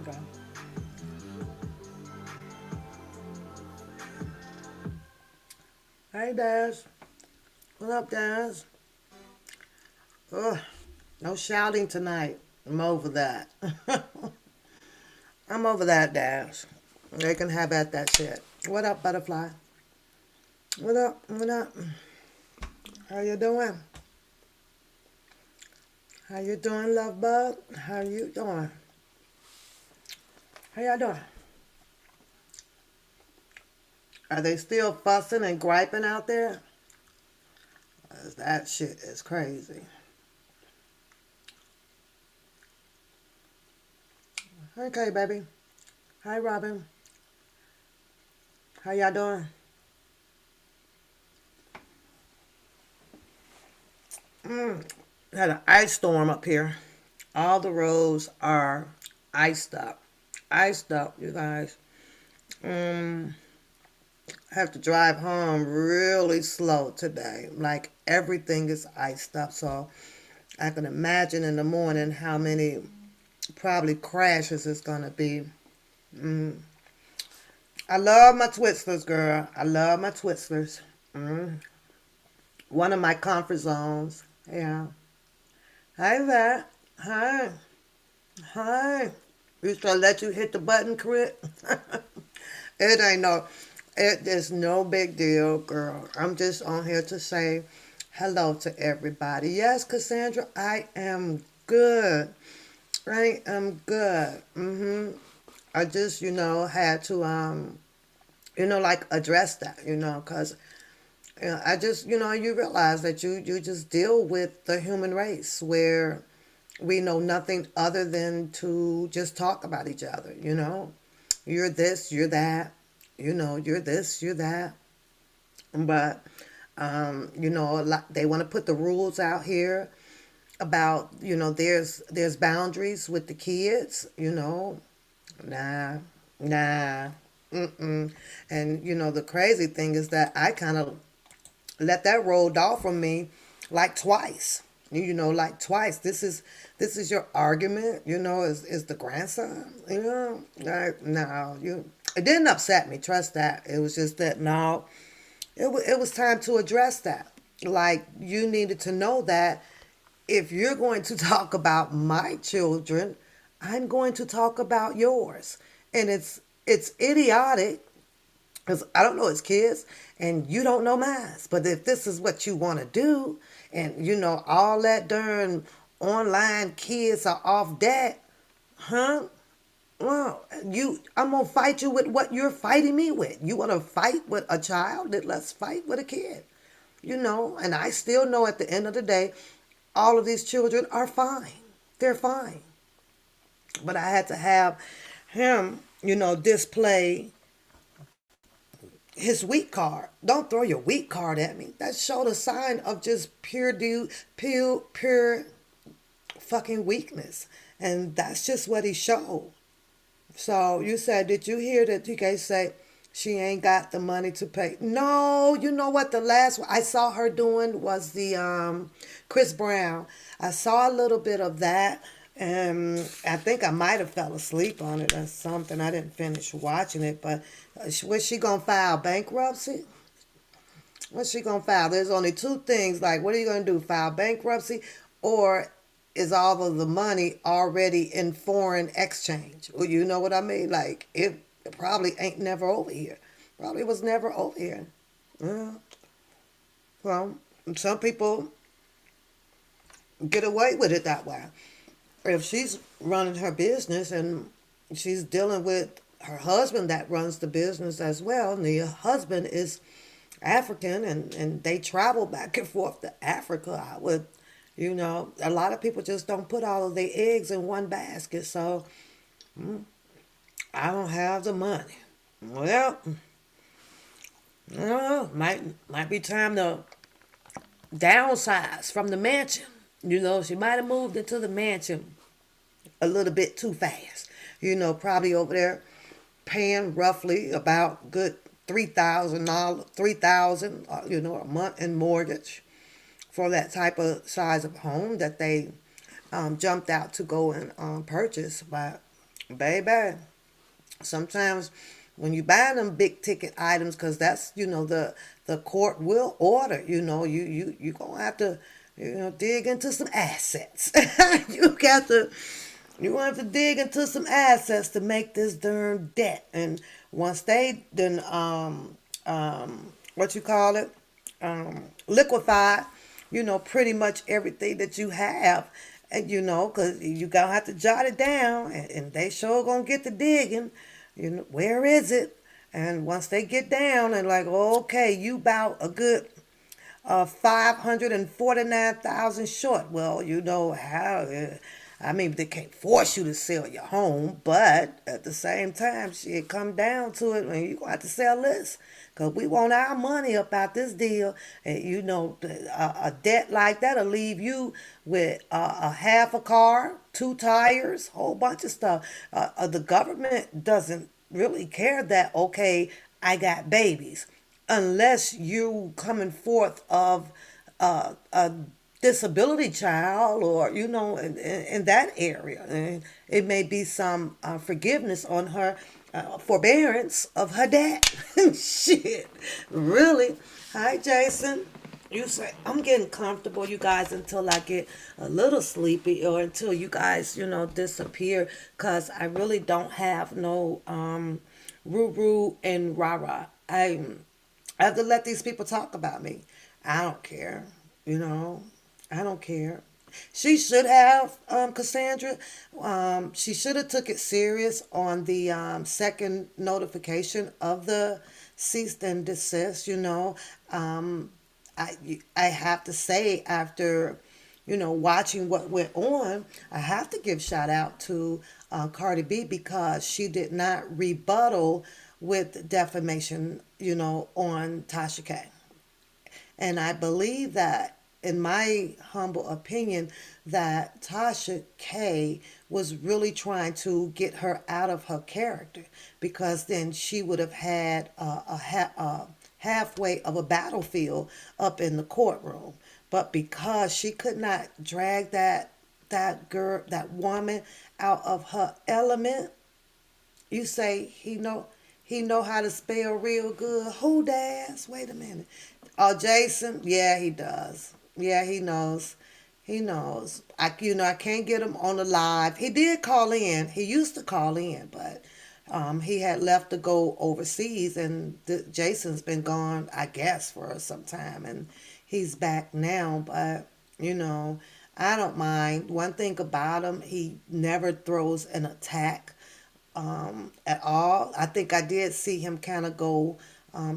Okay. Hey, Dash. What up, Dash? Ugh, no shouting tonight. I'm over that. I'm over that, Dash. They can have at that shit. What up, Butterfly? What up? What up? How you doing? How you doing, love bug? How you doing? How y'all doing? Are they still fussing and griping out there? 'Cause that shit is crazy. Okay, baby. Hi, Robin. How y'all doing? Had an ice storm up here. All the roads are iced up. Iced up, you guys. Mm, I have to drive home really slow today. Like everything is iced up. So I can imagine in the morning how many probably crashes it's going to be. Mm. I love my Twizzlers, girl. I love my Twizzlers. Mm. One of my comfort zones. Yeah. Hi there. Hi. Hi. We should let you hit the button, crit. It ain't no, it is no big deal, girl. I'm just on here to say hello to everybody. Yes, Cassandra, I am good. I am good. I just, had to, like address that, because I just, you realize that you just deal with the human race where we know nothing other than to just talk about each other. You're this, you're that, you're this, you're that. But, a lot, they want to put the rules out here about, there's boundaries with the kids. Nah, nah, mm-mm. And, the crazy thing is that I kind of let that roll off from me like twice. Like twice. This is your argument. Is the grandson. Like no, It didn't upset me. Trust that. It was just that no, it was time to address that. Like you needed to know that if you're going to talk about my children, I'm going to talk about yours, and it's idiotic because I don't know his kids and you don't know mine. But if this is what you want to do, and all that darn online kids are off that, huh? Well, I'm gonna fight you with what you're fighting me with. You want to fight with a child? Then let's fight with a kid. And I still know at the end of the day, all of these children are fine. They're fine. But I had to have him, display his weak card. Don't throw your weak card at me. That showed a sign of just pure fucking weakness. And that's just what he showed. So you said, did you hear that TK say she ain't got the money to pay? No, you know what the last one I saw her doing was the Chris Brown. I saw a little bit of that. And I think I might have fell asleep on it or something. I didn't finish watching it, but was she gonna file bankruptcy? What's she gonna file? There's only two things. Like, what are you gonna do? File bankruptcy, or is all of the money already in foreign exchange? Well, you know what I mean? Like, it probably ain't never over here. Probably was never over here. Yeah. Well, some people get away with it that way. If she's running her business and she's dealing with her husband that runs the business as well, and the husband is African and they travel back and forth to Africa, a lot of people just don't put all of their eggs in one basket. So I don't have the money. Well, I don't know. Might be time to downsize from the mansion. She might have moved into the mansion a little bit too fast. Probably over there paying roughly about good $3,000, 3,000, a month in mortgage for that type of size of home that they jumped out to go and purchase. But baby. Sometimes when you buy them big ticket items, because that's, the court will order, you gonna have to, dig into some assets. you got to you have to dig into some assets to make this darn debt. And once they then what you call it, liquefy, pretty much everything that you have. And because you gonna have to jot it down, and they sure gonna get to digging. Where is it? And once they get down and like, okay, you about a good 549,000 short. Well, how. I mean, they can't force you to sell your home, but at the same time, shit, come down to it, and you gonna have to sell this, cause we want our money up out this deal. And a debt like that'll leave you with a half a car, two tires, whole bunch of stuff. The government doesn't really care that, okay, I got babies, unless you coming forth of a disability child, or in that area, and it may be some forgiveness on her forbearance of her dad. Shit, really. Hi, Jason. You say I'm getting comfortable, you guys, until I get a little sleepy, or until you guys, disappear, cause I really don't have no roo and rah rah. I have to let these people talk about me. I don't care, you know. I don't care. She should have, Cassandra. She should have took it serious on the second notification of the cease and desist. Um, I have to say, after watching what went on, I have to give shout out to Cardi B, because she did not rebuttal with defamation, on Tasha K. And I believe that, in my humble opinion, that Tasha K was really trying to get her out of her character, because then she would have had a halfway of a battlefield up in the courtroom. But because she could not drag that woman out of her element, you say he know how to spell real good. Who das? Wait a minute. Oh, Jason. Yeah, he does. Yeah, he knows. He knows. I can't get him on the live. He did call in. He used to call in, but he had left to go overseas, and Jason's been gone, I guess, for some time, and he's back now. But you know, I don't mind. One thing about him, he never throws an attack at all. I think I did see him kind of go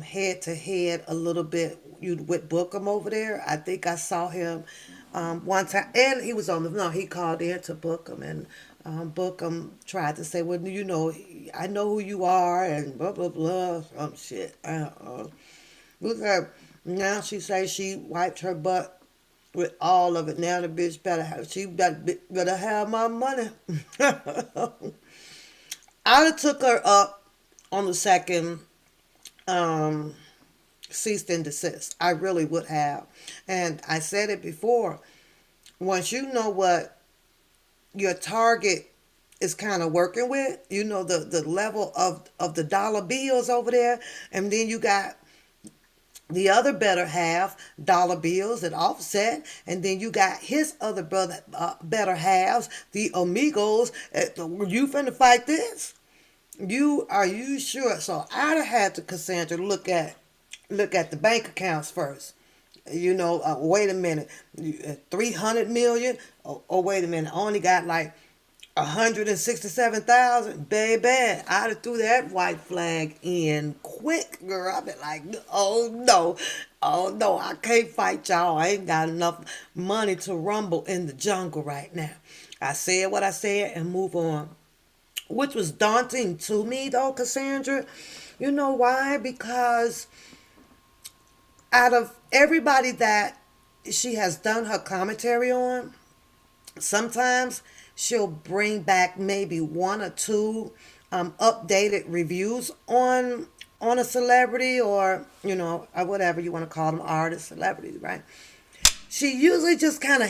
head to head a little bit with Bookham over there. I think I saw him one time, and he was on the no. He called in to Bookham, and Bookham tried to say, "Well, I know who you are," and blah blah blah, some shit. Look at her now. She says she wiped her butt with all of it. Now the bitch better have my money. I'd have took her up on the second um, cease and desist. I really would have. And I said it before. Once you know what your target is kind of working with, the level of the dollar bills over there, and then you got the other better half, dollar bills at Offset, and then you got his other brother better halves, the Amigos. You finna fight this? Are you sure? So I'd have had to, Cassandra, look at the bank accounts first. Wait a minute, 300 million. Oh, wait a minute, I only got like 167,000. Baby, I'd have threw that white flag in quick, girl. I'd be like, oh no, I can't fight y'all. I ain't got enough money to rumble in the jungle right now. I said what I said and move on, which was daunting to me, though, Cassandra. You know why? Because out of everybody that she has done her commentary on, sometimes she'll bring back maybe one or two updated reviews on a celebrity, or or whatever you want to call them, artists, celebrities, right? She usually just kind of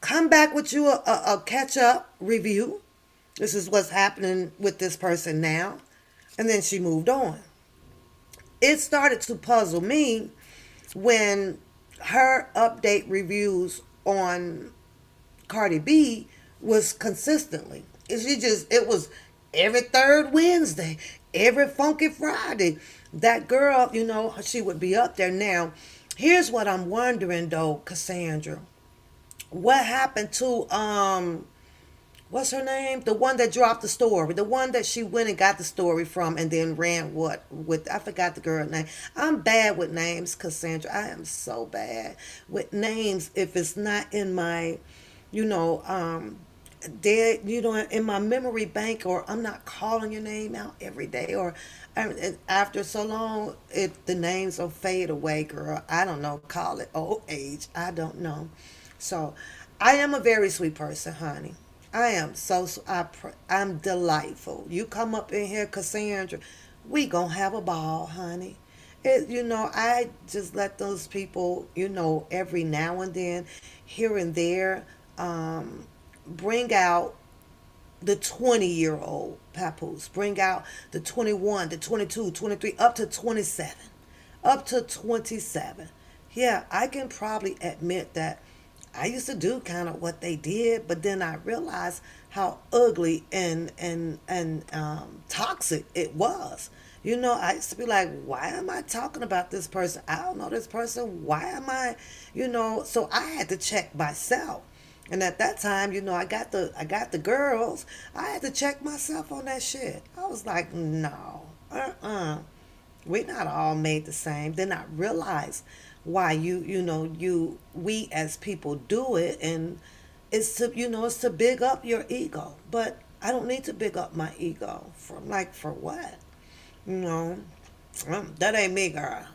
come back with you a catch up review, This is what's happening with this person now. And then she moved on. It started to puzzle me when her update reviews on Cardi B was consistently. It was every third Wednesday, every Funky Friday. That girl, she would be up there. Now, here's what I'm wondering though, Cassandra. What happened to what's her name? The one that dropped the story. The one that she went and got the story from and then ran what with I forgot the girl name. I'm bad with names, Cassandra. I am so bad with names if it's not in my, you know, dead, in my memory bank, or I'm not calling your name out every day, or after so long the names will fade away, girl. I don't know. Call it old age. I don't know. So I am a very sweet person, honey. I am I'm delightful. You come up in here, Cassandra, we gonna have a ball, honey. I just let those people, every now and then, here and there, bring out the 20-year-old papoose, bring out the 21, the 22, 23, up to 27. Up to 27. Yeah, I can probably admit that I used to do kind of what they did, but then I realized how ugly and toxic it was. I used to be like, why am I talking about this person? I don't know this person. Why am I, So I had to check myself. And at that time, I got the girls. I had to check myself on that shit. I was like, no, we're not all made the same. Then I realized why we as people do it, and it's to big up your ego. But I don't need to big up my ego for what? You know, that ain't me, girl.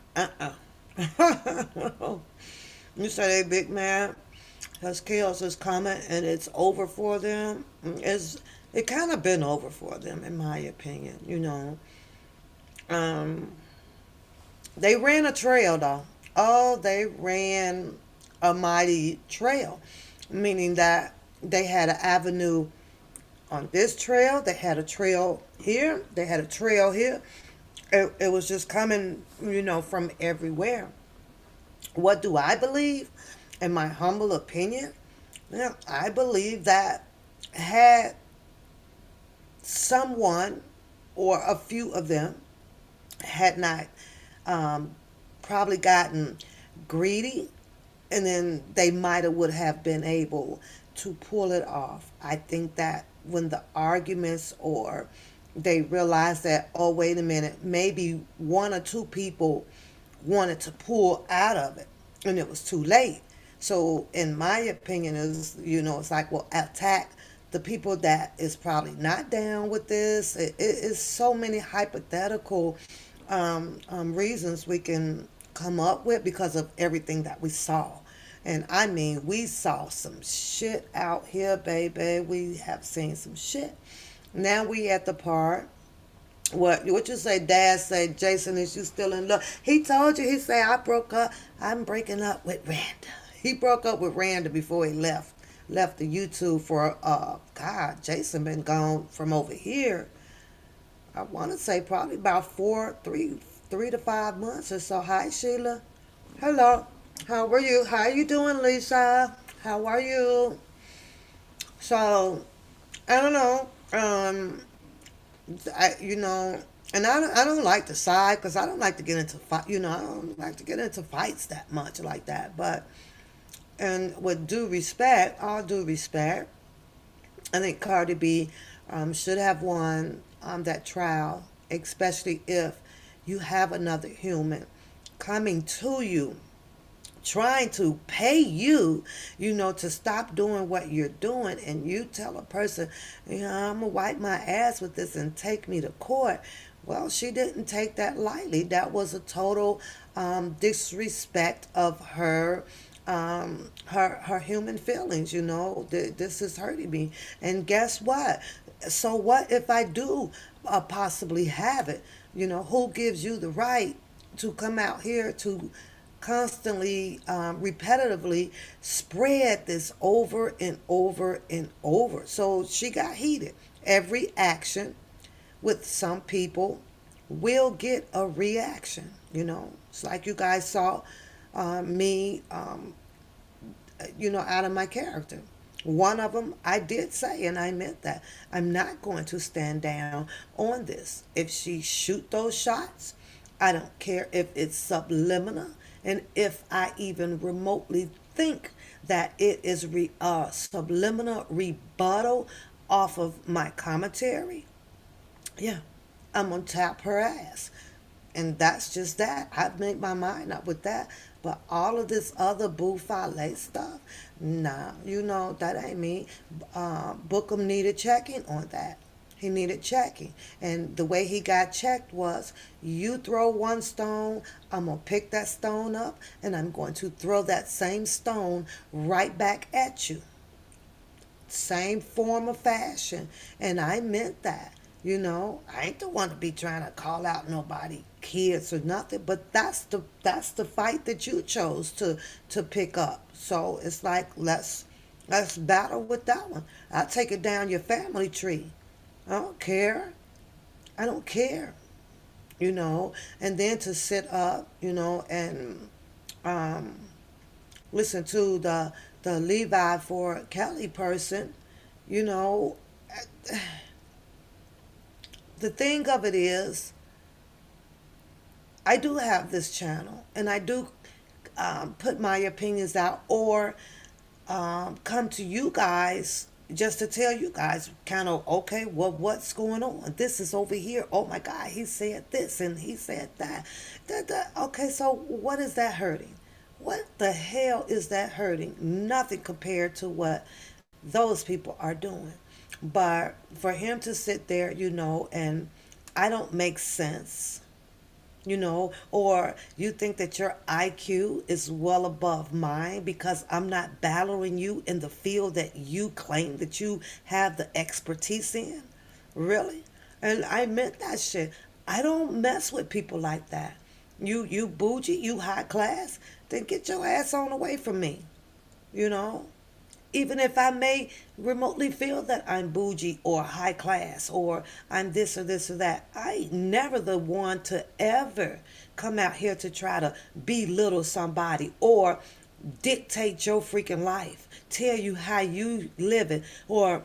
You say they big mad because chaos is coming and it's over for them. It kind of been over for them, in my opinion. Um, they ran a trail though. Oh, they ran a mighty trail, meaning that they had an avenue on this trail. They had a trail here. They had a trail here. It was just coming, from everywhere. What do I believe? In my humble opinion, yeah, I believe that had someone or a few of them had not um, probably gotten greedy, and then they might have would have been able to pull it off. I think that when the arguments, or they realized that, oh, wait a minute, maybe one or two people wanted to pull out of it and it was too late. So in my opinion is, it's like, well, attack the people that is probably not down with this. It is so many hypothetical reasons we can come up with because of everything that we saw. And I mean, we saw some shit out here, baby. We have seen some shit. Now we at the part. What you say? Dad said, Jason, is you still in love? He told you. He said, I broke up. I'm breaking up with Randa. He broke up with Randa before he left the YouTube for God. Jason been gone from over here. I want to say probably about 3 to 5 months or so. Hi, Sheila. Hello. How are you? How are you doing, Lisa? How are you? So I don't know. And I don't like to side because I don't like to get into fight. I don't like to get into fights that much like that. But and with due respect, all due respect, I think Cardi B should have won that trial, especially if you have another human coming to you trying to pay you, to stop doing what you're doing, and you tell a person, I'm gonna wipe my ass with this and take me to court. Well, she didn't take that lightly. That was a total disrespect of her human feelings. This is hurting me. And guess what? So what if I do possibly have it? Who gives you the right to come out here to constantly, repetitively spread this over and over and over? So she got heated. Every action with some people will get a reaction. It's like you guys saw me, out of my character. One of them, I did say, and I meant that. I'm not going to stand down on this. If she shoot those shots, I don't care if it's subliminal, and if I even remotely think that it is subliminal rebuttal off of my commentary. Yeah, I'm gonna tap her ass. And that's just that. I've made my mind up with that. But all of this other buffale stuff, nah, that ain't me. Bookham needed checking on that. He needed checking. And the way he got checked was, you throw one stone, I'm going to pick that stone up, and I'm going to throw that same stone right back at you. Same form of fashion. And I meant that. I ain't the one to be trying to call out nobody, kids or nothing, but that's the fight that you chose to pick up. So it's like, let's battle with that one. I'll take it down your family tree. I don't care. I don't care. And then to sit up, and um listen to the Levi for Kelly person, you know the thing of it is, I do have this channel, and I do put my opinions out, or come to you guys just to tell you guys, kind of, okay, well, what's going on? This is over here. Oh my God, he said this and he said that. Okay, so what is that hurting? What the hell is that hurting? Nothing compared to what those people are doing. But for him to sit there, and I don't make sense, or you think that your IQ is well above mine because I'm not battling you in the field that you claim that you have the expertise in? Really? And I meant that shit. I don't mess with people like that. You bougie, you high class, then get your ass on away from me. You know? Even if I may remotely feel that I'm bougie or high class or I'm this or this or that, I ain't never the one to ever come out here to try to belittle somebody or dictate your freaking life, tell you how you live it, or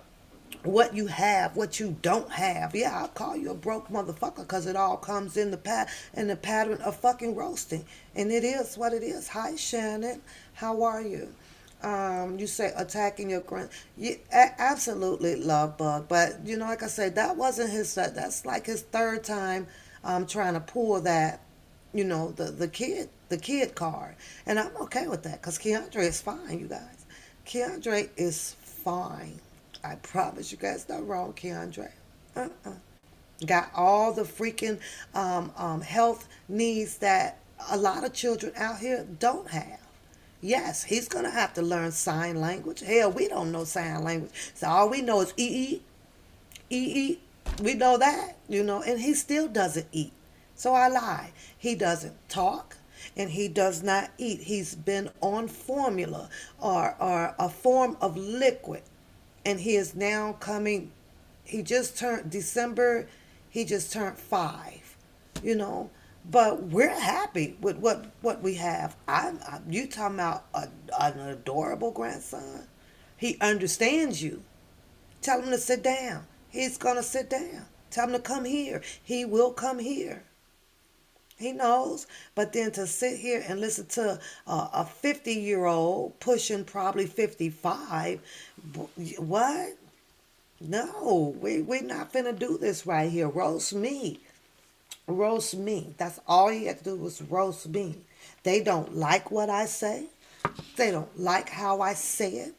what you have, what you don't have. Yeah, I'll call you a broke motherfucker because it all comes in the pattern of fucking roasting, and it is what it is. Hi, Shannon, how are you? You say attacking your grand. Yeah, absolutely, love bug. But like I said, that wasn't his. That's like his third time trying to pull that. The kid card, and I'm okay with that because Keandre is fine. You guys, Keandre is fine. I promise you guys, not wrong, Keandre. Uh-uh. Got all the freaking health needs that a lot of children out here don't have. Yes, he's gonna have to learn sign language. Hell, we don't know sign language, so all we know is ee. We know that, and he still doesn't eat. So I lie. He doesn't talk, and he does not eat. He's been on formula or a form of liquid, and he is now coming. He just turned December. He just turned 5. You know, but we're happy with what we have. You talking about an adorable grandson? He understands you. Tell him to sit down. He's gonna sit down. Tell him to come here. He will come here. He knows. But then to sit here and listen to a 50-year-old pushing probably 55, what? No, we're not finna do this right here. Roast me. Roast me. That's all you have to do was roast me. They don't like what I say. They don't like how I say it.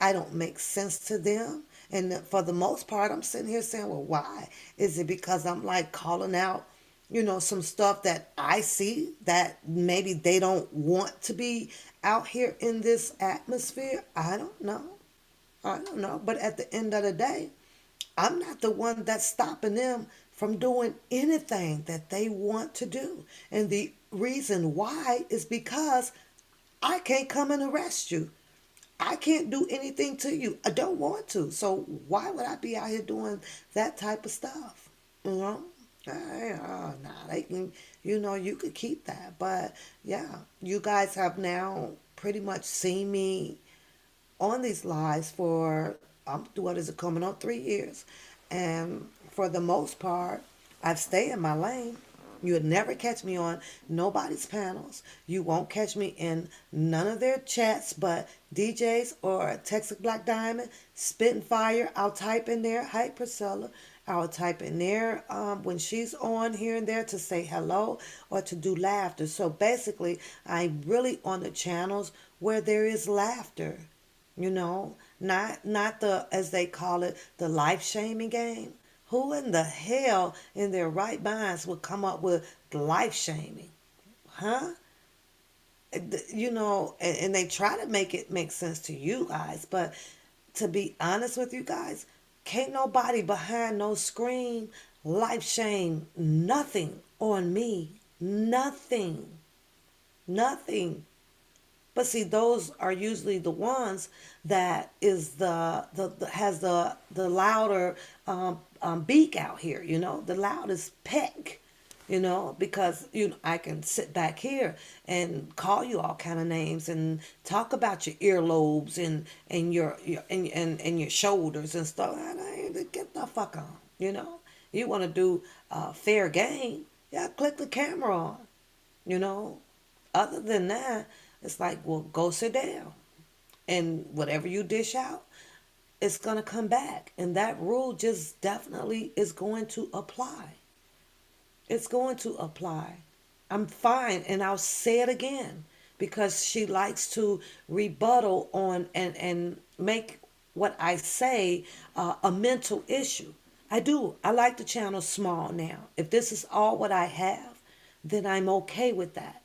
I don't make sense to them. And for the most part, I'm sitting here saying, well, why? Is it because I'm like calling out, some stuff that I see that maybe they don't want to be out here in this atmosphere? I don't know. I don't know. But at the end of the day, I'm not the one that's stopping them from doing anything that they want to do. And the reason why is because I can't come and arrest you. I can't do anything to you. I don't want to. So why would I be out here doing that type of stuff? You know? Nah, they can, you could keep that. But yeah, you guys have now pretty much seen me on these lives for, what is it, coming on 3 years. And for the most part, I've stayed in my lane. You would never catch me on nobody's panels. You won't catch me in none of their chats but DJs or Texas Black Diamond, Spitting Fire. I'll type in there, hi Priscilla. I'll type in there when she's on here and there to say hello or to do laughter. So basically, I'm really on the channels where there is laughter, not the, as they call it, the life shaming game. Who in the hell in their right minds would come up with life shaming? Huh? And they try to make it make sense to you guys, but to be honest with you guys, can't nobody behind no screen life shame nothing on me. Nothing. Nothing. But see, those are usually the ones that is the has the louder beak out here, the loudest peck, because I can sit back here and call you all kind of names and talk about your earlobes and your shoulders and stuff. Get the fuck on, You want to do fair game? Yeah, click the camera on, you know. Other than that, it's like, well, go sit down. And whatever you dish out, it's going to come back. And that rule just definitely is going to apply. It's going to apply. I'm fine. And I'll say it again because she likes to rebuttal on and make what I say a mental issue. I do. I like the channel small now. If this is all what I have, then I'm okay with that.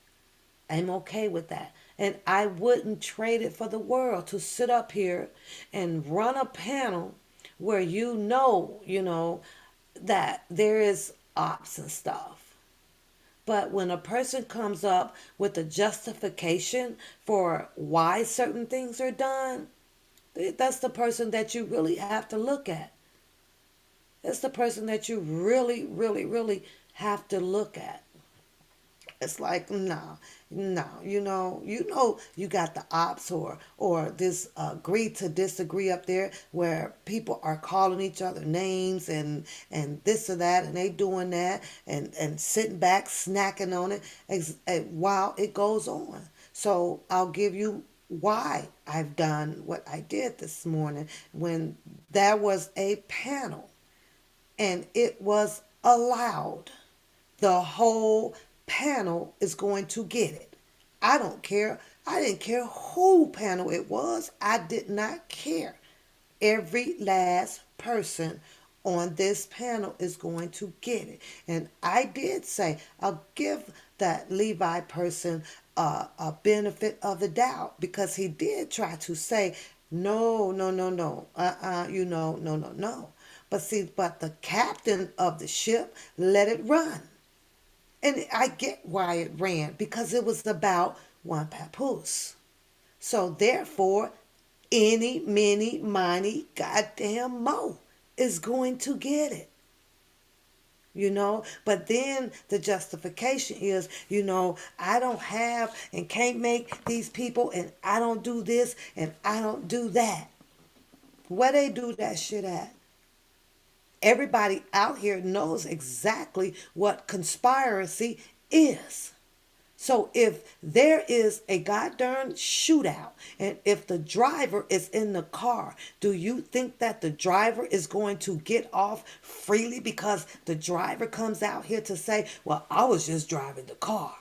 I'm okay with that. And I wouldn't trade it for the world to sit up here and run a panel where that there is ops and stuff. But when a person comes up with a justification for why certain things are done, that's the person that you really have to look at. That's the person that you really, really, really have to look at. It's like, no, no, you got the ops or this agree to disagree up there where people are calling each other names and this or that and they doing that and sitting back snacking on it while it goes on. So I'll give you why I've done what I did this morning when there was a panel and it was allowed. The whole panel is going to get it. I don't care. I didn't care who panel it was. I did not care. Every last person on this panel is going to get it. And I did say, I'll give that Levi person a benefit of the doubt because he did try to say, no, no, no, no, no, no, no. But see, but the captain of the ship let it run. And I get why it ran because it was about one papoose. So therefore, any, many, miny, goddamn mo is going to get it. But then the justification is, I don't have and can't make these people and I don't do this and I don't do that. Where they do that shit at? Everybody out here knows exactly what conspiracy is. So if there is a goddamn shootout and if the driver is in the car, do you think that the driver is going to get off freely because the driver comes out here to say, well, I was just driving the car?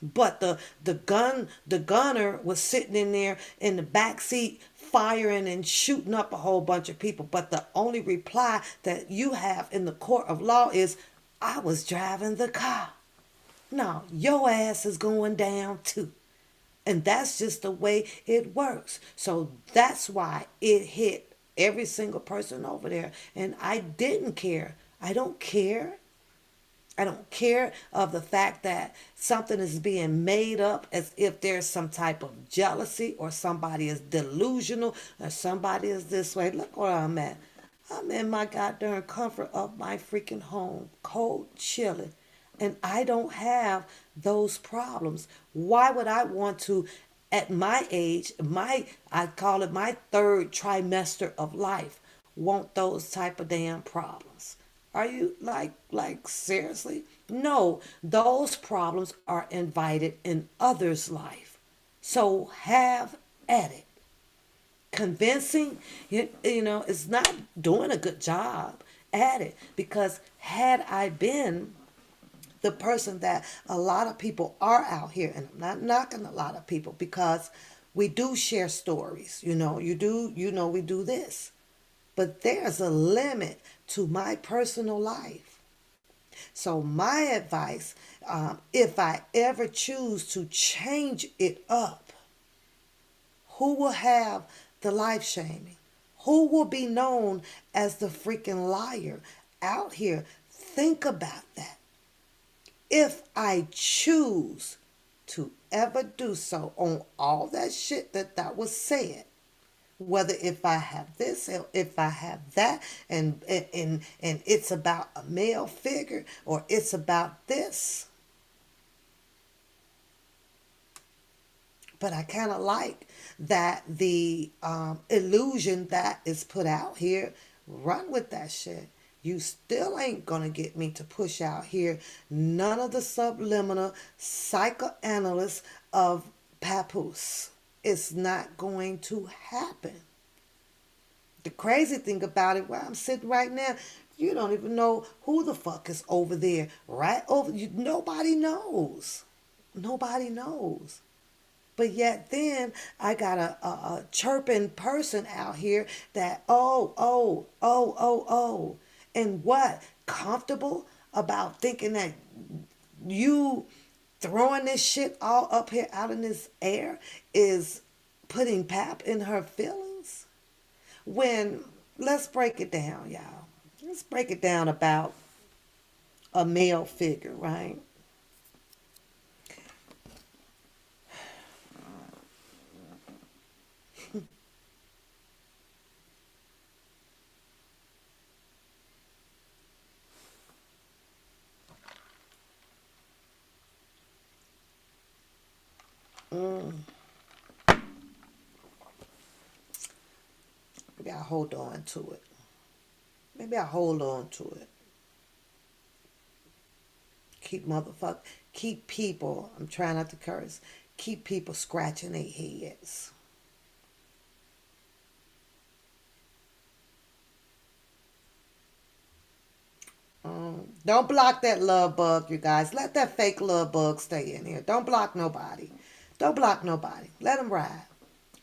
But the gunner was sitting in there in the back seat firing and shooting up a whole bunch of people. But the only reply that you have in the court of law is, I was driving the car. No, your ass is going down too. And that's just the way it works. So that's why it hit every single person over there. And I didn't care. I don't care. I don't care of the fact that something is being made up as if there's some type of jealousy or somebody is delusional or somebody is this way. Look where I'm at. I'm in my goddamn comfort of my freaking home, cold, chilling. And I don't have those problems. Why would I want to, at my age, I call it my third trimester of life, want those type of damn problems? Are you like seriously? No, those problems are invited in others' life. So have at it. Convincing, is not doing a good job at it, because had I been the person that a lot of people are out here, and I'm not knocking a lot of people because we do share stories, we do this, but there's a limit to my personal life. So my advice, if I ever choose to change it up, who will have the life shaming? Who will be known as the freaking liar out here? Think about that. If I choose to ever do so on all that shit that was said, whether if I have this or if I have that, and it's about a male figure or it's about this, but I kind of like that the illusion that is put out here. Run with that shit. You still ain't gonna get me to push out here none of the subliminal psychoanalysts of papoose. It's not going to happen. The crazy thing about it, where I'm sitting right now, you don't even know who the fuck is over there. Right over you, nobody knows. Nobody knows. But yet then I got a chirping person out here that, oh. And what? Comfortable about thinking that you throwing this shit all up here out in this air is putting pap in her feelings? When, let's break it down, y'all. Let's break it down about a male figure, right? Mm, maybe I hold on to it. Maybe I hold on to it. Keep people, I'm trying not to curse, keep people scratching their heads. Don't block that love bug, you guys. Let that fake love bug stay in here. Don't block nobody. Don't block nobody. Let them ride.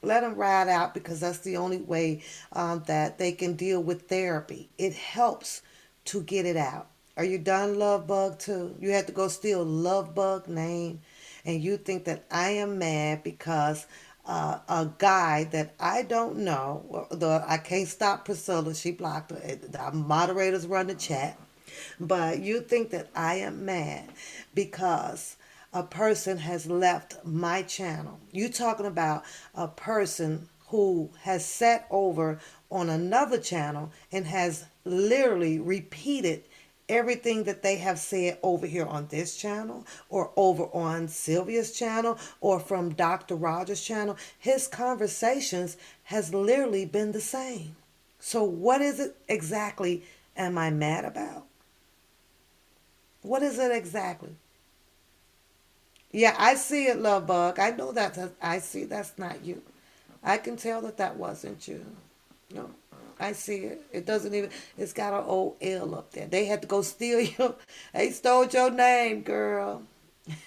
Let them ride out, because that's the only way that they can deal with therapy. It helps to get it out. Are you done, love bug, too? You had to go steal love bug name, and you think that I am mad because a guy that I don't know, I can't stop Priscilla. She blocked her. The moderators run the chat. But you think that I am mad because a person has left my channel. You talking about a person who has sat over on another channel and has literally repeated everything that they have said over here on this channel or over on Sylvia's channel or from Dr. Rogers' channel. His conversations has literally been the same. So what is it exactly am I mad about? What is it exactly? Yeah, I see it, love bug. I know that. I see that's not you. I can tell that that wasn't you. No, I see it. It doesn't even. It's got an old L up there. They had to go steal your. They stole your name, girl.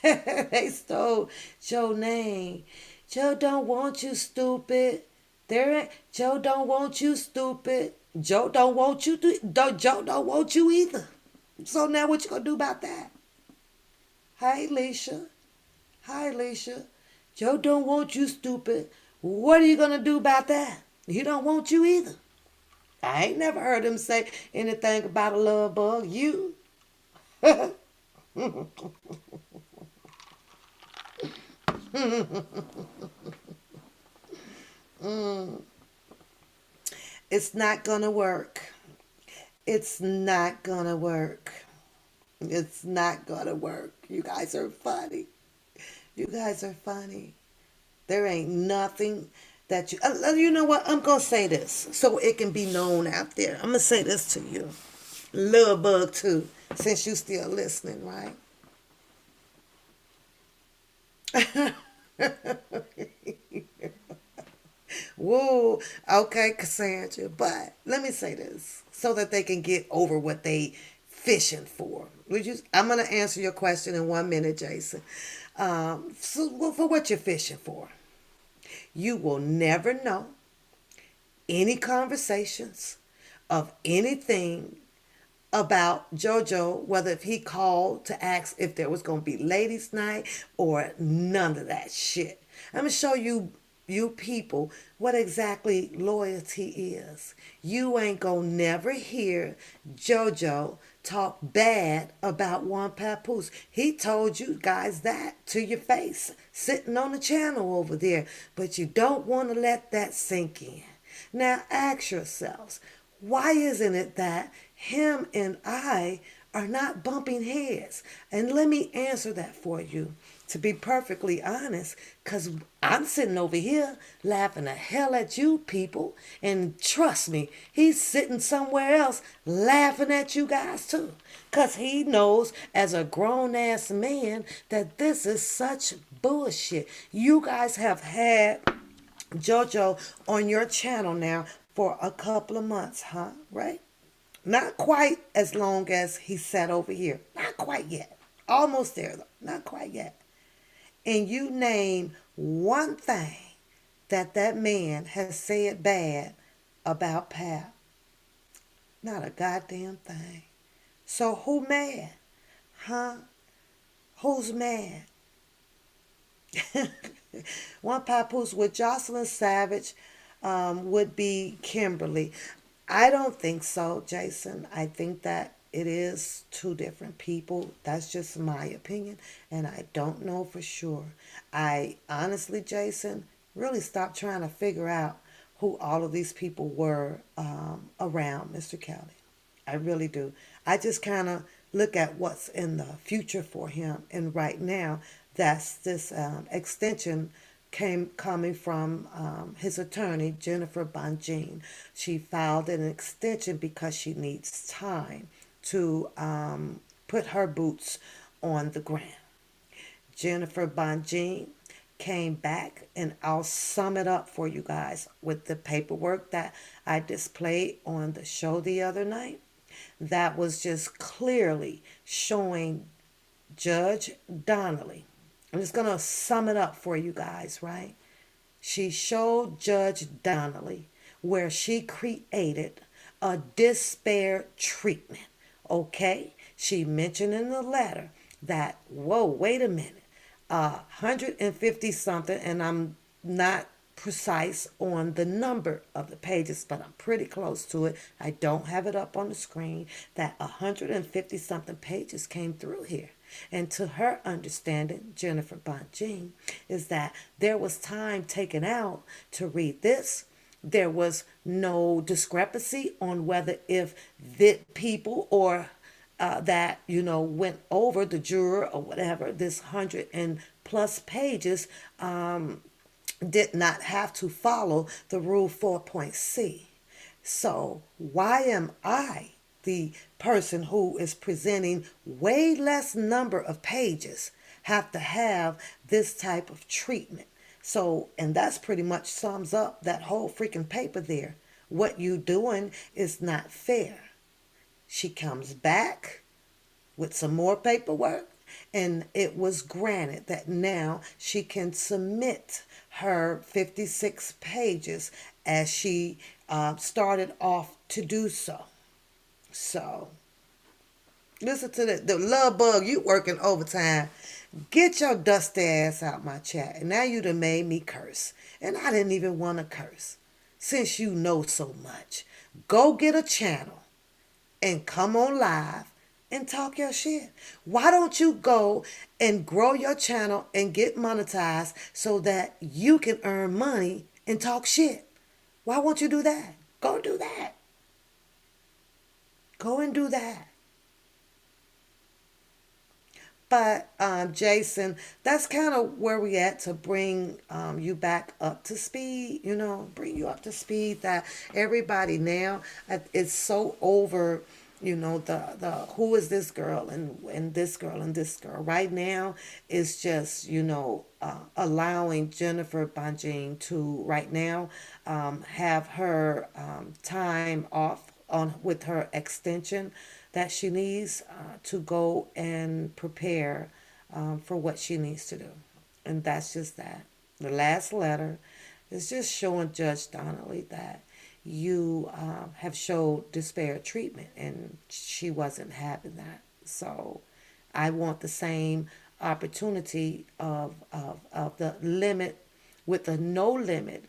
They stole your name. Joe don't want you, stupid. There ain't. Joe don't want you, stupid. Joe don't want you. Joe don't want you either. So now what you gonna do about that? Hi, Alicia. Hi, Alicia. Joe don't want you, stupid. What are you gonna do about that? He don't want you either. I ain't never heard him say anything about a love bug. You. It's not gonna work. It's not gonna work. It's not gonna work. You guys are funny. You guys are funny. There ain't nothing that you know what? I'm gonna say this so it can be known out there. I'm gonna say this to you, Lil Bug too, since you still listening, right? Whoa, okay, Cassandra. But let me say this so that they can get over what they fishing for. Would you? I'm gonna answer your question in 1 minute, Jason. So for what you're fishing for, you will never know any conversations of anything about JoJo, whether if he called to ask if there was going to be ladies' night or none of that shit. I'm going to show you people what exactly loyalty is. You ain't going to never hear JoJo talk bad about one papoose. He told you guys that to your face, sitting on the channel over there, but you don't want to let that sink in. Now ask yourselves, why isn't it that him and I are not bumping heads? And let me answer that for you, to be perfectly honest, because I'm sitting over here laughing the hell at you people. And trust me, he's sitting somewhere else laughing at you guys too. Because he knows as a grown ass man that this is such bullshit. You guys have had JoJo on your channel now for a couple of months, huh? Right? Not quite as long as he sat over here. Not quite yet. Almost there, though. Not quite yet. And you name one thing that that man has said bad about Pap. Not a goddamn thing. So who mad? Huh? Who's mad? One papoose with Jocelyn Savage would be Kimberly. I don't think so, Jason. I think that it is two different people. That's just my opinion, and I don't know for sure. I honestly, Jason, really stopped trying to figure out who all of these people were around Mr. Kelly. I really do. I just kind of look at what's in the future for him, and right now, that's this extension came coming from his attorney, Jennifer Bonjean. She filed an extension because she needs time to put her boots on the ground. Jennifer Bonjean came back, and I'll sum it up for you guys with the paperwork that I displayed on the show the other night. That was just clearly showing Judge Donnelly. I'm just going to sum it up for you guys, right? She showed Judge Donnelly where she created a disparate treatment. Okay? She mentioned in the letter that, whoa, wait a minute, 150 something, and I'm not precise on the number of the pages, but I'm pretty close to it. I don't have it up on the screen. That 150 something pages came through here. And to her understanding, Jennifer Bonjean, is that there was time taken out to read this. There was no discrepancy on whether if the people or that went over the juror or whatever this 100+ pages did not have to follow the rule 4.c. So why am I the person who is presenting way less number of pages have to have this type of treatment? So, and that's pretty much sums up that whole freaking paper there. What you doing is not fair. She comes back with some more paperwork, and it was granted that now she can submit her 56 pages as she started off to do so. So, listen to the love bug, you working overtime. Get your dusty ass out my chat. And now you done made me curse. And I didn't even want to curse. Since you know so much, go get a channel and come on live and talk your shit. Why don't you go and grow your channel and get monetized so that you can earn money and talk shit? Why won't you do that? Go do that. Go and do that. But Jason, that's kind of where we at to bring you back up to speed. Bring you up to speed that everybody now it's so over. The who is this girl and this girl and this girl right now is just allowing Jennifer Bonjean to right now have her time off on with her extension that she needs to go and prepare for what she needs to do. And that's just that. The last letter is just showing Judge Donnelly that you have showed disparate treatment and she wasn't having that. So I want the same opportunity of the limit with a no limit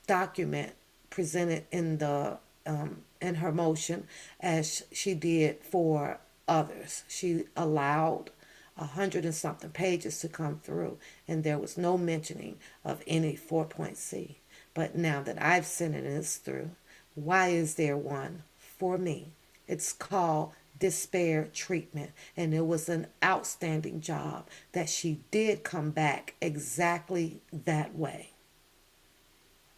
document presented in her motion as she did for others. She allowed 100 and something pages to come through, and there was no mentioning of any 4-point C. But now that I've sent it through, why is there one for me? It's called despair treatment, and it was an outstanding job that she did come back exactly that way.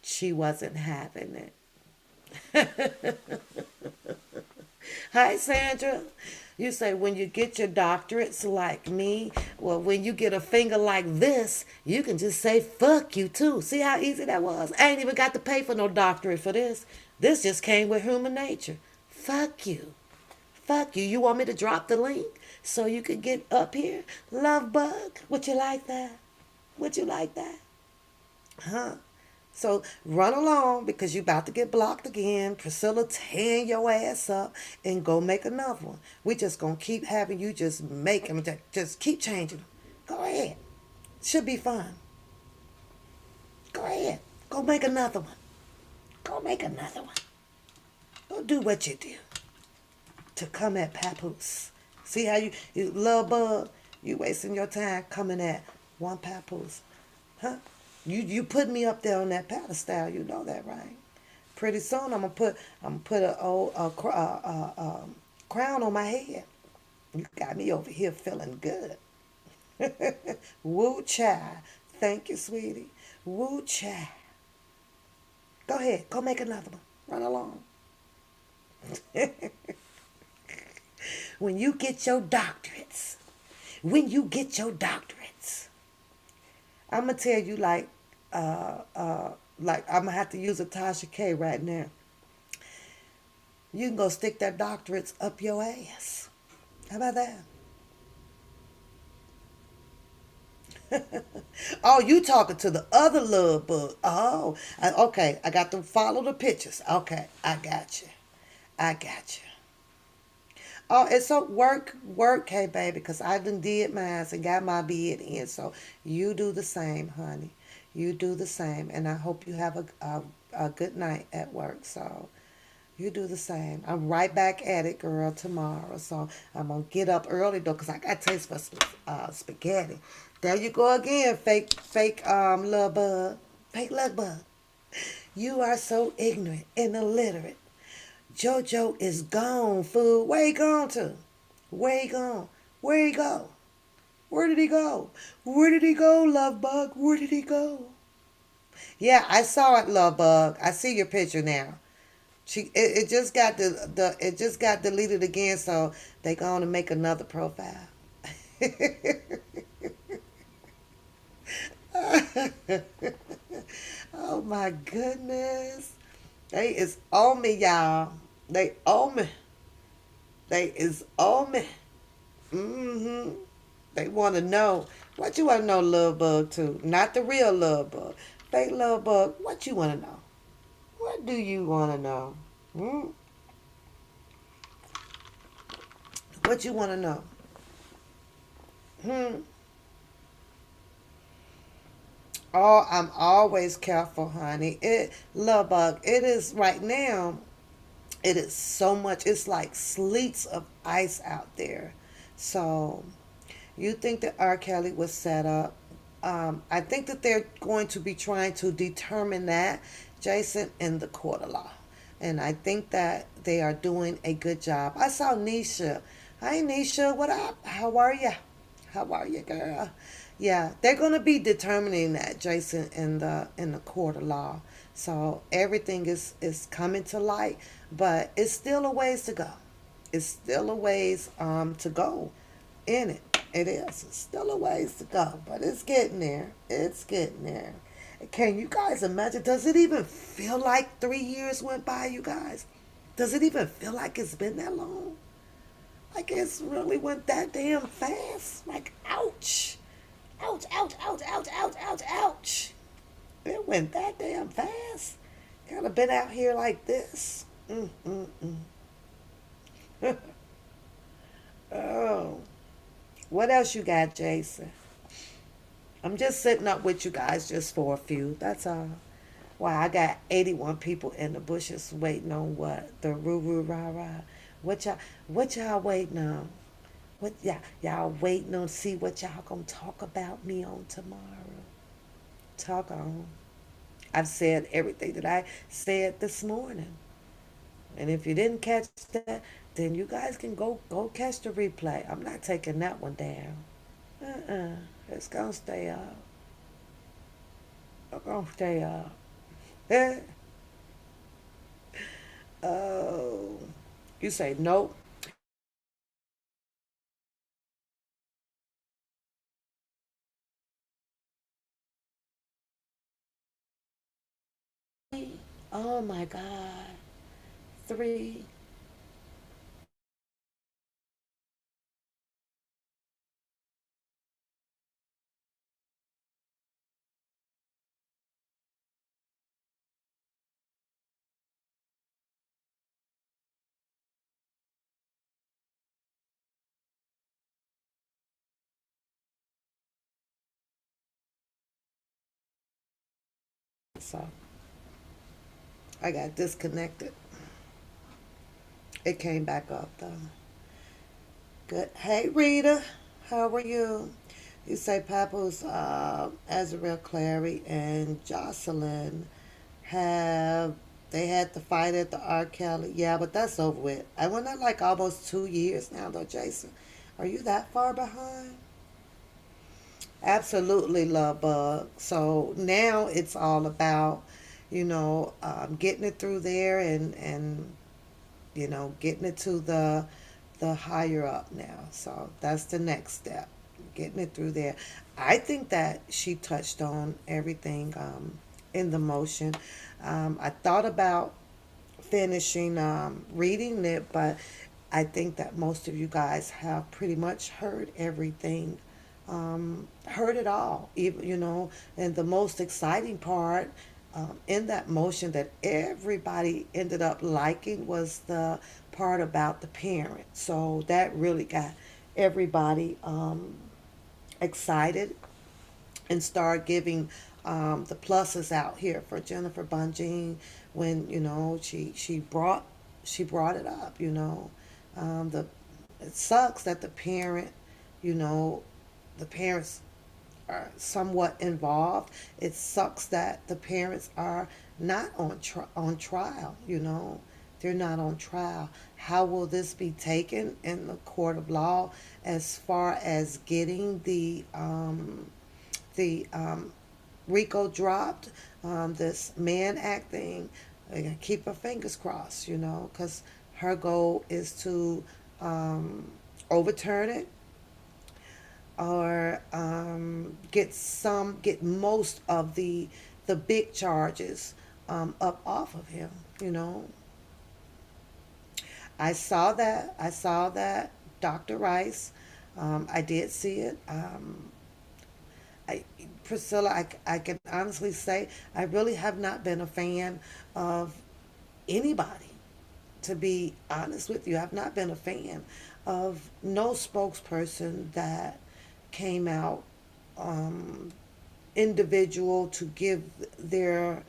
She wasn't having it. Hi, Sandra. You say when you get your doctorates like me, well, when you get a finger like this, you can just say fuck you too. See how easy that was? I ain't even got to pay for no doctorate for this. This just came with human nature. Fuck you. Fuck you. You want me to drop the link so you could get up here? Love bug. Would you like that? Would you like that? Huh? So run along because you about to get blocked again. Priscilla tearing your ass up and go make another one. We just gonna keep having you just make them. Just keep changing them. Go ahead. Should be fun. Go ahead. Go make another one. Go make another one. Go do what you do to come at Papoose. See how you love bug? You wasting your time coming at one Papoose. Huh? You put me up there on that pedestal, you know that, right? Pretty soon I'm gonna put a crown on my head. You got me over here feeling good. Woo child. Thank you, sweetie. Woo child. Go ahead, go make another one. Run along. When you get your doctorates, when you get your doctorates, I'm gonna tell you like I'm gonna have to use a Tasha K right now. You can go stick that doctorates up your ass. How about that? Oh, you talking to the other love bug? Oh, okay. I got to follow the pictures. Okay, I got you. I got you. Oh, it's so work, hey baby, because I done did mine and got my bid in. So you do the same, honey. You do the same, and I hope you have a good night at work. So you do the same. I'm right back at it, girl, tomorrow. So I'm gonna get up early though, cause I got taste for spaghetti. There you go again, fake love bug, fake love bug. You are so ignorant and illiterate. JoJo is gone, fool. Where he gone to? Where he gone? Where he go? Where did he go? Where did he go, Love Bug? Where did he go? Yeah, I saw it, Love Bug. I see your picture now. It just got the it just got deleted again, so they gonna make another profile. Oh my goodness. They is on me, y'all. They on me. They is on me. Mm-hmm. They want to know. What you want to know, love bug, too? Not the real love bug. Fake love bug. What you want to know? What do you want to know? Hmm? What you want to know? Hmm? Oh, I'm always careful, honey. Love bug. It is right now. It is so much. It's like sleets of ice out there. So you think that R. Kelly was set up? I think that they're going to be trying to determine that, Jason, in the court of law. And I think that they are doing a good job. I saw Nisha. Hi, Nisha. What up? How are you? How are you, girl? Yeah, they're going to be determining that, Jason, in the court of law. So everything is coming to light, but it's still a ways to go. It's still a ways to go in it. It is. It's still a ways to go, but it's getting there. It's getting there. Can you guys imagine? Does it even feel like 3 years went by, you guys? Does it even feel like it's been that long? Like it's really went that damn fast? Like, ouch. Ouch, ouch, ouch, ouch, ouch, ouch, ouch. It went that damn fast. Kind of been out here like this. Oh. What else you got, Jason? I'm just sitting up with you guys just for a few. That's all. Wow, I got 81 people in the bushes waiting on what? The roo roo rah rah. What y'all waiting on? What y'all waiting on see what y'all gonna talk about me on tomorrow? Talk on. I've said everything that I said this morning. And if you didn't catch that, then you guys can go catch the replay. I'm not taking that one down. Uh-uh. It's gonna stay up. It's gonna stay up. Oh. You say nope. Oh my God. Three. So I got disconnected. It came back up though. Good. Hey Rita, how are you? You say Papoose, Azrael Clary and Jocelyn have they had to fight at the R. Kelly? Yeah, but that's over with. I went that like almost 2 years now though, Jason. Are you that far behind? Absolutely, love bug. So now it's all about, getting it through there and getting it to the higher up now. So that's the next step, getting it through there. I think that she touched on everything in the motion. I thought about finishing reading it, but I think that most of you guys have pretty much heard everything, heard it all. Even and the most exciting part in that motion that everybody ended up liking was the part about the parent. So that really got everybody excited and start giving the pluses out here for Jennifer Bunjin when she brought it up. The it sucks that you know, the parents are somewhat involved. It sucks that the parents are not on trial. They're not on trial. How will this be taken in the court of law as far as getting the Rico dropped, this man acting? Keep her fingers crossed, because her goal is to overturn it or get most of the big charges up off of him. You know, I saw that Dr. Rice. I did see it. I, Priscilla, I can honestly say I really have not been a fan of anybody. To be honest with you, I've not been a fan of no spokesperson that came out, individual, to give their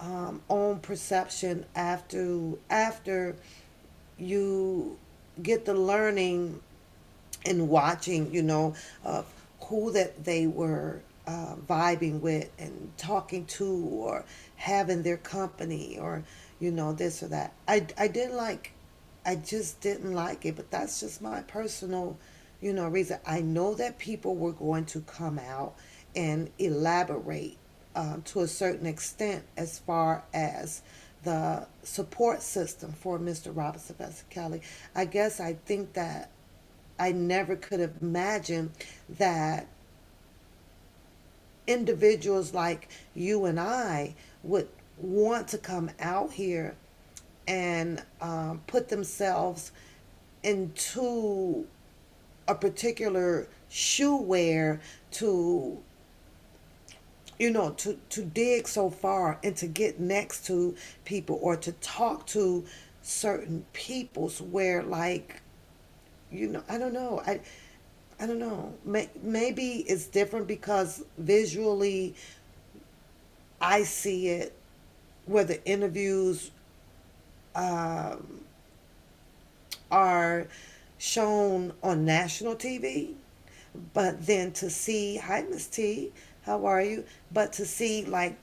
own perception after you get the learning and watching, of who that they were vibing with and talking to or having their company or, this or that. I just didn't like it, but that's just my personal, reason. I know that people were going to come out and elaborate to a certain extent as far as the support system for Mr. Robert Sylvester Kelly. I guess I think that I never could have imagined that individuals like you and I would want to come out here and put themselves into a particular shoe wear to to dig so far and to get next to people or to talk to certain peoples where like I don't know. I don't know. Maybe it's different because visually I see it where the interviews um, are shown on national TV, but then to see, hi, Miss T, how are you? But to see like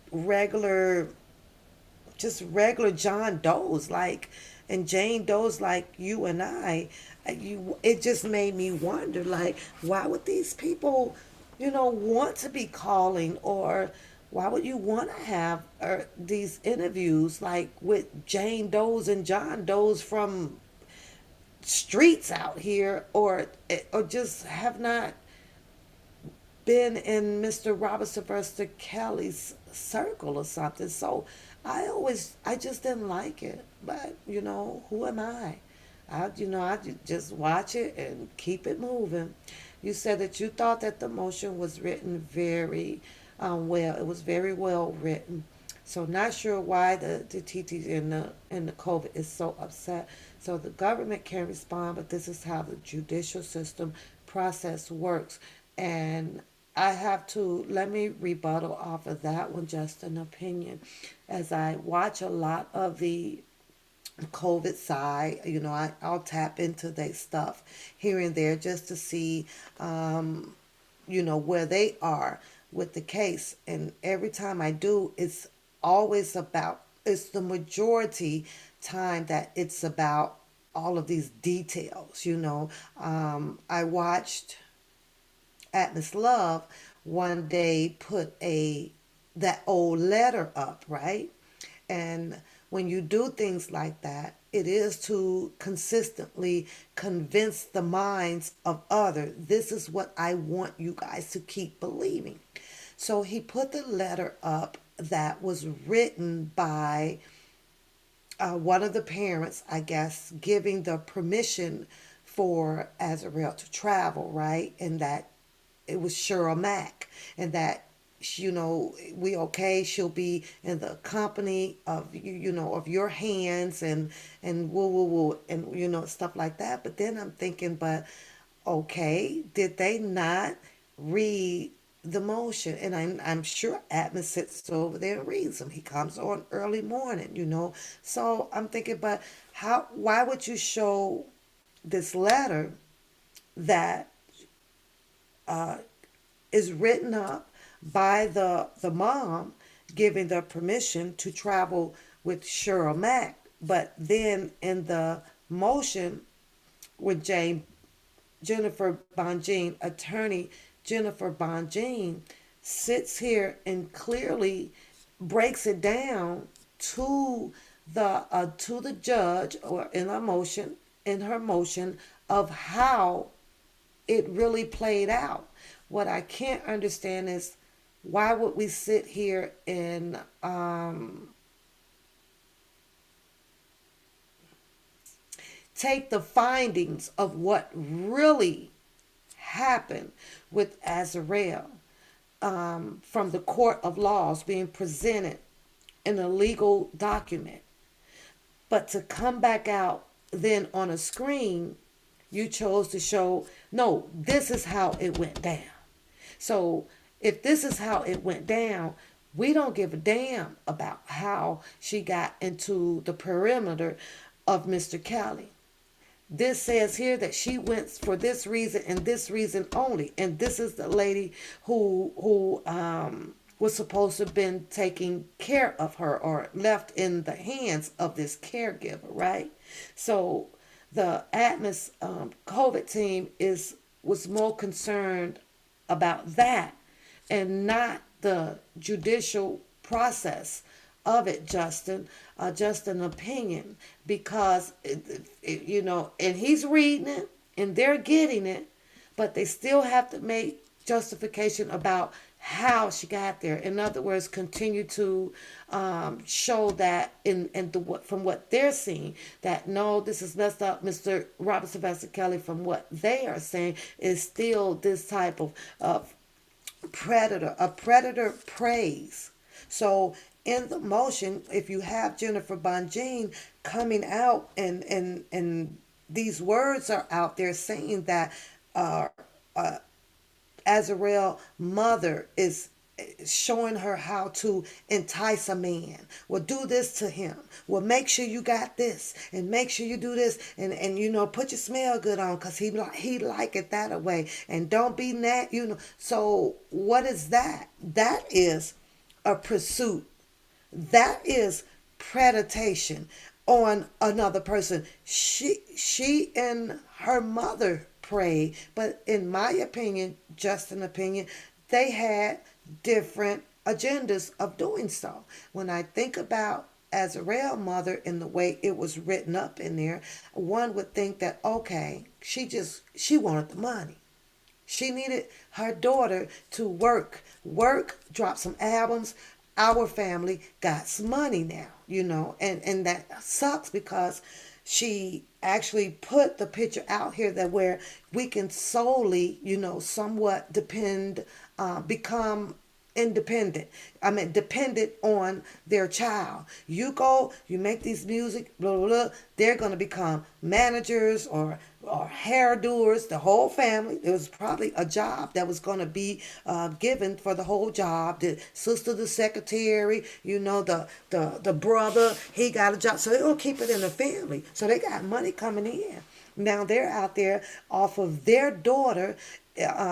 just regular John Does like and Jane Does like you and I, it just made me wonder like why would these people, want to be calling or why would you want to have these interviews like with Jane Does and John Does from streets out here or just have not been in Mr. Robert Sylvester Kelly's circle or something. So I just didn't like it. But, who am I? I just watch it and keep it moving. You said that you thought that the motion was written very well. It was very well written. So not sure why the TT and the COVID is so upset. So the government can respond, but this is how the judicial system process works. And I have to let me rebuttal off of that one, just an opinion. As I watch a lot of the COVID side, I'll tap into their stuff here and there just to see, where they are with the case. And every time I do, it's the majority time that it's about all of these details. I watched Atmos Love one day put that old letter up, right? And when you do things like that, it is to consistently convince the minds of others. This is what I want you guys to keep believing. So he put the letter up that was written by one of the parents, I guess, giving the permission for Azarel to travel, right? And that it was Cheryl Mack, and that we okay. She'll be in the company of of your hands and woo woo woo and stuff like that. But then I'm thinking, but okay, did they not read the motion? And I'm sure Atmos sits over there and reads them. He comes on early morning. So I'm thinking, but why would you show this letter that uh, is written up by the mom giving the permission to travel with Cheryl Mack, but then in the motion with Jennifer Bonjean, attorney Jennifer Bonjean, sits here and clearly breaks it down to the judge or in her motion of how it really played out. What I can't understand is why would we sit here and take the findings of what really happened with Azarel from the court of laws being presented in a legal document, but to come back out then on a screen, you chose to show, no, this is how it went down. So if this is how it went down, We don't give a damn about how she got into the perimeter of Mr. Kelly. This says here that she went for this reason and this reason only, and this is the lady who was supposed to have been taking care of her or left in the hands of this caregiver, right? So the Atmos COVID team is was more concerned about that and not the judicial process of it, Justin. Just an opinion because and he's reading it and they're getting it, but they still have to make justification about how she got there. In other words, continue to show that from what they're seeing that no, this is messed up. Mr. Robert Sylvester Kelly, from what they are saying, is still this type of predator. A predator preys. So in the motion, if you have Jennifer Bonjean coming out and these words are out there saying that uh, uh, Azrael mother is showing her how to entice a man. Well, do this to him. Well, make sure you got this and make sure you do this and put your smell good on because he like it that way and don't be that. So what is that? That is a pursuit. That is predation on another person. She and her mother prayed, but in my opinion, just an opinion, they had different agendas of doing so. When I think about Azrael mother in the way it was written up in there, one would think that okay, she wanted the money. She needed her daughter to work, drop some albums. Our family got some money now, and that sucks because she actually put the picture out here that where we can solely, somewhat become independent. I mean, dependent on their child. You go, you make these music, blah, blah, blah. They're going to become managers or hairdoers, the whole family. There was probably a job that was going to be given for the whole job. The sister, the secretary, the brother, he got a job. So they're going to keep it in the family. So they got money coming in. Now they're out there off of their daughter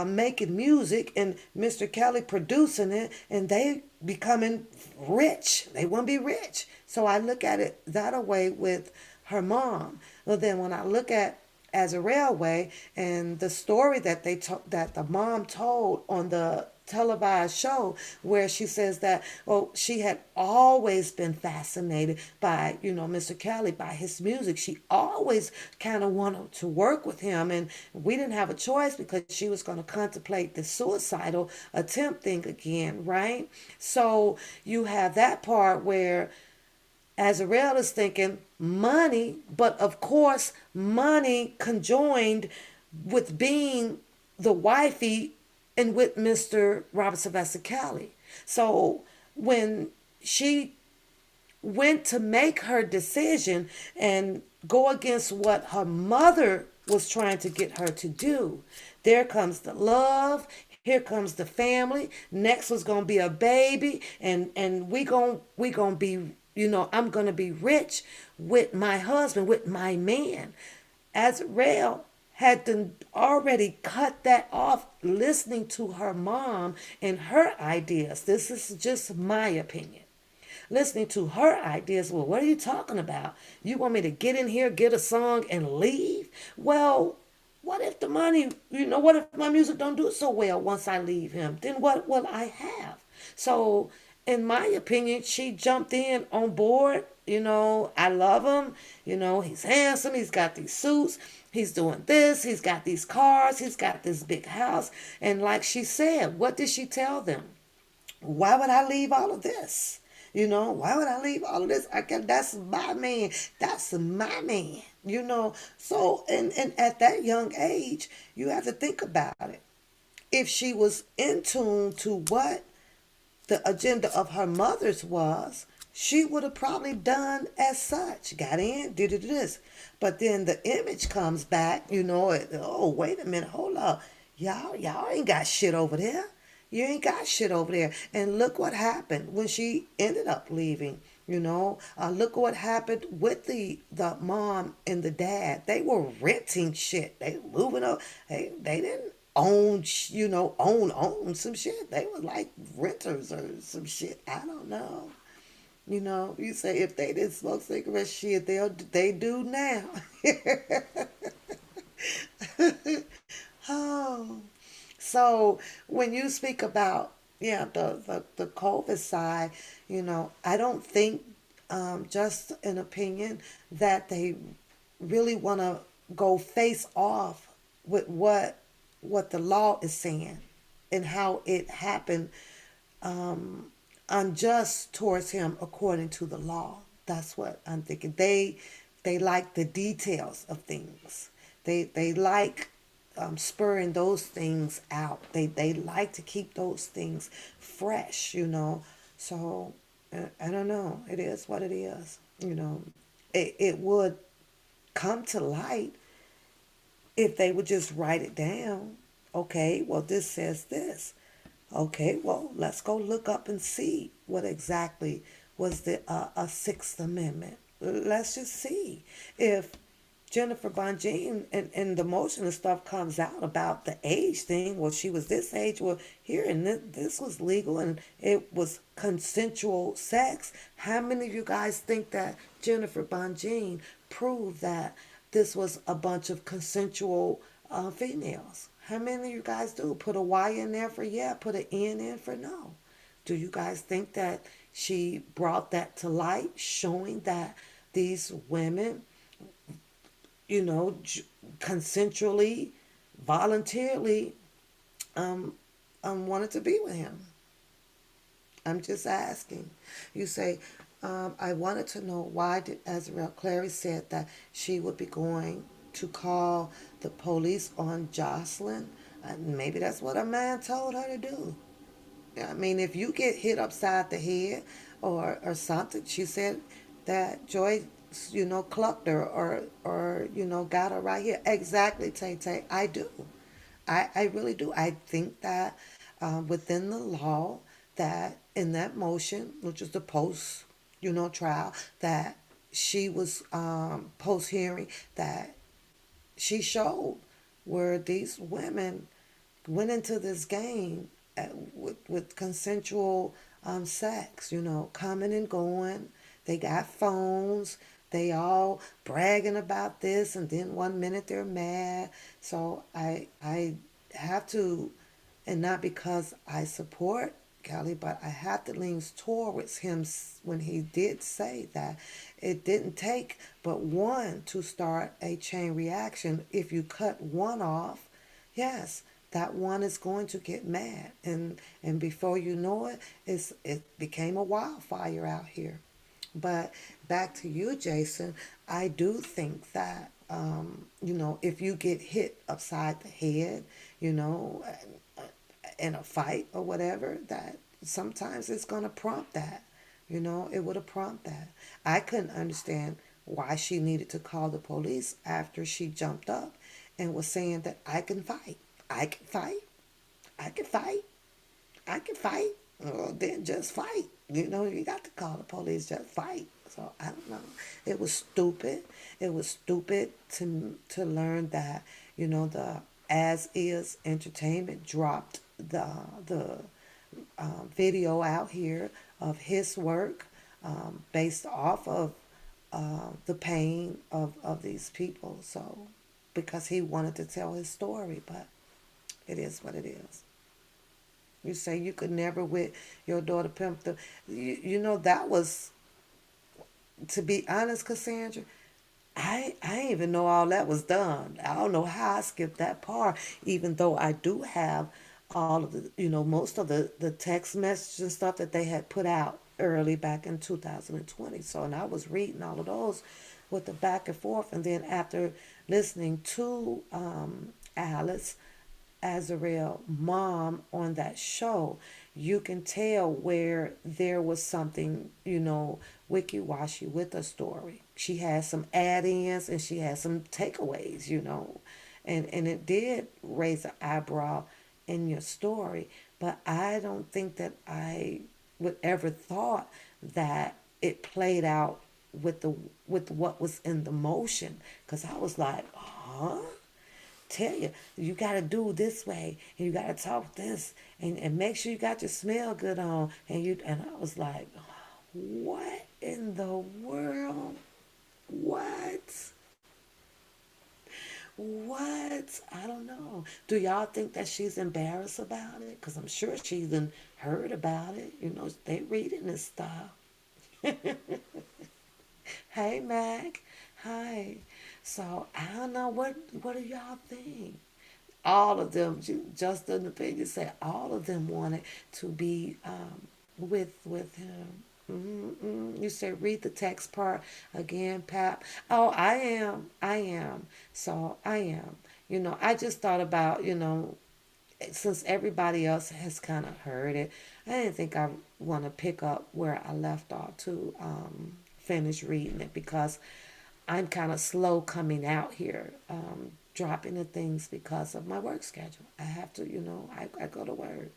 making music and Mr. Kelly producing it, and they becoming rich. They want to be rich. So I look at it that way with her mom. Well, then when I look at as a railway and the story that that the mom told on the televised show where she says that she had always been fascinated by Mr. Kelly, by his music. She always kind of wanted to work with him, and we didn't have a choice because she was going to contemplate the suicidal attempt thing again, right? So you have that part where Azrael is thinking money, but of course money conjoined with being the wifey and with Mr. Robert Sylvester Kelly. So when she went to make her decision and go against what her mother was trying to get her to do, there comes the love, here comes the family, next was going to be a baby, and we going to be, I'm going to be rich with my husband, with my man. Azrael had already cut that off listening to her mom and her ideas. This is just my opinion. Listening to her ideas, well, what are you talking about? You want me to get in here, get a song, and leave? Well, what if the money, what if my music don't do so well once I leave him? Then what will I have? So, in my opinion, she jumped in on board. I love him. He's handsome. He's got these suits. He's doing this. He's got these cars. He's got this big house. And like she said, what did she tell them? Why would I leave all of this? Why would I leave all of this? That's my man. That's my man. So and at that young age, you have to think about it. If she was in tune to what the agenda of her mother's was, she would have probably done as such. Got in, did this. But then the image comes back, oh, wait a minute, hold up. Y'all ain't got shit over there. You ain't got shit over there. And look what happened when she ended up leaving. Look what happened with the mom and the dad. They were renting shit. They were moving up. They didn't own, own some shit. They were like renters or some shit. I don't know. You say if they didn't smoke cigarettes, shit, they do now. Oh, so when you speak about the COVID side, I don't think, just an opinion, that they really want to go face off with what the law is saying and how it happened, unjust towards him according to the law. That's what I'm thinking. They like the details of things. They like, spurring those things out. They like to keep those things fresh. So I don't know. It is what it is. It would come to light if they would just write it down. Okay, well, this says this. Okay, well, let's go look up and see what exactly was the a Sixth Amendment. Let's just see if Jennifer Bonjean and the motion and stuff comes out about the age thing. Well, she was this age. Well, here and this was legal and it was consensual sex. How many of you guys think that Jennifer Bonjean proved that this was a bunch of consensual females? How many of you guys do? Put a Y in there for yeah, put an N in for no. Do you guys think that she brought that to light, showing that these women, you know, consensually, voluntarily, um, wanted to be with him? I'm just asking. You say, I wanted to know why did Azrael Clary said that she would be going to call the police on Jocelyn. Maybe that's what a man told her to do. I mean, if you get hit upside the head or something, she said that Joy, clucked her or got her right here. Exactly, Tay Tay. I do. I really do. I think that, within the law, that in that motion, which is the post, trial, that she was, post hearing, that she showed where these women went into this game with consensual, sex, coming and going. They got phones. They all bragging about this, and then one minute they're mad. So I have to, and not because I support Kelly, but I have to lean towards him when he did say that it didn't take but one to start a chain reaction. If you cut one off, yes, that one is going to get mad, and before you know it, it became a wildfire out here. But back to you, Jason. I do think that, if you get hit upside the head, you know, in a fight or whatever, that sometimes it's going to prompt that. It would have prompted that. I couldn't understand why she needed to call the police after she jumped up and was saying that I can fight. I can fight. I can fight. I can fight. Well, then just fight. You got to call the police. Just fight. So I don't know. It was stupid. It was stupid to learn that the As Is Entertainment dropped the video out here of his work, based off of, the pain of these people. So because he wanted to tell his story, but it is what it is. You say you could never with your daughter pimp the, that was, to be honest, Cassandra, I didn't even know all that was done. I don't know how I skipped that part, even though I do have all of the, most of the text messages and stuff that they had put out early back in 2020. So, and I was reading all of those with the back and forth. And then after listening to, Alice Azrael mom on that show, you can tell where there was something, wicky-washy with the story. She had some add-ins and she had some takeaways, and it did raise an eyebrow in your story. But I don't think that I would ever thought that it played out with the with what was in the motion, because I was like, huh? Tell you, you got to do this way, and you got to talk this, and make sure you got your smell good on, and I was like, what in the world? What? What? I don't know. Do y'all think that she's embarrassed about it? Because I'm sure she's even heard about it. You know, they reading this stuff. Hey, Mac. Hi. So I don't know. What do y'all think? All of them, Justin the opinion said all of them wanted to be with him. You said read the text part again, Pap. Oh, I am. So I am. You know, I just thought about, since everybody else has kind of heard it, I didn't think I want to pick up where I left off to finish reading it, because I'm kind of slow coming out here, dropping the things because of my work schedule. I have to, I go to work.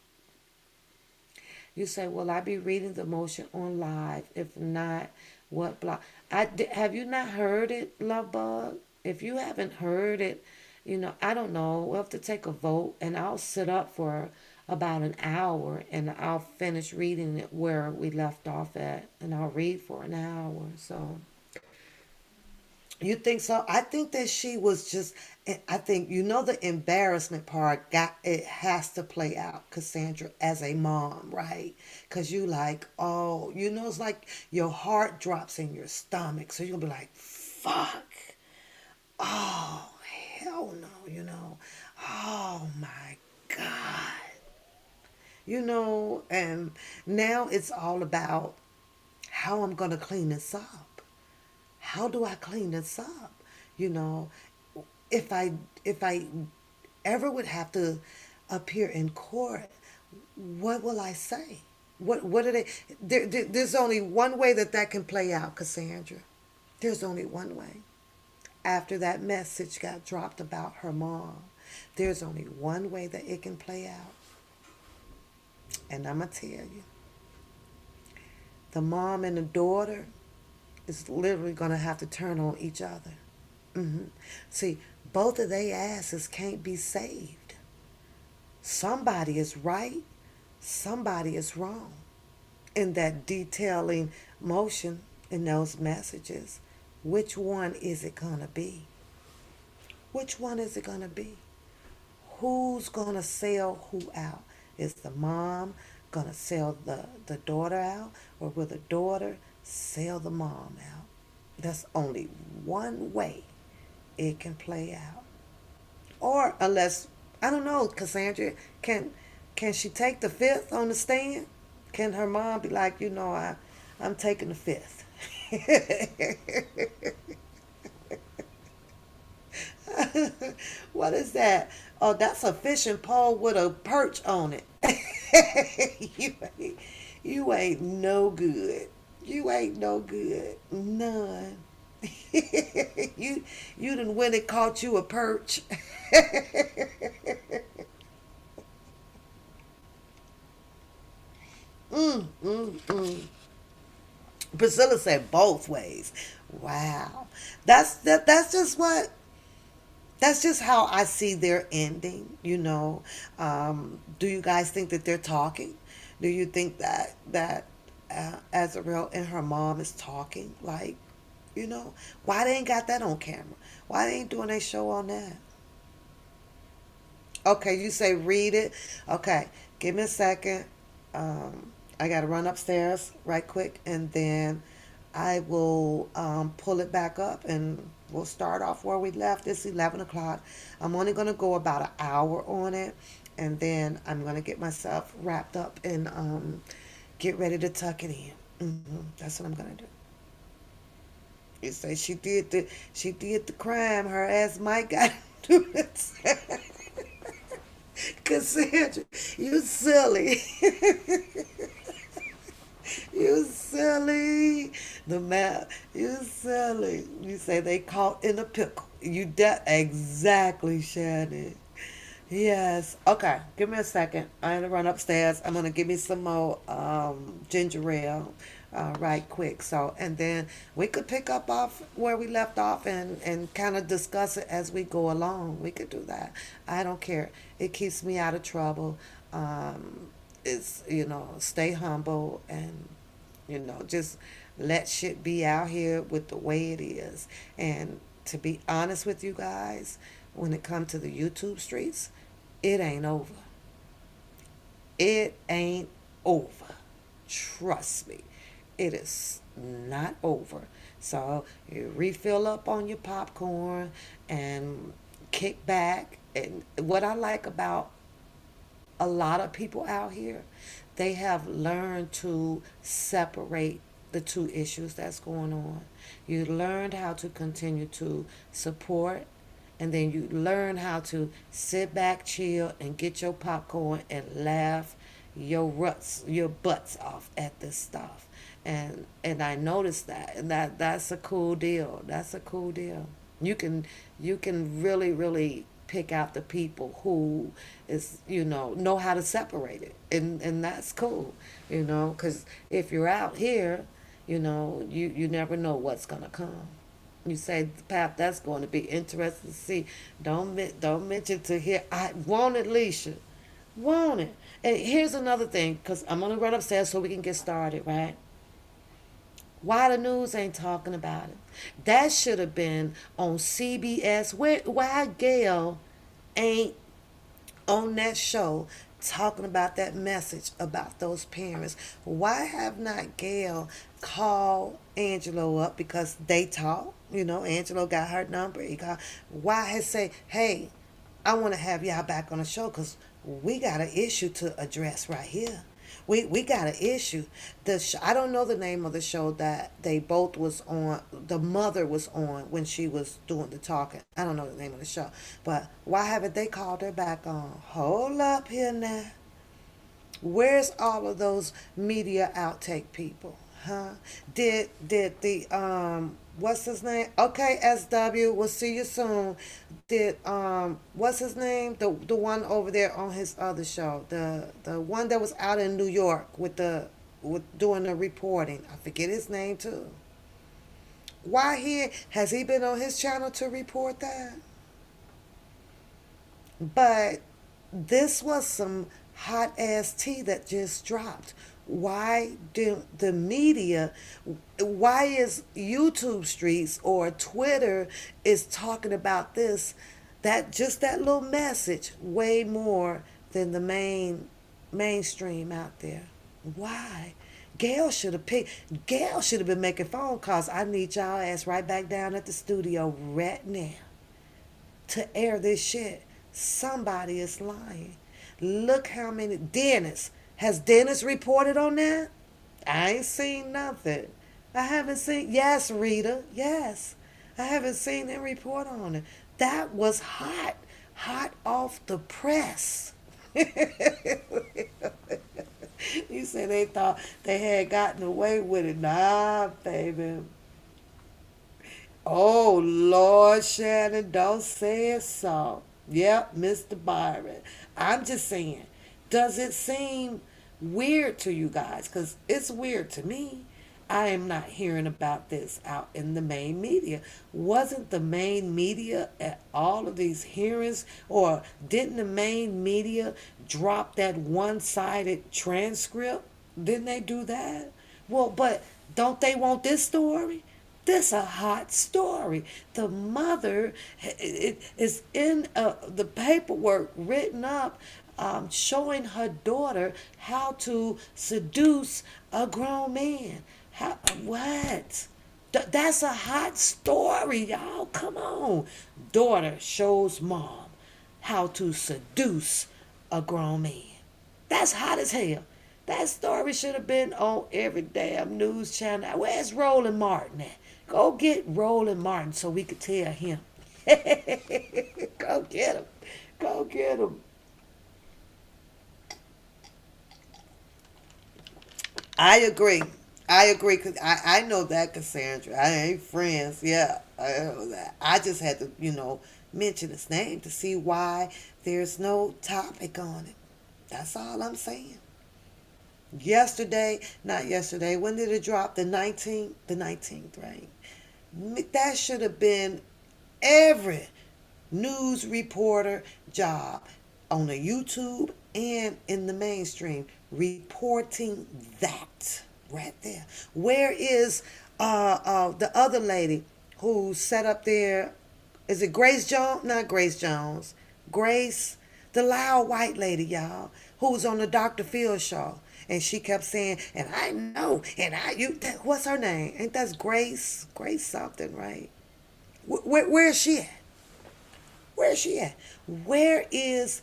You say, will I be reading the motion on live? If not, what block? Have you not heard it, Love Bug? If you haven't heard it, I don't know. We'll have to take a vote, and I'll sit up for about an hour, and I'll finish reading it where we left off at, and I'll read for an hour. So you think so? I think that she was just. I think the embarrassment part got it has to play out, Cassandra, as a mom, right? Because you like, oh, it's like your heart drops in your stomach, so you're gonna be like, fuck, oh hell no, oh my god, and now it's all about how I'm gonna clean this up. How do I clean this up? You know, if I ever would have to appear in court, what will I say? What are they? There's only one way that can play out, Cassandra. There's only one way. After that message got dropped about her mom, there's only one way that it can play out, and I'm gonna tell you, the mom and the daughter is literally gonna have to turn on each other. See, both of their asses can't be saved. Somebody is right, somebody is wrong. In that detailing motion in those messages, which one is it going to be? Which one is it going to be? Who's going to sell who out? Is the mom going to sell the daughter out, or will the daughter sell the mom out? That's only one way it can play out. Or unless, I don't know, Cassandra, can she take the fifth on the stand? Can her mom be like, I'm taking the fifth? What is that? Oh, that's a fishing pole with a perch on it. you, ain't, you ain't no good. You ain't no good. None. you done went and caught you a perch. Mm. Priscilla said both ways. Wow. That's just what that's just how I see their ending. Do you guys think that they're talking? Do you think that Azarel and her mom is talking? Like, why they ain't got that on camera? Why they ain't doing a show on that? Okay, you say read it. Okay, give me a second. I got to run upstairs right quick, and then I will pull it back up, and we'll start off where we left. It's 11 o'clock. I'm only going to go about an hour on it, and then I'm going to get myself wrapped up and get ready to tuck it in. That's what I'm going to do. You say she did the crime. Her ass might got to do it. Cassandra, you silly. You silly. The map. You silly. You say they caught in a pickle. You exactly, Shannon. Yes. Okay. Give me a second. I'm gonna run upstairs. I'm gonna give me some more ginger ale, right quick. So, and then we could pick up off where we left off and kind of discuss it as we go along. We could do that. I don't care. It keeps me out of trouble. It's stay humble and just let shit be out here with the way it is. And to be honest with you guys, when it comes to the YouTube streets, it ain't over. It ain't over. Trust me. It is not over. So you refill up on your popcorn and kick back. And what I like about a lot of people out here, they have learned to separate the two issues that's going on. You learned how to continue to support, and then you learn how to sit back, chill, and get your popcorn and laugh your butts off at this stuff. And I noticed that, and that's a cool deal. That's a cool deal. You can you can really pick out the people who is know how to separate it, and that's cool, because if you're out here, you never know what's gonna come. You say, Pap, that's going to be interesting to see. Don't mention to hear. I want it, Leisha. Want it. And here's another thing, because I'm gonna run upstairs so we can get started, right? Why the news ain't talking about it? That should have been on CBS. Why Gail ain't on that show talking about that message about those parents? Why have not Gail called Angelo up because they talk? Angelo got her number. He called. Why has say, hey, I want to have y'all back on the show because we got an issue to address right here. We got an issue. I don't know the name of the show that they both was on. The mother was on when she was doing the talking. I don't know the name of the show, but why haven't they called her back on? Hold up here now. Where's all of those media outtake people? Huh? Did the what's his name? Okay, SW, we'll see you soon. Did what's his name? The one over there on his other show. The one that was out in New York with doing the reporting. I forget his name too. Why has he been on his channel to report that? But this was some hot ass tea that just dropped. Why do the media, why is YouTube streets or Twitter is talking about this, that just that little message way more than the mainstream out there? Why? Gail should have been making phone calls. I need y'all ass right back down at the studio right now to air this shit. Somebody is lying. Look how many. Dennis. Has Dennis reported on that? I ain't seen nothing. I haven't seen. Yes, Rita. Yes. I haven't seen him report on it. That was hot. Hot off the press. You said they thought they had gotten away with it. Nah, baby. Oh, Lord, Shannon, don't say it so. Yep, Mr. Byron. I'm just saying, does it seem weird to you guys? Because it's weird to me. I am not hearing about this out in the main media. Wasn't the main media at all of these hearings, or didn't the main media drop that one sided transcript? Didn't they do that? Well, but don't they want this story? This a hot story. The mother is in the paperwork written up, showing her daughter how to seduce a grown man. What? That's a hot story, y'all. Come on. Daughter shows mom how to seduce a grown man. That's hot as hell. That story should have been on every damn news channel. Where's Roland Martin at? Go get Roland Martin so we could tell him. Go get him. Go get him. I agree. I agree because I know that, Cassandra. I ain't friends. Yeah, I know that. I just had to, mention his name to see why there's no topic on it. That's all I'm saying. Yesterday, not yesterday, when did it drop? The 19th? The 19th, right? That should have been every news reporter job on the YouTube and in the mainstream reporting that right there. Where is the other lady who sat up there? Is it Grace Jones? Not Grace Jones. Grace, the loud white lady, y'all, who was on the Dr. Phil show. And she kept saying, and I know, and what's her name? Ain't that's Grace? Grace something, right? Where is she at? Where is she at? Where is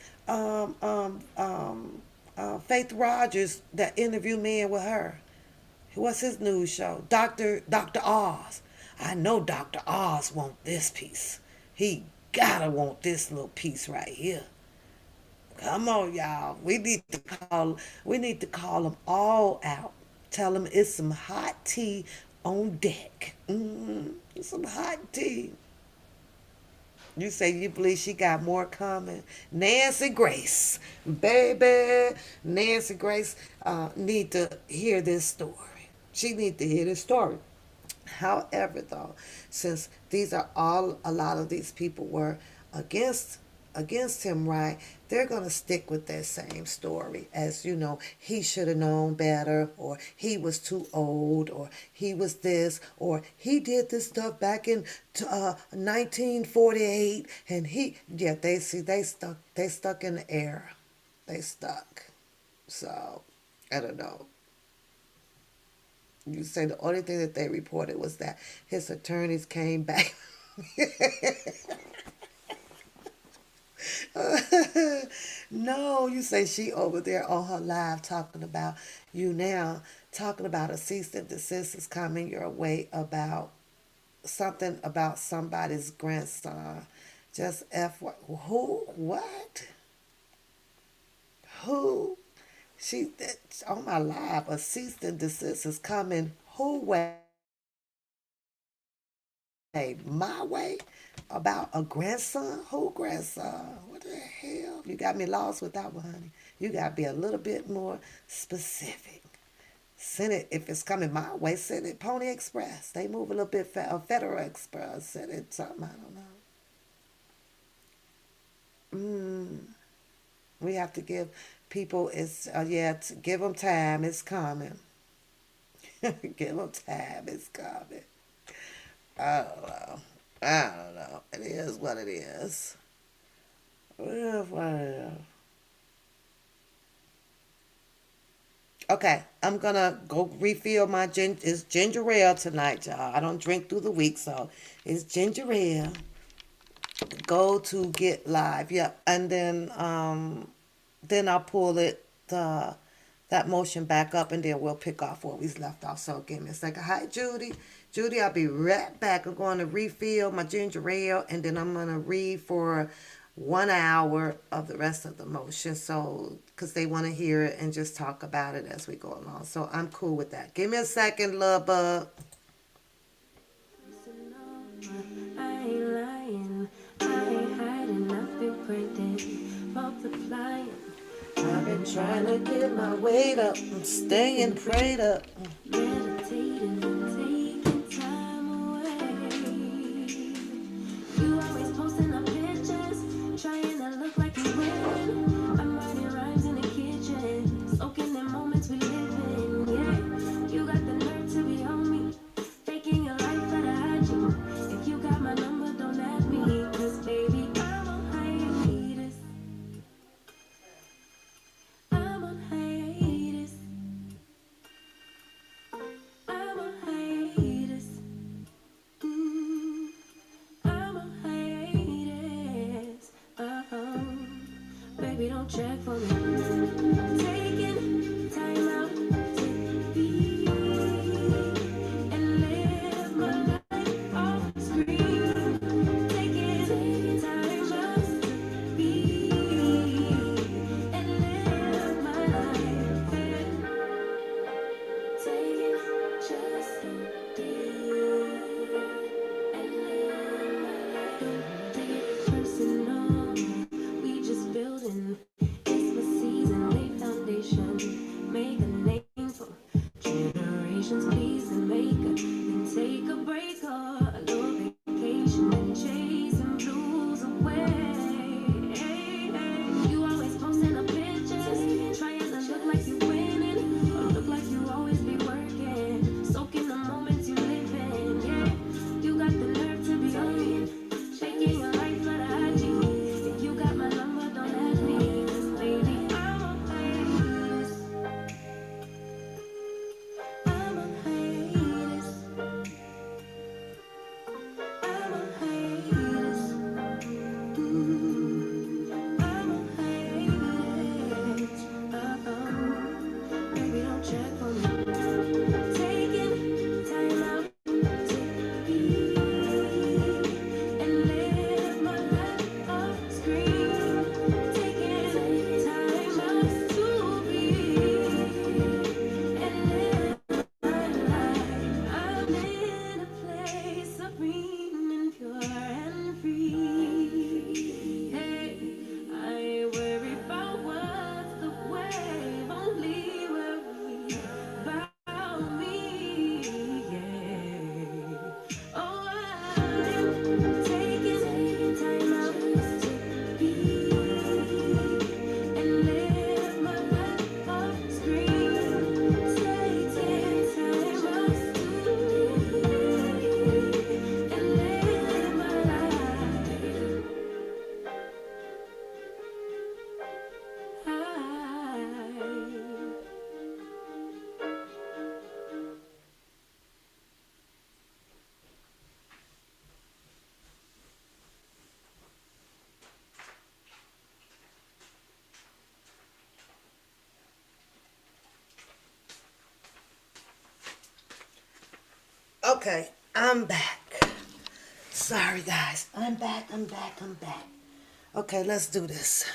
Faith Rogers that interviewed me with her? What's his news show? Dr. Oz. I know Dr. Oz want this piece. He gotta want this little piece right here. Come on, y'all. We need to call them all out. Tell them it's some hot tea on deck. Some hot tea. You say you believe she got more coming. Nancy Grace, baby, Nancy Grace need to hear this story. She need to hear this story. However, though, since these are all a lot of these people were against against him, right? They're gonna stick with that same story as he should have known better, or he was too old, or he was this, or he did this stuff back in 1948, and they stuck in the air, they stuck. So I don't know. You say the only thing that they reported was that his attorneys came back. No, you say she over there on her live talking about you now, talking about a cease and desist is coming your way about something about somebody's grandson. Just who, what, who? On my live, a cease and desist is coming who way? My way? About a grandson? Who grandson? What the hell? You got me lost with that one, honey. You got to be a little bit more specific. Send it, if it's coming my way, send it Pony Express. They move a little bit, Federal Express, send it something, I don't know. We have to give people, give them time, it's coming. Give them time, it's coming. I don't know. I don't know. It is what it is. It is what it is. Okay, I'm gonna go refill my it's ginger ale tonight, y'all. I don't drink through the week, so it's ginger ale. Go to get live, yep, and then I'll pull that motion back up, and then we'll pick off where we left off. So give me a second. Hi, Judy. Judy, I'll be right back. I'm going to refill my ginger ale, and then I'm going to read for 1 hour of the rest of the motion. So, because they want to hear it and just talk about it as we go along. So I'm cool with that. Give me a second, love bug. I ain't lying, I ain't hiding, I've been praying, multiplying. I've been trying to get my weight up, I'm staying prayed up. Meditating and taking time away. You always posting up pictures, trying to look like you win. I'm writing rhymes in the kitchen, soaking in moments we live in. Yeah, you got the nerve to be on me, faking your life that I had you. If you got my number, don't add me, cause baby, I'm on hiatus. I'm on hiatus. I'm on hiatus. Mm, I'm on hiatus. Baby, don't check for me. Taking time out to be and live my life off screen. Taking time out to be and live my life. Taking just a day and live my life. chasing blues away. You always posting up pictures, trying to look like you winning, or look like you always be working, soaking the moments you live in. Yeah, you got the nerve to be on, shaking your life for the IG. If you got my number, don't ask me, 'cause baby, I'm a haters, I'm a haters. I'm a haters. Baby, don't check for me. Taking time out to be and live my life off screen. Taking time out to be and live my life. I'm in a place serene and pure and free. Hey, I ain't worried about what's the wave, only worry about me. Yeah. Oh, I'm taking time out to be and live my life off screen. Taking time out to and live my life. Okay, I'm back. Sorry, guys. I'm back. Okay, let's do this.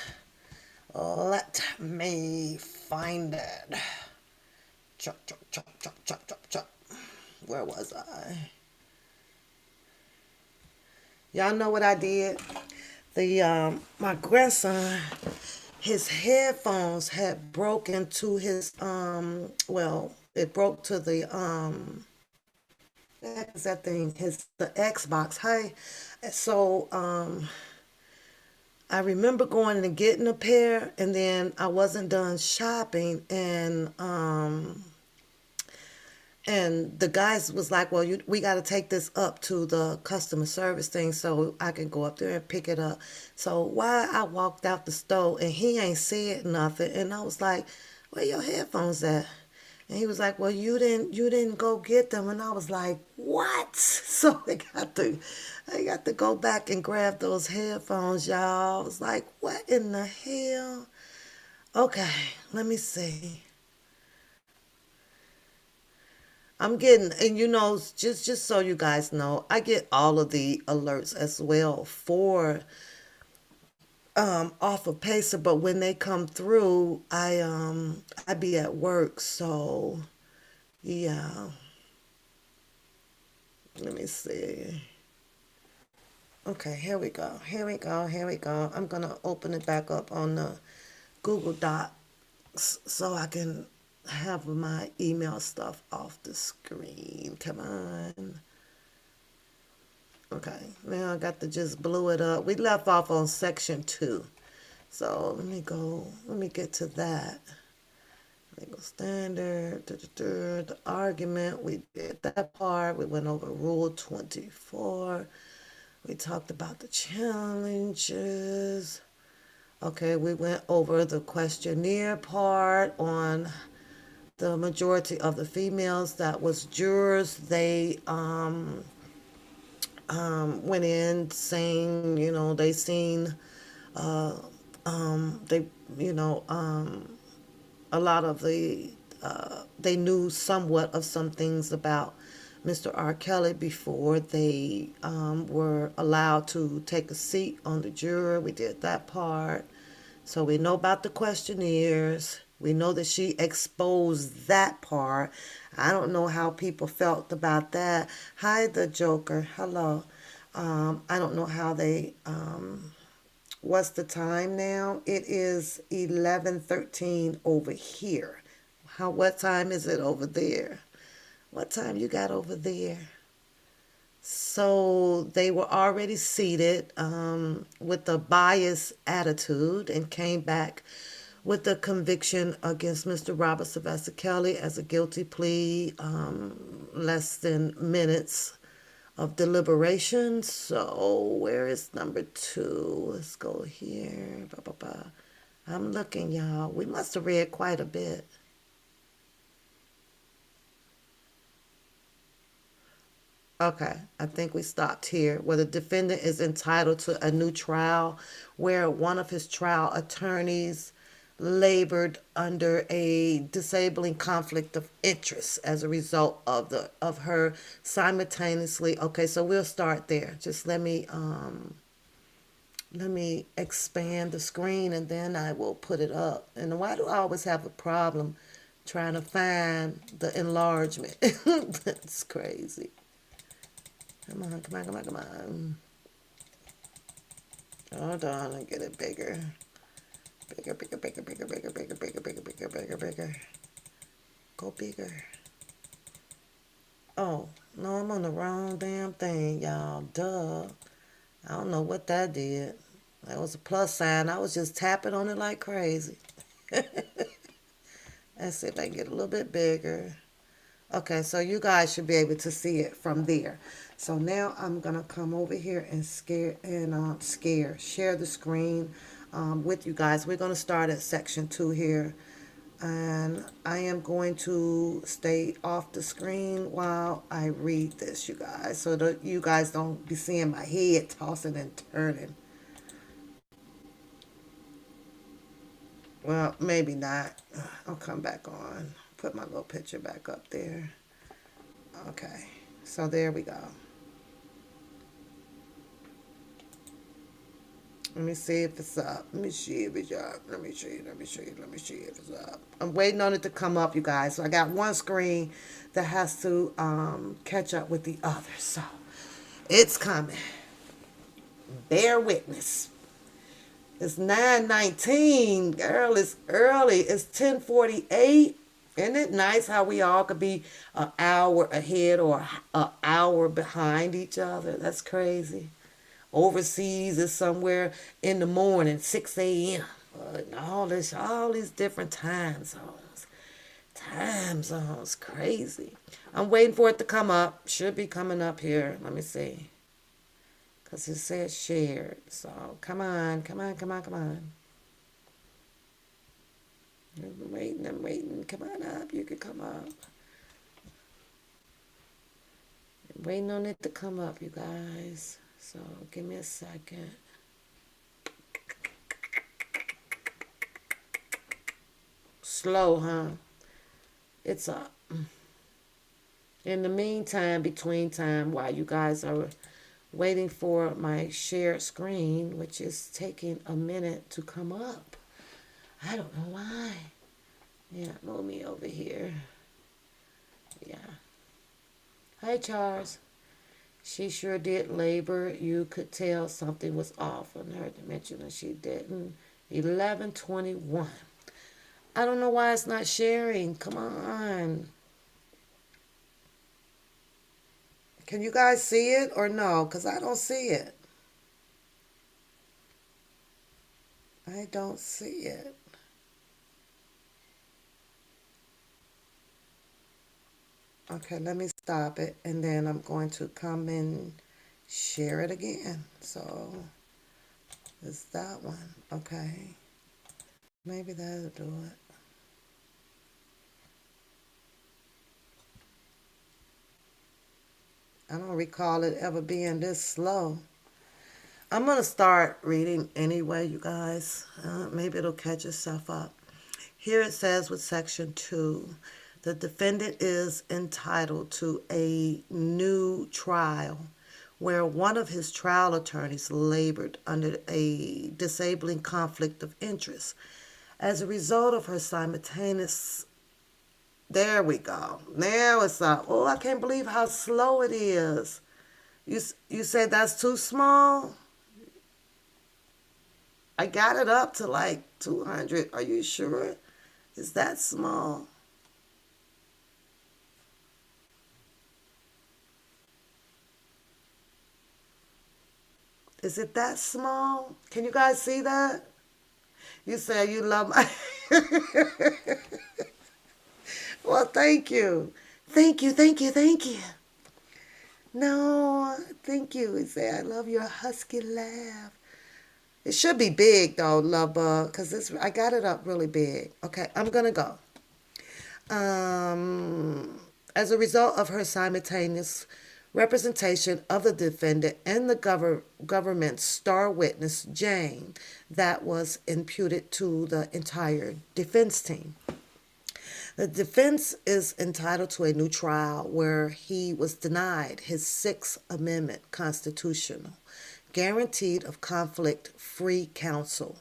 Let me find it. Chop, chop, chop, chop, chop, chop, chop. Where was I? Y'all know what I did? My grandson, his headphones had broken to his well, it broke to the what the heck is that thing? His the Xbox. Hey, so I remember going and getting a pair, and then I wasn't done shopping, and the guys was like, well, we got to take this up to the customer service thing so I can go up there and pick it up. So why I walked out the store and he ain't said nothing, and I was like, where your headphones at? And he was like, well, you didn't go get them. And I was like, what? So I got to go back and grab those headphones, y'all. I was like, what in the hell? Okay, let me see. I'm getting, and just so you guys know, I get all of the alerts as well for off of Pacer, but when they come through, I be at work, so yeah. Let me see. Okay, here we go. Here we go. Here we go. I'm gonna open it back up on the Google Docs so I can have my email stuff off the screen. Come on. Okay, now I got to just blow it up. We left off on section 2. So let me get to that. Legal standard, the argument, we did that part. We went over Rule 24. We talked about the challenges. Okay, we went over the questionnaire part on the majority of the females that was jurors. They went in saying, they seen, uh, they, you know, a lot of they knew somewhat of some things about Mr. R. Kelly before they were allowed to take a seat on the jury. We did that part. So we know about the questionnaires. We know that she exposed that part. I don't know how people felt about that. Hi, the Joker. Hello. I don't know how they. What's the time now? It is 11:13 over here. What time is it over there? What time you got over there? So they were already seated with a biased attitude and came back with a conviction against Mr. Robert Sylvester Kelly as a guilty plea, less than minutes of deliberation. So where is number two? Let's go here. Ba, ba, ba. I'm looking, y'all. We must have read quite a bit. Okay, I think we stopped here where the defendant is entitled to a new trial, where one of his trial attorneys labored under a disabling conflict of interest as a result of the of her simultaneously. Okay, so we'll start there. Just let me expand the screen and then I will put it up. And why do I always have a problem trying to find the enlargement? That's crazy. Come on, come on, come on, come on. Hold on and get it bigger. Bigger, bigger, bigger, bigger, bigger, bigger, bigger, bigger, bigger, bigger, bigger. Go bigger. Oh, no, I'm on the wrong damn thing, y'all. Duh. I don't know what that did. That was a plus sign. I was just tapping on it like crazy. Let's see if I can get a little bit bigger. Okay, so you guys should be able to see it from there. So now I'm gonna come over here and share the screen with you guys. We're gonna start at section 2 here, and I am going to stay off the screen while I read this, you guys, so that you guys don't be seeing my head tossing and turning. Well, maybe not. I'll come back on. Put my little picture back up there. Okay, so there we go. Let me see if it's up. Let me see if it's up. Let me see. Let me see. Let me see if it's up. I'm waiting on it to come up, you guys. So I got one screen that has to catch up with the other. So it's coming. Bear witness. It's 9:19. Girl, it's early. It's 10:48. Isn't it nice how we all could be an hour ahead or an hour behind each other? That's crazy. Overseas is somewhere in the morning, 6 a.m. And all these different time zones. Time zones, crazy. I'm waiting for it to come up. Should be coming up here. Let me see. Because it says shared. So come on, come on, come on, come on. I'm waiting, I'm waiting. Come on up. You can come up. I'm waiting on it to come up, you guys. So give me a second. Slow, huh? It's up. In the meantime, between time, while you guys are waiting for my shared screen, which is taking a minute to come up. I don't know why. Yeah, move me over here. Yeah. Hi, Charles. She sure did labor. You could tell something was off on her dimension, and she didn't. 11:21. I don't know why it's not sharing. Come on. Can you guys see it or no? Because I don't see it. I don't see it. Okay, let me stop it and then I'm going to come and share it again. So it's that one. Okay. Maybe that'll do it. I don't recall it ever being this slow. I'm going to start reading anyway, you guys. Maybe it'll catch itself up. Here it says with section 2, the defendant is entitled to a new trial where one of his trial attorneys labored under a disabling conflict of interest. As a result of her simultaneous, there we go. Now it's up. Oh, I can't believe how slow it is. You said that's too small? I got it up to like 200. Are you sure? Is that small? Is it that small? Can you guys see that? You say you love my. Well, thank you. Thank you, thank you, thank you. No, thank you. He said, I love your husky laugh. It should be big though, love bug, because I got it up really big. Okay, I'm gonna go. As a result of her simultaneous representation of the defendant and the government's star witness, Jane, that was imputed to the entire defense team. The defense is entitled to a new trial where he was denied his Sixth Amendment constitutional guaranteed of conflict free counsel.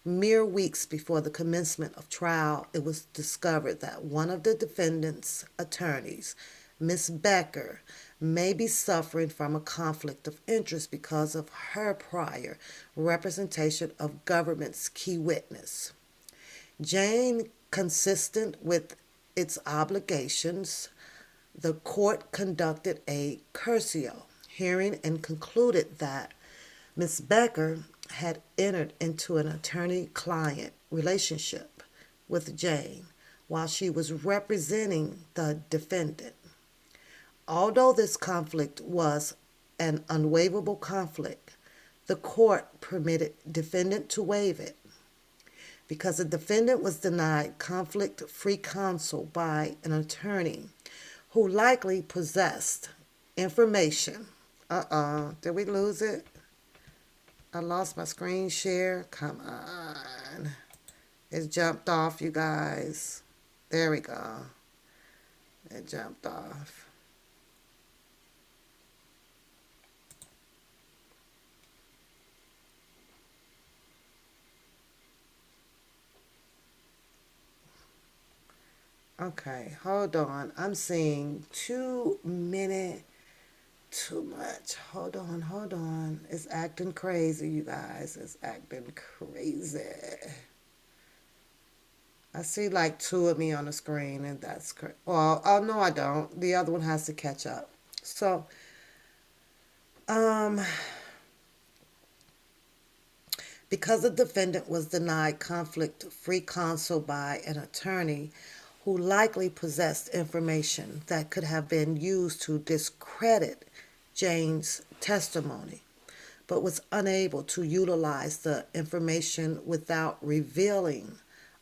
Mere weeks before the commencement of trial, it was discovered that one of the defendant's attorneys, Miss Becker, may be suffering from a conflict of interest because of her prior representation of government's key witness. Jane, consistent with its obligations, the court conducted a cursio hearing and concluded that Miss Becker had entered into an attorney client relationship with Jane while she was representing the defendant. Although this conflict was an unwaivable conflict, the court permitted defendant to waive it because the defendant was denied conflict-free counsel by an attorney who likely possessed information. Did we lose it? I lost my screen share. Come on. It jumped off, you guys. There we go. It jumped off. Okay, hold on. I'm seeing 2 minutes too much. Hold on, hold on. It's acting crazy, you guys. It's acting crazy. I see like two of me on the screen, and that's crazy. Well, oh no, I don't. The other one has to catch up. So, um, because the defendant was denied conflict-free counsel by an attorney who likely possessed information that could have been used to discredit Jane's testimony, but was unable to utilize the information without revealing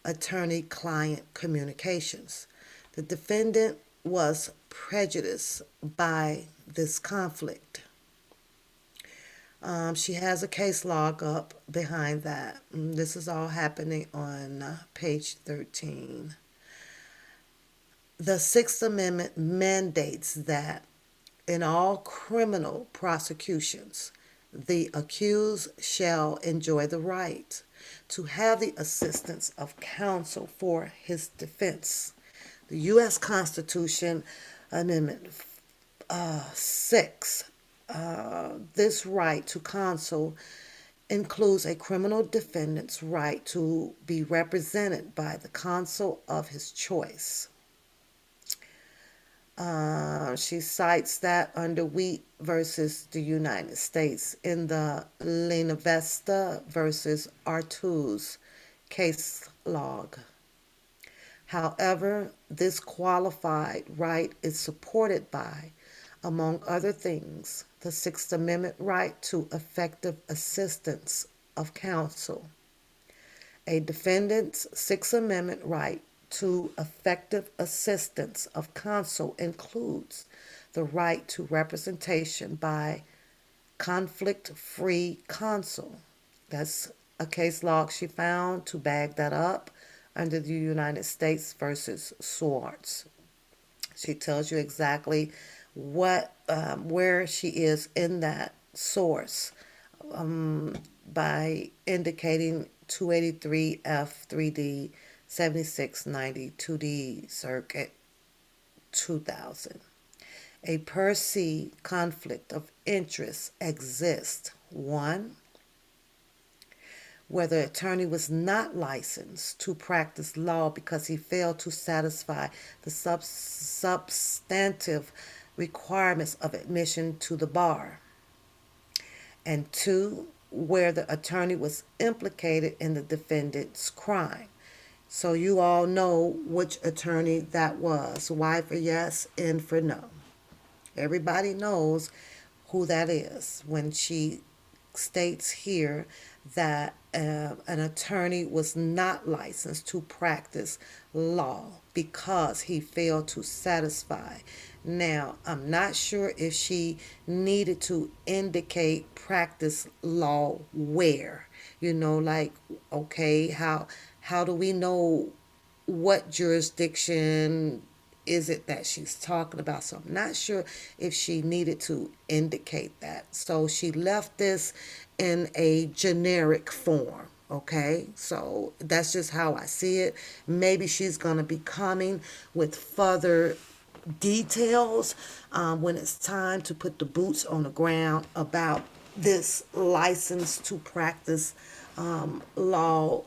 attorney-client communications. The defendant was prejudiced by this conflict. She has a case log up behind that. This is all happening on page 13. The Sixth Amendment mandates that in all criminal prosecutions, the accused shall enjoy the right to have the assistance of counsel for his defense. The U.S. Constitution, Amendment 6, this right to counsel includes a criminal defendant's right to be represented by the counsel of his choice. She cites that under Wheat versus the United States in the Lena Vesta versus Artuz case log. However, this qualified right is supported by, among other things, the Sixth Amendment right to effective assistance of counsel. A defendant's Sixth Amendment right to effective assistance of counsel includes the right to representation by conflict-free counsel. That's a case log she found to back that up under the United States versus Swartz. She tells you exactly where she is in that source by indicating 283 F3D 7690 2D Circuit 2000. A per se conflict of interest exists. 1. Where the attorney was not licensed to practice law because he failed to satisfy the substantive requirements of admission to the bar. and two, where the attorney was implicated in the defendant's crime. So you all know which attorney that was. Y for yes, N for no. Everybody knows who that is when she states here that an attorney was not licensed to practice law because he failed to satisfy. Now, I'm not sure if she needed to indicate practice law where. Like, okay, how do we know what jurisdiction is it that she's talking about? So I'm not sure if she needed to indicate that. So she left this in a generic form. Okay, so that's just how I see it. Maybe she's going to be coming with further details when it's time to put the boots on the ground about this license to practice law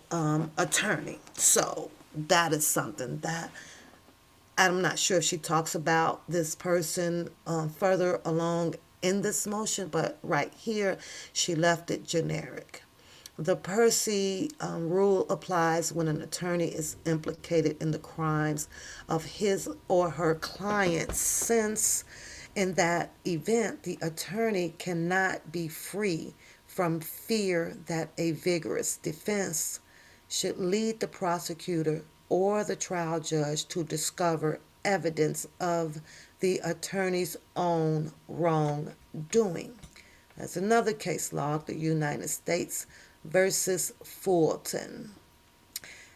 attorney. So that is something that I'm not sure if she talks about this person further along in this motion, but right here she left it generic. The Percy rule applies when an attorney is implicated in the crimes of his or her client, since in that event the attorney cannot be free from fear that a vigorous defense should lead the prosecutor or the trial judge to discover evidence of the attorney's own wrongdoing. That's another case law, the United States versus Fulton.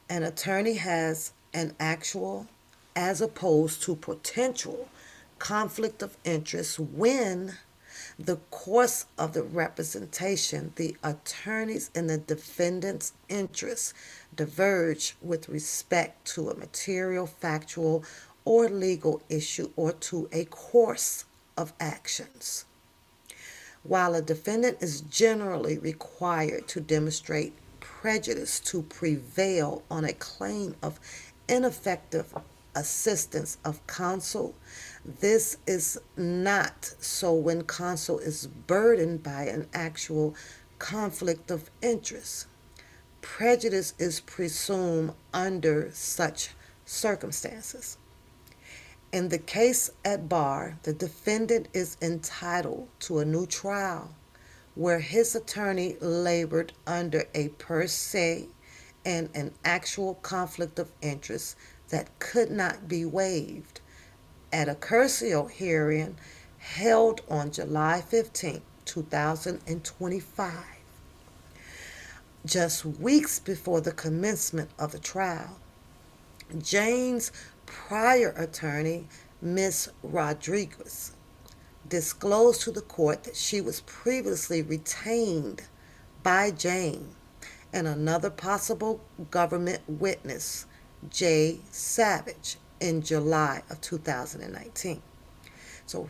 An attorney has an actual, as opposed to potential, conflict of interest when the course of the representation, the attorney's and the defendant's interests diverge with respect to a material, factual, or legal issue or to a course of actions. While a defendant is generally required to demonstrate prejudice to prevail on a claim of ineffective assistance of counsel, this is not so when counsel is burdened by an actual conflict of interest. Prejudice is presumed under such circumstances. In the case at bar, the defendant is entitled to a new trial where his attorney labored under a per se and an actual conflict of interest that could not be waived at a crucial hearing held on July 15, 2025, just weeks before the commencement of the trial. Jane's prior attorney, Miss Rodriguez, disclosed to the court that she was previously retained by Jane and another possible government witness, Jay Savage, in July of 2019. So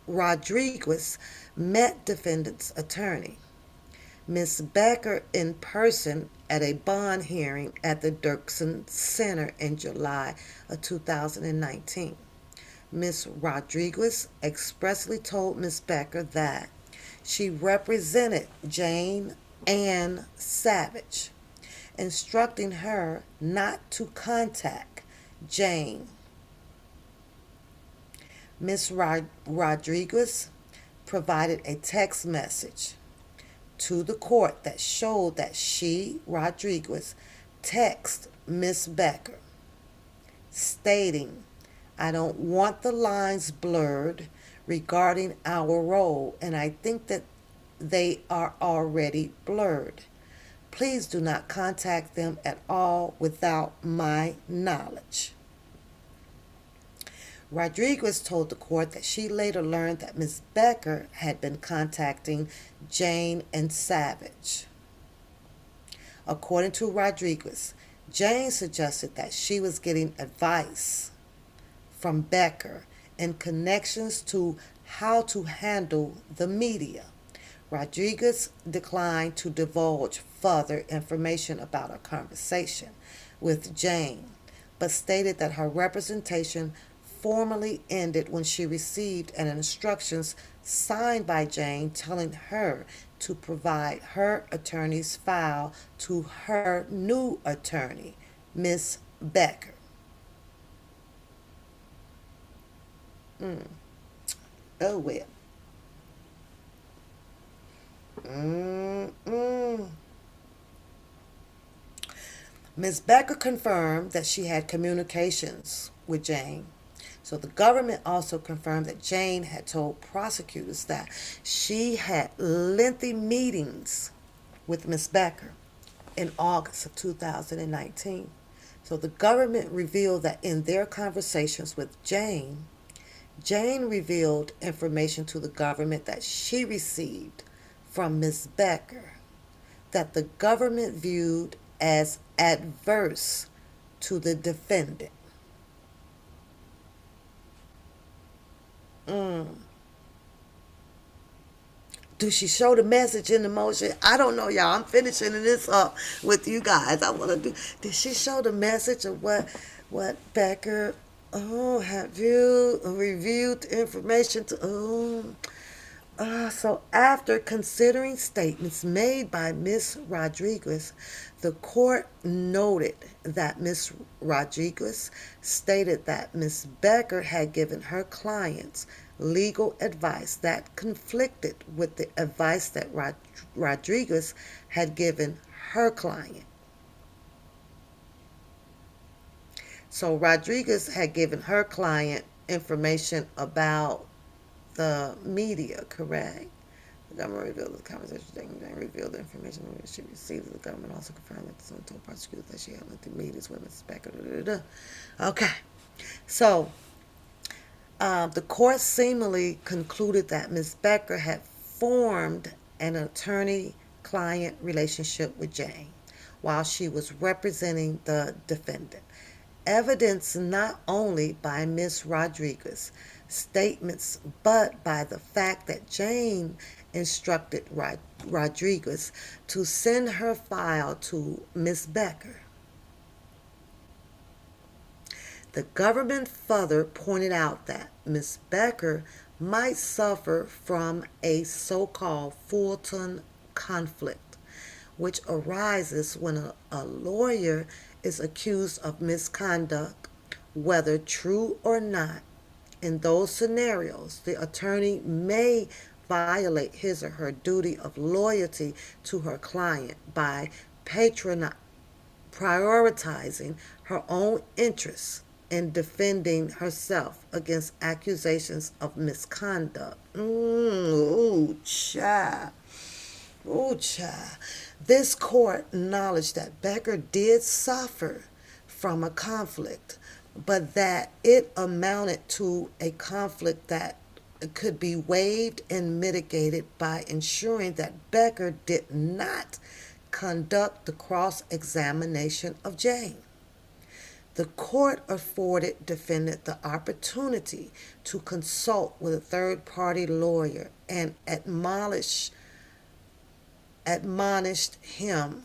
Rodriguez met defendant's attorney, Miss Becker, in person at a bond hearing at the Dirksen Center in July of 2019. Ms. Rodriguez expressly told Ms. Becker that she represented Jane Ann Savage, instructing her not to contact Jane. Ms. Rodriguez provided a text message to the court that showed that she, Rodriguez, texted Miss Becker stating, "I don't want the lines blurred regarding our role, and I think that they are already blurred. Please do not contact them at all without my knowledge." Rodriguez told the court that she later learned that Ms. Becker had been contacting Jane and Savage. According to Rodriguez, Jane suggested that she was getting advice from Becker in connections to how to handle the media. Rodriguez declined to divulge further information about her conversation with Jane, but stated that her representation formally ended when she received an instructions signed by Jane telling her to provide her attorney's file to her new attorney, Miss Becker. Mm. Oh well. Mm-mm. Ms. Becker confirmed that she had communications with Jane. So the government also confirmed that Jane had told prosecutors that she had lengthy meetings with Ms. Becker in August of 2019. So the government revealed that in their conversations with Jane, Jane revealed information to the government that she received from Ms. Becker that the government viewed as adverse to the defendant. Mm. Do she show the message in the motion? I don't know, y'all. I'm finishing this up with you guys. I want to do. Did she show the message of what Becker had reviewed the information to so after considering statements made by Miss Rodriguez, the court noted that Miss Rodriguez stated that Miss Becker had given her clients legal advice that conflicted with the advice that Rodriguez had given her client. So Rodriguez had given her client information about the media, correct? The government revealed the conversation. They revealed the information she received. The government also confirmed that someone told prosecutors that she had lengthy meetings with Mrs. Becker. Okay, so the court seemingly concluded that Ms. Becker had formed an attorney-client relationship with Jane while she was representing the defendant. Evidence not only by Ms. Rodriguez statements, but by the fact that Jane instructed Rodriguez to send her file to Ms. Becker. The government further pointed out that Ms. Becker might suffer from a so-called Fulton conflict, which arises when a lawyer is accused of misconduct, whether true or not. In those scenarios, the attorney may violate his or her duty of loyalty to her client by prioritizing her own interests in defending herself against accusations of misconduct. Ooh, child. Ooh, child. This court acknowledged that Becker did suffer from a conflict, but that it amounted to a conflict that could be waived and mitigated by ensuring that Becker did not conduct the cross-examination of Jane. The court afforded defendant the opportunity to consult with a third-party lawyer and admonished him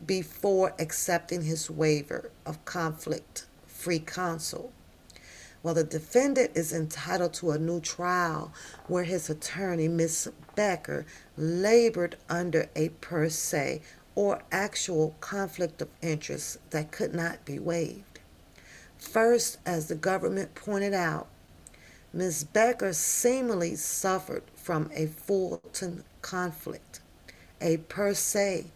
before accepting his waiver of conflict-free counsel. Well, the defendant is entitled to a new trial where his attorney, Ms. Becker, labored under a per se or actual conflict of interest that could not be waived. First, as the government pointed out, Ms. Becker seemingly suffered from a Fulton conflict, a per se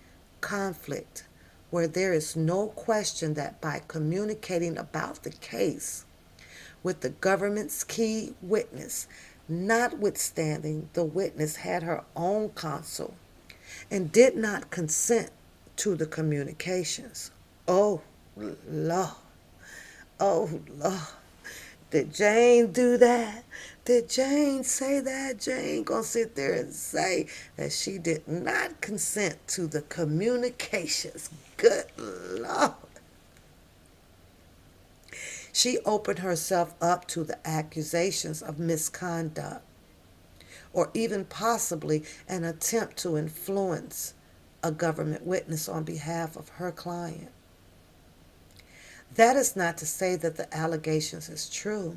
conflict, where there is no question that by communicating about the case with the government's key witness, notwithstanding the witness had her own counsel and did not consent to the communications. Oh, Lord. Oh, Lord. Did Jane do that? Did Jane say that? Jane gonna sit there and say that she did not consent to the communications. Good Lord. She opened herself up to the accusations of misconduct or even possibly an attempt to influence a government witness on behalf of her client. That is not to say that the allegations is true,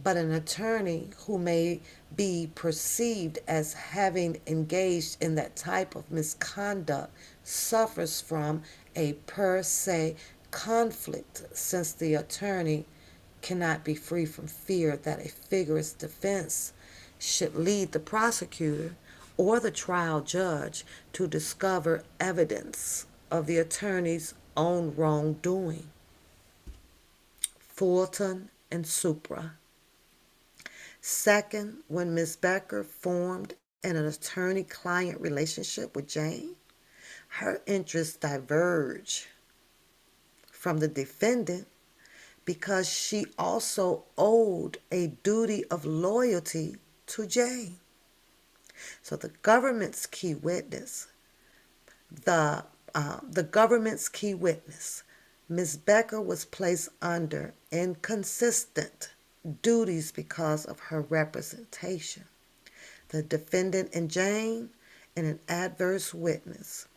But an attorney who may be perceived as having engaged in that type of misconduct suffers from a per se conflict, since the attorney cannot be free from fear that a vigorous defense should lead the prosecutor or the trial judge to discover evidence of the attorney's own wrongdoing. Fulton and Supra. Second, when Ms. Becker formed an attorney client relationship with Jane, her interests diverge from the defendant because she also owed a duty of loyalty to Jane. So the the government's key witness, Ms. Becker was placed under inconsistent duties because of her representation. The defendant and Jane and an adverse witness.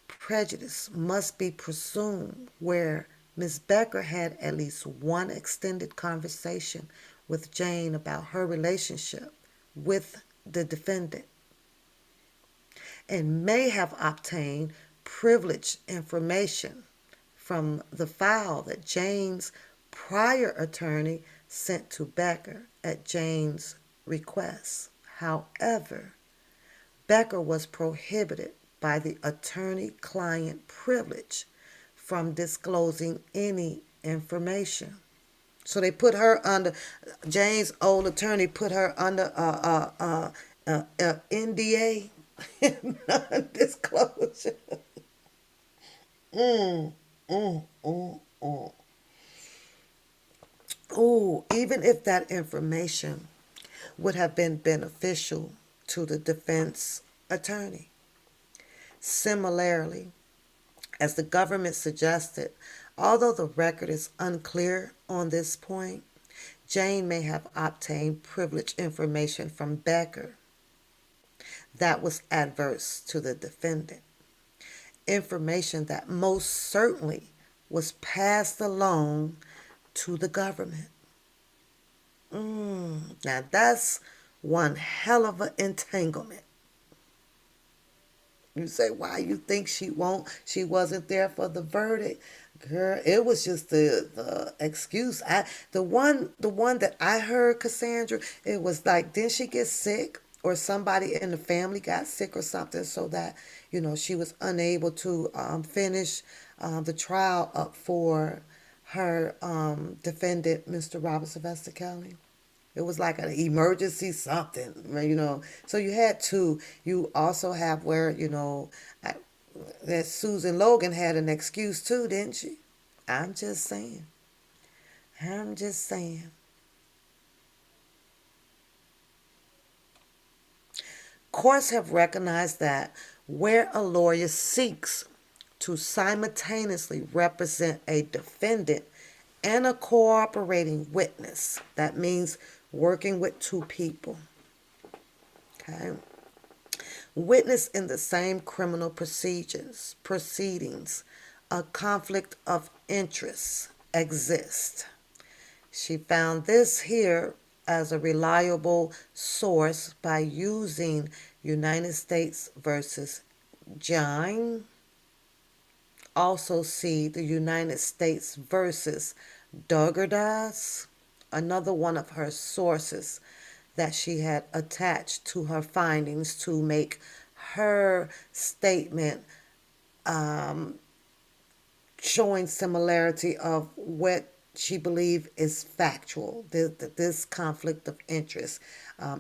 Prejudice must be presumed where Miss Becker had at least one extended conversation with Jane about her relationship with the defendant and may have obtained privileged information from the file that Jane's prior attorney sent to Becker at Jane's request. However, Becker was prohibited by the attorney-client privilege from disclosing any information. So they put her under, Jane's old attorney put her under NDA, non-disclosure. Mm, mm, mm, mm. Ooh, even if that information would have been beneficial to the defense attorney. Similarly, as the government suggested, although the record is unclear on this point, Jane may have obtained privileged information from Becker that was adverse to the defendant. Information that most certainly was passed along to the government. Now that's one hell of an entanglement. You say, why you think she wasn't there for the verdict? Girl, it was just the excuse. The one that I heard, Cassandra, it was like, didn't she get sick? Or somebody in the family got sick or something, so that, she was unable to finish the trial up for her defendant, Mr. Robert Sylvester Kelly. It was like an emergency something. So you had two. You also have where, that Susan Logan had an excuse too, didn't she? I'm just saying. I'm just saying. Courts have recognized that where a lawyer seeks to simultaneously represent a defendant and a cooperating witness, that means working with two people, okay, witness in the same criminal proceedings, a conflict of interest exists. She found this here as a reliable source by using United States versus Jine. Also see the United States versus Duggardas, another one of her sources that she had attached to her findings to make her statement showing similarity of what she believed is factual. This conflict of interest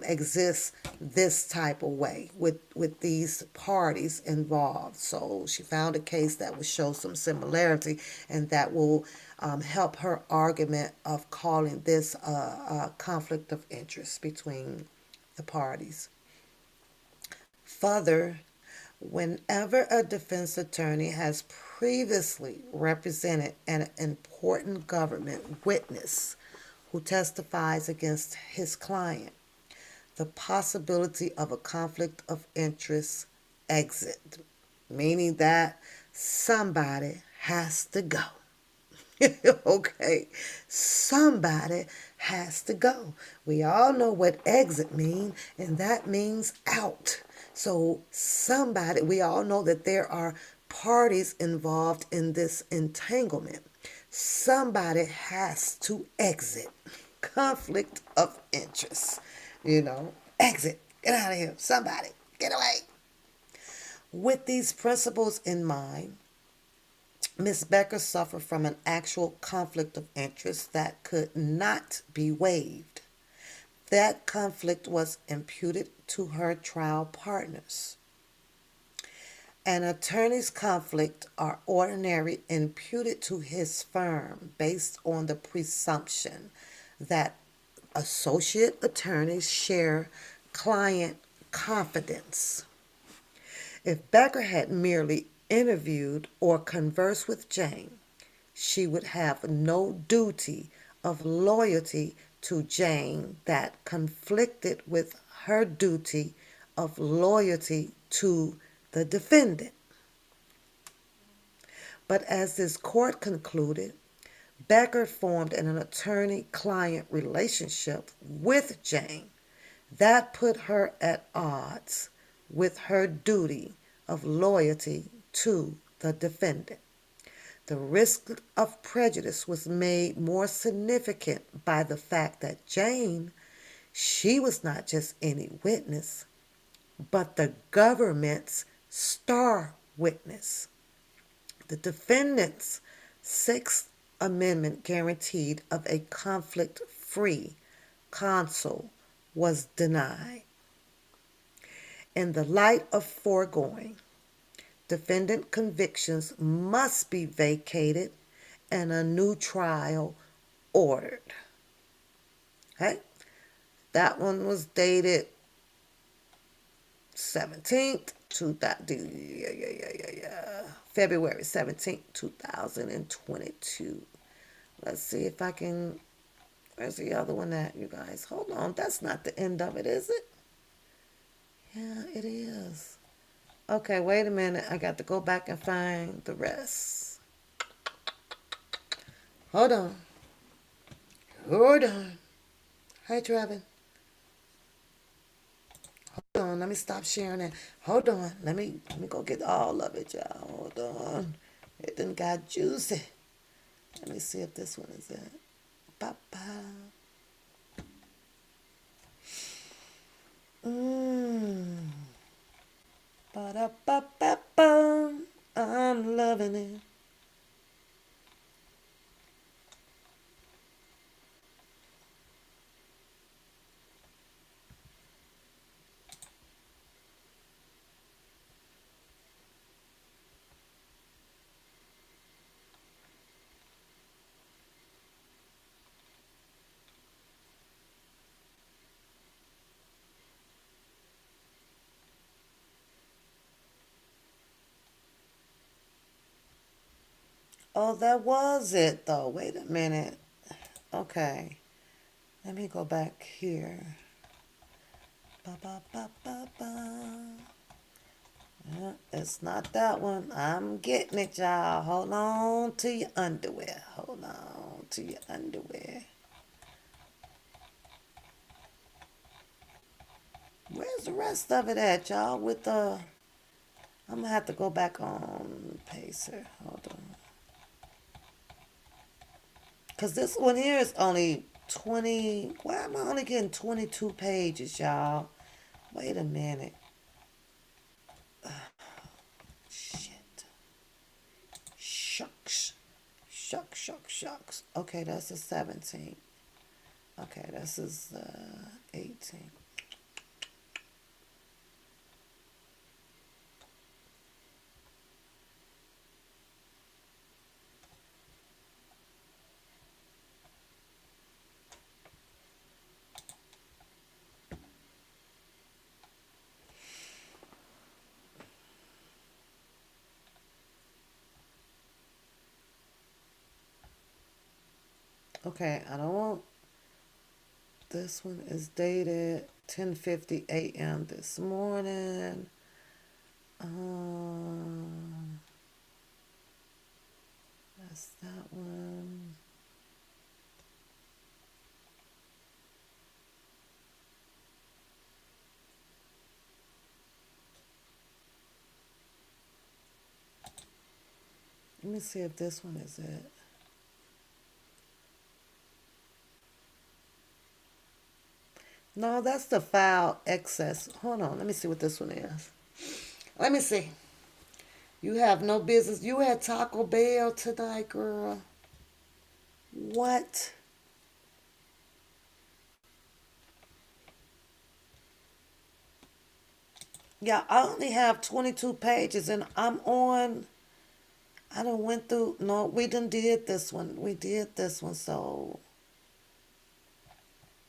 exists this type of way with these parties involved. So she found a case that would show some similarity, and that will help her argument of calling this a conflict of interest between the parties. Further, whenever a defense attorney has previously represented an important government witness who testifies against his client, the possibility of a conflict of interest exists, meaning that somebody has to go. Okay, somebody has to go. We all know what exit means, and that means out. So somebody, we all know that there are parties involved in this entanglement. Somebody has to exit. Conflict of interest. Exit. Get out of here. Somebody, get away. With these principles in mind, Ms. Becker suffered from an actual conflict of interest that could not be waived. That conflict was imputed to her trial partners. An attorney's conflict are ordinarily imputed to his firm based on the presumption that associate attorneys share client confidence. If Becker had merely interviewed or conversed with Jane, she would have no duty of loyalty to Jane that conflicted with her duty of loyalty to the defendant. But as this court concluded, Becker formed an attorney client relationship with Jane that put her at odds with her duty of loyalty to the defendant. The risk of prejudice was made more significant by the fact that Jane, she was not just any witness, but the government's star witness. The defendant's Sixth Amendment guarantee of a conflict-free counsel was denied. In the light of foregoing, defendant convictions must be vacated and a new trial ordered. Okay? That one was dated 17th, February 17th, 2022. Let's see if I can. Where's the other one at, you guys? Hold on. That's not the end of it, is it? Yeah, it is. Okay, wait a minute. I got to go back and find the rest. Hold on. Hold on. Hi, Trevin. Hold on. Let me stop sharing it. Hold on. Let me go get all of it, y'all. Hold on. It done got juicy. Let me see if this one is it. Ba-ba. Ba-da-ba-ba-ba. I'm loving it. Oh, that was it, though. Wait a minute. Okay. Let me go back here. Ba, ba, ba, ba, ba. It's not that one. I'm getting it, y'all. Hold on to your underwear. Hold on to your underwear. Where's the rest of it at, y'all? I'm going to have to go back on Pacer. Hold on. Because this one here is only 20. Why am I only getting 22 pages, y'all? Wait a minute. Shit. Shucks. Shucks. Okay, that's the 17th. Okay, this is the 18th. Okay, I don't want. This one is dated 10:50 a.m. this morning. That's that one. Let me see if this one is it. No, that's the file excess. Hold on. Let me see what this one is. Let me see. You have no business. You had Taco Bell tonight, girl. What? Yeah, I only have 22 pages and I'm on. I done went through. No, we done did this one. We did this one. So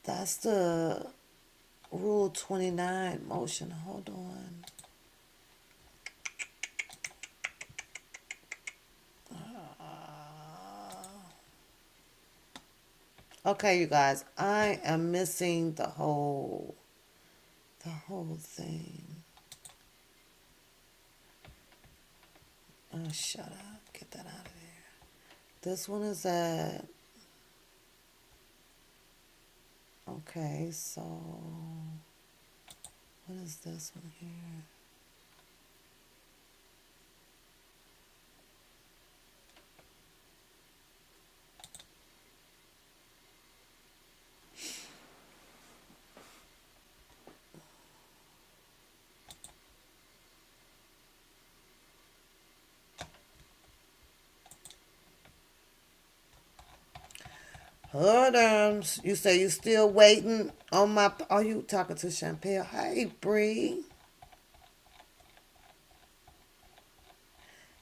that's the Rule 29 motion. Hold on. Okay, you guys. I am missing the whole thing. Oh, shut up. Get that out of there. This one is at. Okay, so. What is this one here? Hold on. You say you still waiting on my. Are you talking to Champel? Hey, Bree.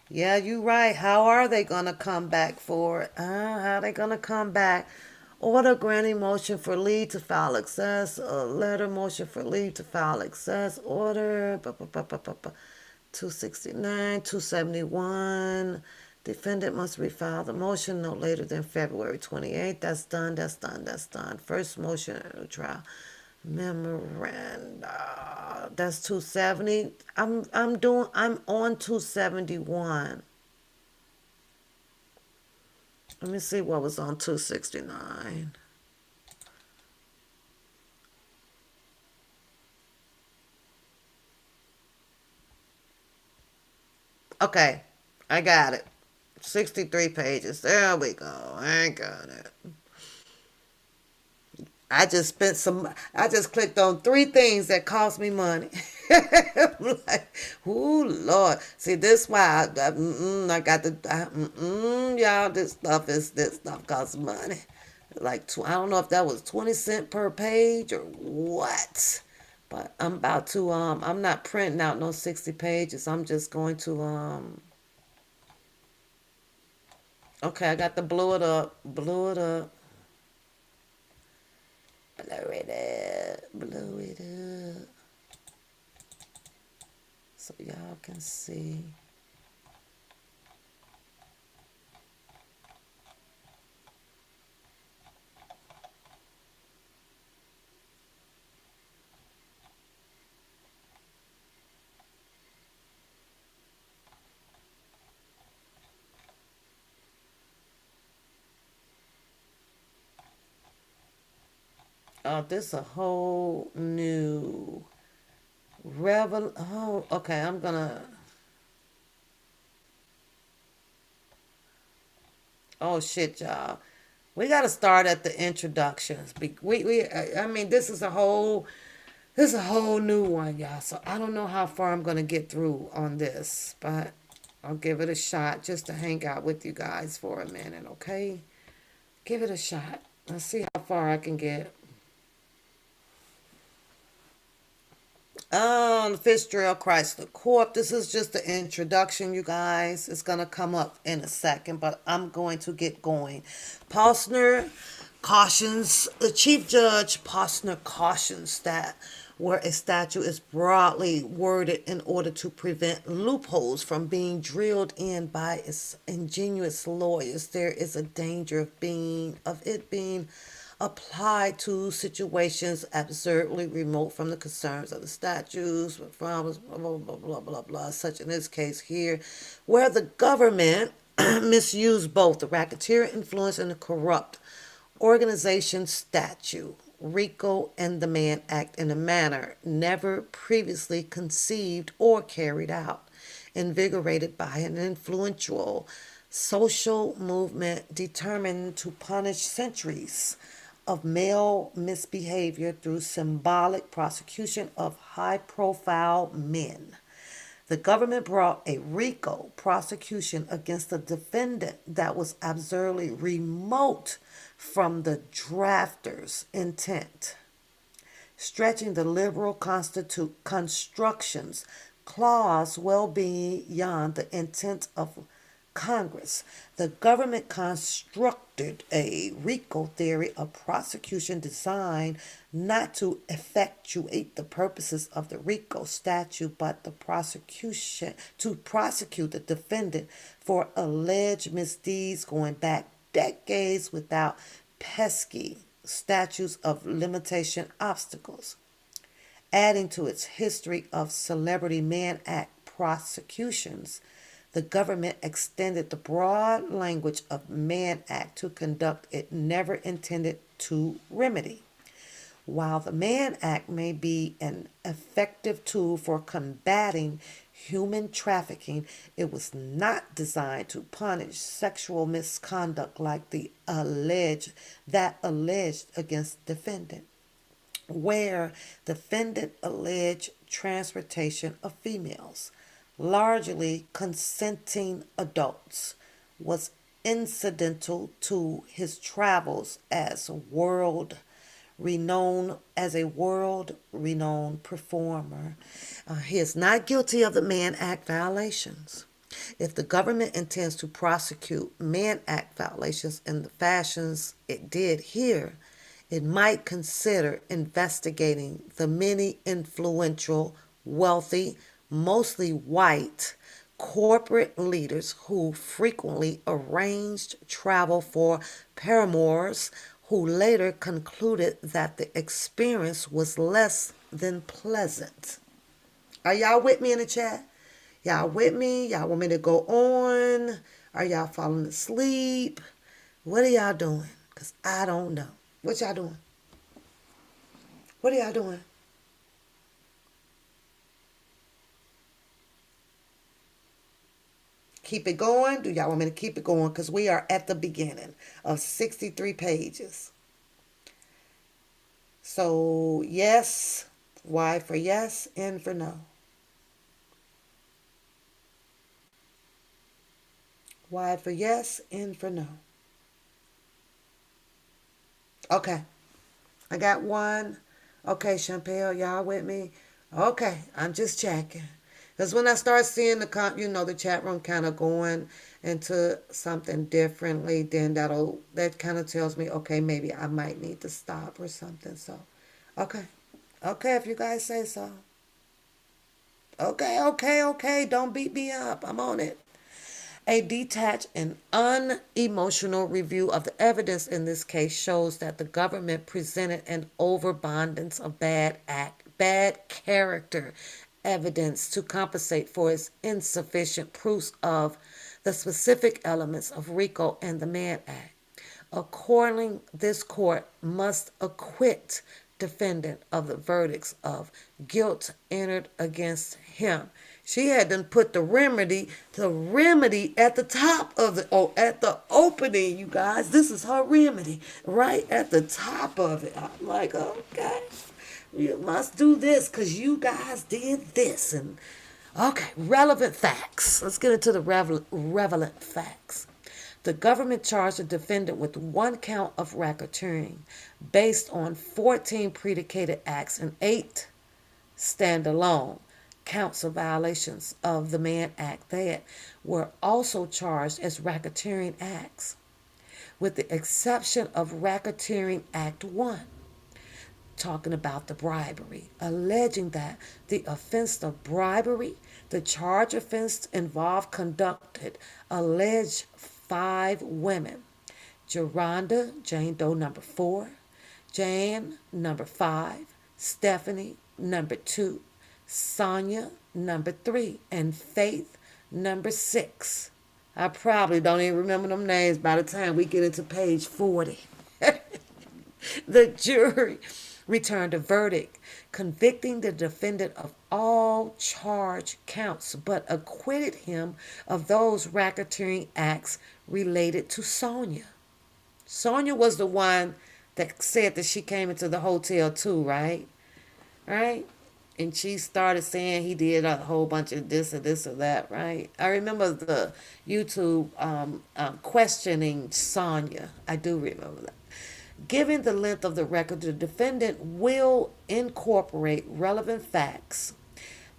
Yeah, you right. How are they gonna come back for it? How they gonna come back? Order granting motion for leave to file access. A letter motion for leave to file access. Order. 269, 271. Defendant must refile the motion no later than February 28th. That's done. That's done. That's done. First motion at a trial. Memoranda. That's 270. I'm on 271. Let me see what was on 269. Okay, I got it. 63 pages. There we go. I got it. I just clicked on three things that cost me money. I'm like, ooh, Lord. See, this why I got the, y'all, this stuff costs money. Like, I don't know if that was 20 cents per page or what. But I'm about to, I'm not printing out no 60 pages. I'm just going to, okay, I got to blow it up, blow it up. Blow it up, blow it up. So y'all can see. Oh, this a whole new oh, okay, I'm gonna, oh shit, y'all. We gotta start at the introductions. I mean, this is a whole new one, y'all. So I don't know how far I'm gonna get through on this, but I'll give it a shot just to hang out with you guys for a minute, okay? Give it a shot. Let's see how far I can get. Fitzgerald Chrysler Corp. This is just the introduction, you guys. It's gonna come up in a second, but I'm going to get going. Posner cautions the Chief Judge Posner cautions that where a statute is broadly worded in order to prevent loopholes from being drilled in by its ingenious lawyers, there is a danger of it being applied to situations absurdly remote from the concerns of the statutes, from blah, blah, blah, blah, blah, blah, such in this case here, where the government misused both the racketeer influence and the corrupt organization statute, RICO, and the Mann Act in a manner never previously conceived or carried out, invigorated by an influential social movement determined to punish centuries of male misbehavior through symbolic prosecution of high profile men. The government brought a RICO prosecution against a defendant that was absurdly remote from the drafter's intent, stretching the liberal construction's clause well beyond the intent of Congress. The government constructed a RICO theory of prosecution designed not to effectuate the purposes of the RICO statute, but the prosecution to prosecute the defendant for alleged misdeeds going back decades without pesky statutes of limitation obstacles. Adding to its history of Celebrity Mann Act prosecutions, the government extended the broad language of Mann Act to conduct it never intended to remedy. While the Mann Act may be an effective tool for combating human trafficking, it was not designed to punish sexual misconduct like the alleged against defendant, where defendant alleged transportation of females, largely consenting adults, was incidental to his travels as a world renowned performer. He is not guilty of the Mann Act violations. If the government intends to prosecute Mann Act violations in the fashions it did here, it might consider investigating the many influential, wealthy, mostly white corporate leaders who frequently arranged travel for paramours who later concluded that the experience was less than pleasant. Are y'all with me in the chat? Y'all with me? Y'all want me to go on? Are y'all falling asleep? What are y'all doing? Because I don't know. What y'all doing? What are y'all doing? Keep it going? Do y'all want me to keep it going? Because we are at the beginning of 63 pages. So, yes, Y for yes, N for no. Y for yes, N for no. Okay, I got one. Okay, Champel, y'all with me? Okay, I'm just checking. Because when I start seeing the chat room kind of going into something differently, then that kind of tells me, okay, maybe I might need to stop or something. So, okay. Okay, if you guys say so. Okay. Don't beat me up. I'm on it. A detached and unemotional review of the evidence in this case shows that the government presented an overabundance of bad character evidence to compensate for its insufficient proofs of the specific elements of RICO and the Mann Act. Accordingly, this court must acquit defendant of the verdicts of guilt entered against him. She had to put the remedy at the top of at the opening, you guys. This is her remedy, right at the top of it. I'm like, okay, you must do this because you guys did this. And okay, relevant facts. Let's get into the relevant facts. The government charged the defendant with one count of racketeering based on 14 predicated acts and 8 standalone counts of violations of the Mann Act that were also charged as racketeering acts, with the exception of Racketeering Act 1, talking about the bribery, alleging that the offense of bribery, the charge offense involved conducted alleged 5 women: Geronda, Jane Doe number 4, Jan number 5, Stephanie number 2, Sonia number 3, and Faith number 6. I probably don't even remember them names by the time we get into page 40. The jury returned a verdict convicting the defendant of all charged counts but acquitted him of those racketeering acts related to Sonia. Sonia was the one that said that she came into the hotel too, right? Right? And she started saying he did a whole bunch of this or this or that, right? I remember the YouTube questioning Sonya. I do remember that. Given the length of the record, the defendant will incorporate relevant facts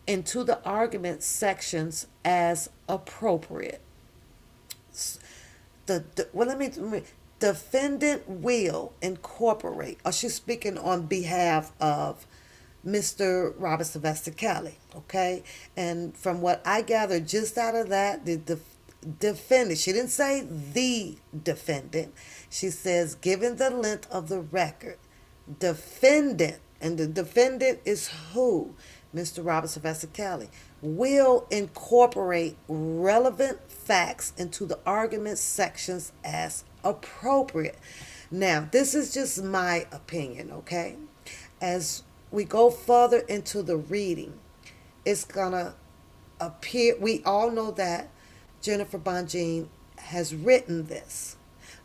into the argument sections as appropriate. Well, defendant will incorporate, or she's speaking on behalf of Mr. Robert Sylvester Kelly, okay? And from what I gathered just out of that, the defendant, she didn't say the defendant, she says, given the length of the record, defendant, and the defendant is who? Mr. Robert Sylvester Kelly, will incorporate relevant facts into the argument sections as appropriate. Now, this is just my opinion, okay? As we go further into the reading, it's gonna appear, we all know that Jennifer Bonjean has written this,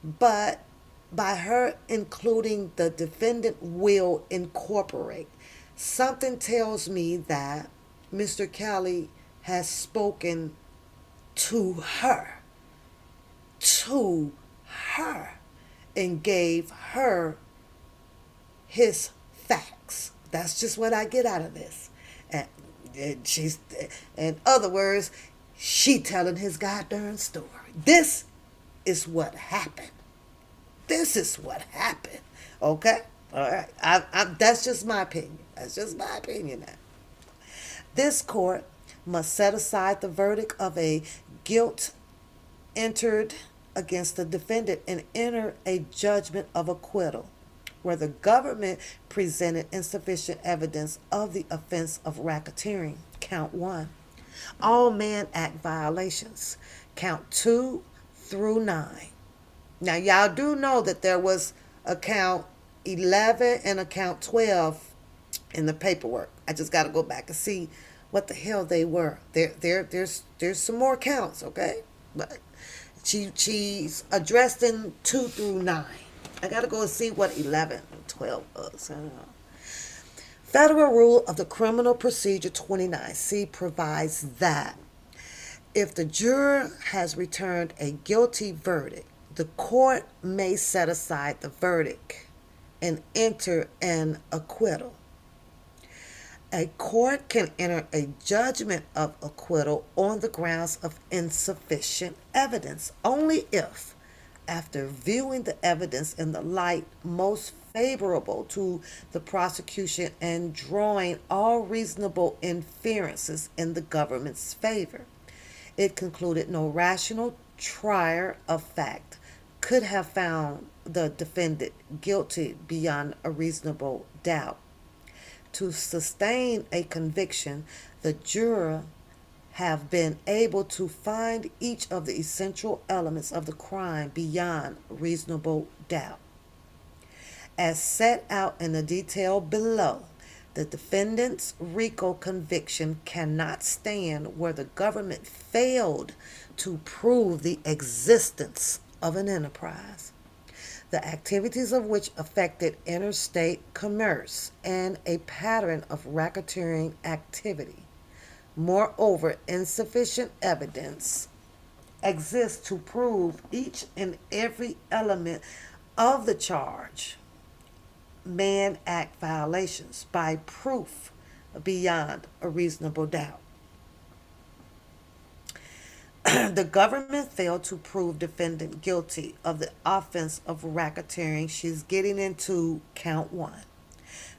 but by her including the defendant will incorporate, something tells me that Mr. Kelly has spoken to her, to her, and gave her his facts. That's just what I get out of this. And she's, in other words, she telling his goddamn story. This is what happened. This is what happened. Okay? All right. That's just my opinion. That's just my opinion now. This court must set aside the verdict of a guilt entered against the defendant and enter a judgment of acquittal where the government presented insufficient evidence of the offense of racketeering, count 1. All Mann Act violations, count 2 through 9. Now, y'all do know that there was a count 11 and a count 12 in the paperwork. I just got to go back and see what the hell they were. There's some more counts, okay? But she's addressed in 2 through 9. I got to go and see what 11 and 12 was. I don't know. Federal Rule of the Criminal Procedure 29C provides that if the juror has returned a guilty verdict, the court may set aside the verdict and enter an acquittal. A court can enter a judgment of acquittal on the grounds of insufficient evidence only if, after viewing the evidence in the light most favorable to the prosecution and drawing all reasonable inferences in the government's favor, it concluded no rational trier of fact could have found the defendant guilty beyond a reasonable doubt. To sustain a conviction, the juror have been able to find each of the essential elements of the crime beyond reasonable doubt. As set out in the detail below, the defendant's RICO conviction cannot stand where the government failed to prove the existence of an enterprise, the activities of which affected interstate commerce and a pattern of racketeering activity. Moreover, insufficient evidence exists to prove each and every element of the charge, Mann Act violations, by proof beyond a reasonable doubt. The government failed to prove defendant guilty of the offense of racketeering. She's getting into count 1.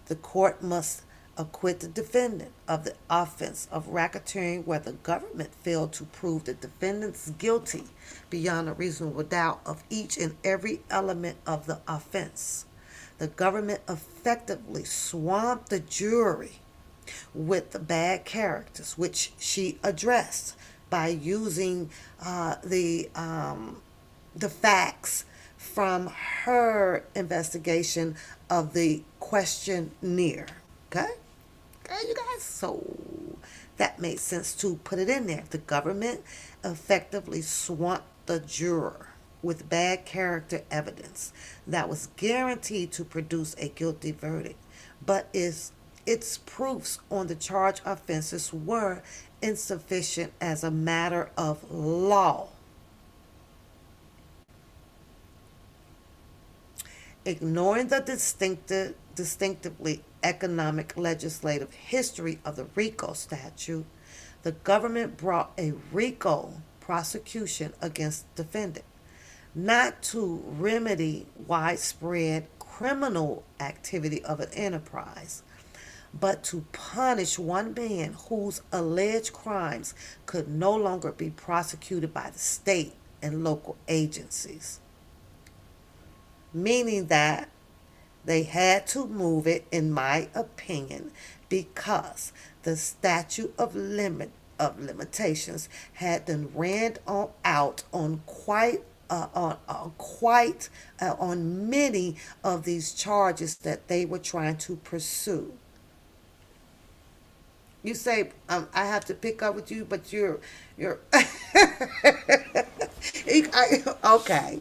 The court must acquit the defendant of the offense of racketeering where the government failed to prove the defendant's guilty beyond a reasonable doubt of each and every element of the offense. The government effectively swamped the jury with the bad characters, which she addressed by using the facts from her investigation of the questionnaire. Okay? Okay, you guys. So that made sense to put it in there. The government effectively swamped the juror with bad character evidence that was guaranteed to produce a guilty verdict, but its proofs on the charged offenses were insufficient as a matter of law. Ignoring the distinctively economic legislative history of the RICO statute, the government brought a RICO prosecution against the defendant, not to remedy widespread criminal activity of an enterprise, but to punish one man whose alleged crimes could no longer be prosecuted by the state and local agencies. Meaning that they had to move it, in my opinion, because the statute of limitations had been ran out on on many of these charges that they were trying to pursue. You say I have to pick up with you, but you're okay,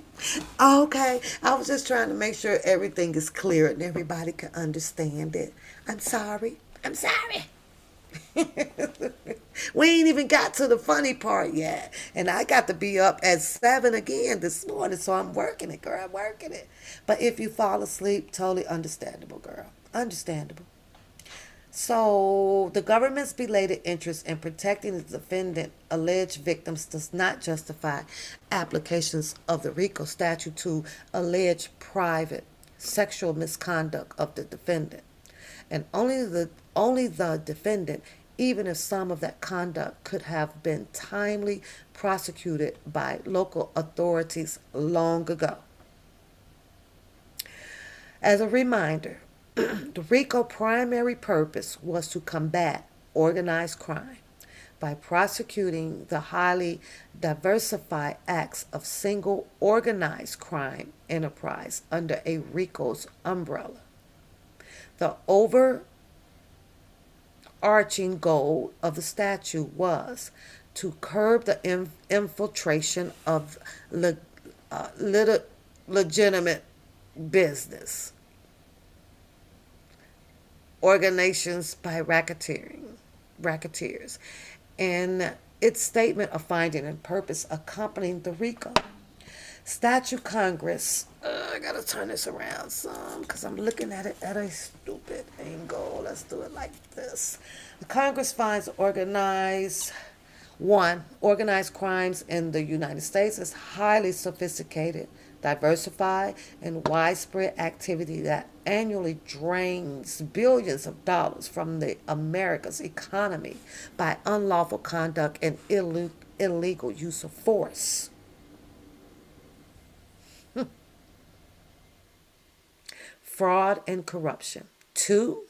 okay. I was just trying to make sure everything is clear and everybody can understand it. I'm sorry. I'm sorry. We ain't even got to the funny part yet, and I got to be up at 7 again this morning, so I'm working it, girl. I'm working it. But if you fall asleep, totally understandable, girl. Understandable. So, the government's belated interest in protecting the defendant alleged victims does not justify applications of the RICO statute to allege private sexual misconduct of the defendant. And only the defendant, even if some of that conduct could have been timely prosecuted by local authorities long ago. As a reminder, the RICO primary purpose was to combat organized crime by prosecuting the highly diversified acts of single organized crime enterprise under a RICO's umbrella. The overarching goal of the statute was to curb the infiltration of legitimate business organizations by racketeers, and its statement of finding and purpose accompanying the RICO statute. Congress, I gotta turn this around some because I'm looking at it at a stupid angle. Let's do it like this. The Congress finds organized crimes in the United States is highly sophisticated, diversified, and widespread activity that annually drains billions of dollars from the America's economy by unlawful conduct and illegal use of force. Fraud and corruption. Two,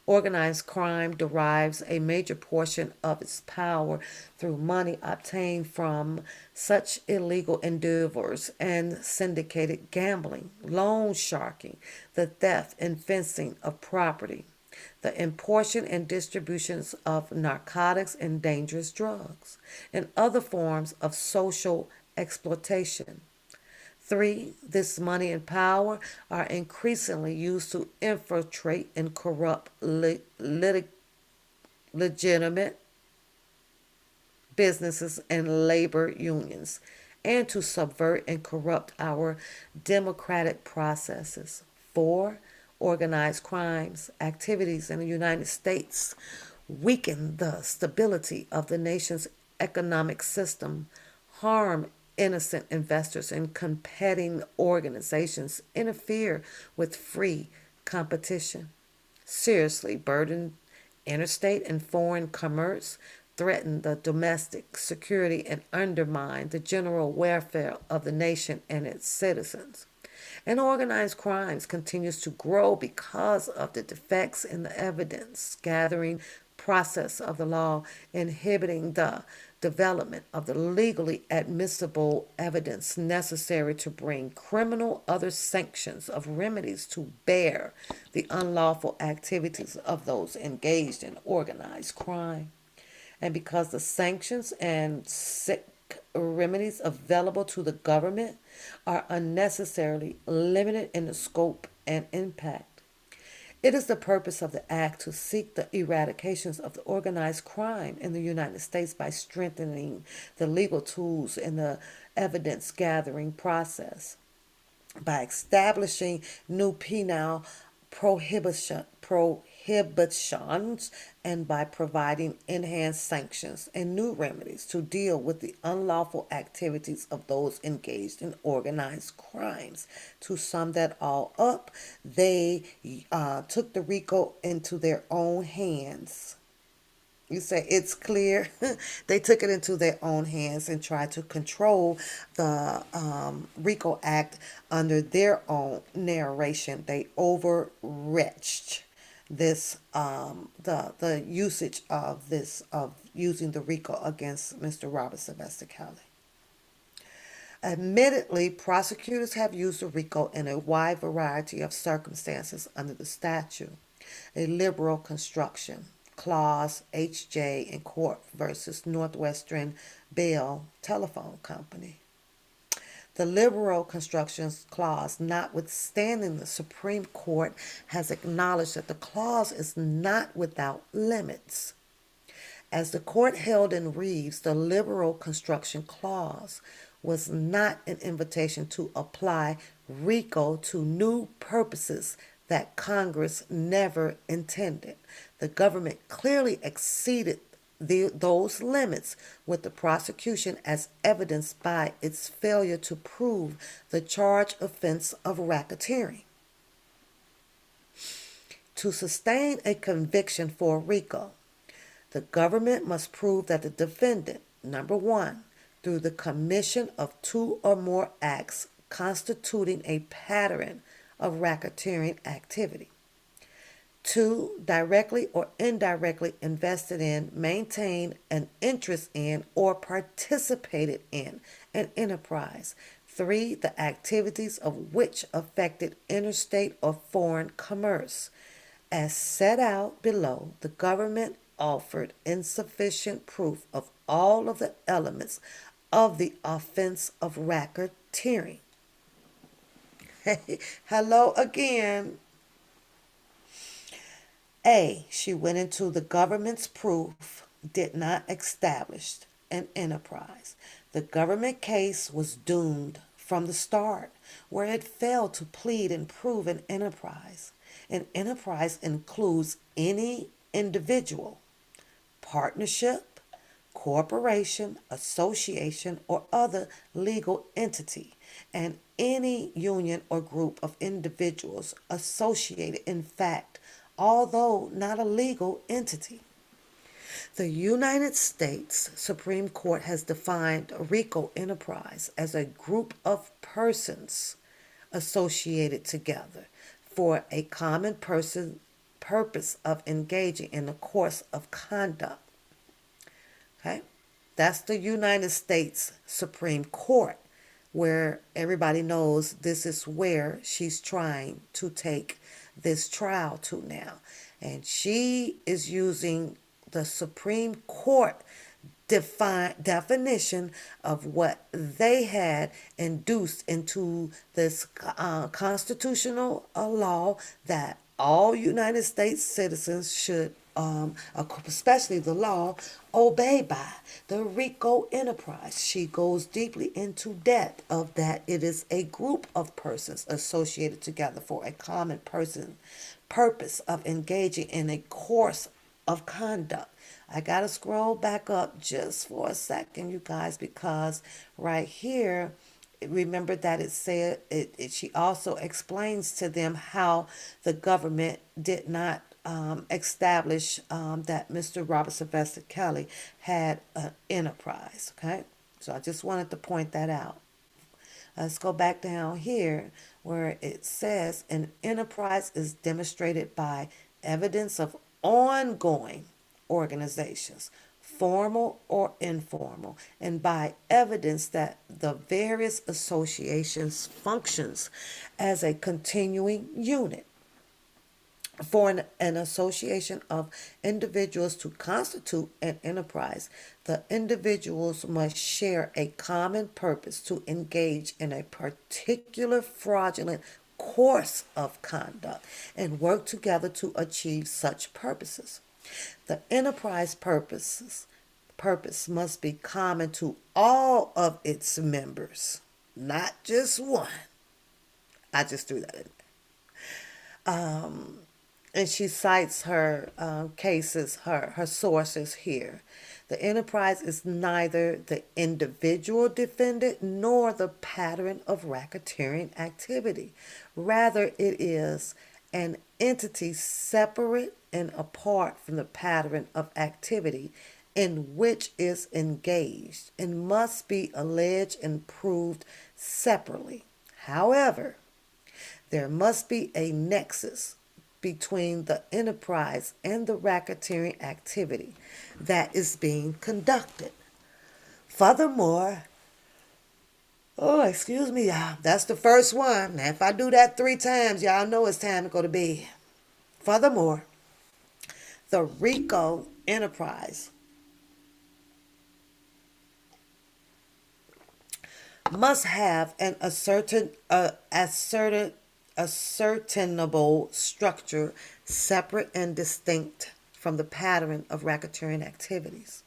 organized crime derives a major portion of its power through money obtained from such illegal endeavors and syndicated gambling, loan sharking, the theft and fencing of property, the importation and distributions of narcotics and dangerous drugs, and other forms of social exploitation. Three, this money and power are increasingly used to infiltrate and corrupt legitimate businesses and labor unions, and to subvert and corrupt our democratic processes. Four, organized crimes activities in the United States weaken the stability of the nation's economic system, harm innocent investors, and competing organizations interfere with free competition, seriously burden interstate and foreign commerce, threaten the domestic security, and undermine the general welfare of the nation and its citizens. And organized crimes continues to grow because of the defects in the evidence gathering process of the law inhibiting the development of the legally admissible evidence necessary to bring criminal other sanctions of remedies to bear the unlawful activities of those engaged in organized crime. And because the sanctions and sick remedies available to the government are unnecessarily limited in the scope and impact, it is the purpose of the Act to seek the eradications of the organized crime in the United States by strengthening the legal tools in the evidence gathering process, by establishing new penal prohibitions, and by providing enhanced sanctions and new remedies to deal with the unlawful activities of those engaged in organized crimes. To sum that all up, they took the RICO into their own hands. You say it's clear. They took it into their own hands and tried to control the RICO Act under their own narration. They overreached this the usage of this of using the RICO against Mr. Robert Sylvester Kelly. Admittedly, prosecutors have used the RICO in a wide variety of circumstances under the statute. A liberal construction, Clause HJ in Court versus Northwestern Bell Telephone Company. The liberal constructions clause, notwithstanding, the Supreme Court has acknowledged that the clause is not without limits. As the court held in Reeves, the liberal construction clause was not an invitation to apply RICO to new purposes that Congress never intended. The government clearly exceeded those limits with the prosecution, as evidenced by its failure to prove the charge offense of racketeering. To sustain a conviction for RICO, the government must prove that the defendant, number one, through the commission of two or more acts constituting a pattern of racketeering activity. Two, directly or indirectly invested in, maintained an interest in, or participated in an enterprise. Three, the activities of which affected interstate or foreign commerce. As set out below, the government offered insufficient proof of all of the elements of the offense of racketeering. Hello again. A. She went into the government's proof did not establish an enterprise. The government case was doomed from the start, where it failed to plead and prove an enterprise. An enterprise includes any individual, partnership, corporation, association, or other legal entity, and any union or group of individuals associated, in fact, although not a legal entity. The United States Supreme Court has defined a RICO enterprise as a group of persons associated together for a common purpose of engaging in the course of conduct. Okay? That's the United States Supreme Court, where everybody knows this is where she's trying to take this trial to now. And she is using the Supreme Court definition of what they had induced into this constitutional law that all United States citizens should, especially the law, obey by. The RICO enterprise. She goes deeply into depth of that. It is a group of persons associated together for a common purpose of engaging in a course of conduct. I got to scroll back up just for a second, you guys, because right here, remember that it said, she also explains to them how the government did not establish that Mr. Robert Sylvester Kelly had an enterprise, okay? So I just wanted to point that out. Let's go back down here where it says an enterprise is demonstrated by evidence of ongoing organizations, formal or informal, and by evidence that the various associations functions as a continuing unit. For an association of individuals to constitute an enterprise, the individuals must share a common purpose to engage in a particular fraudulent course of conduct and work together to achieve such purposes. The enterprise purpose must be common to all of its members, not just one. I just threw that in there. And she cites her cases, her sources here. The enterprise is neither the individual defendant nor the pattern of racketeering activity. Rather, it is an entity separate and apart from the pattern of activity in which is engaged and must be alleged and proved separately. However, there must be a nexus between the enterprise and the racketeering activity that is being conducted. Furthermore, oh, excuse me, y'all, that's the first one. Now, if I do that 3 times, y'all know it's time to go to bed. Furthermore, the RICO enterprise must have an ascertainable structure separate and distinct from the pattern of racketeering activities.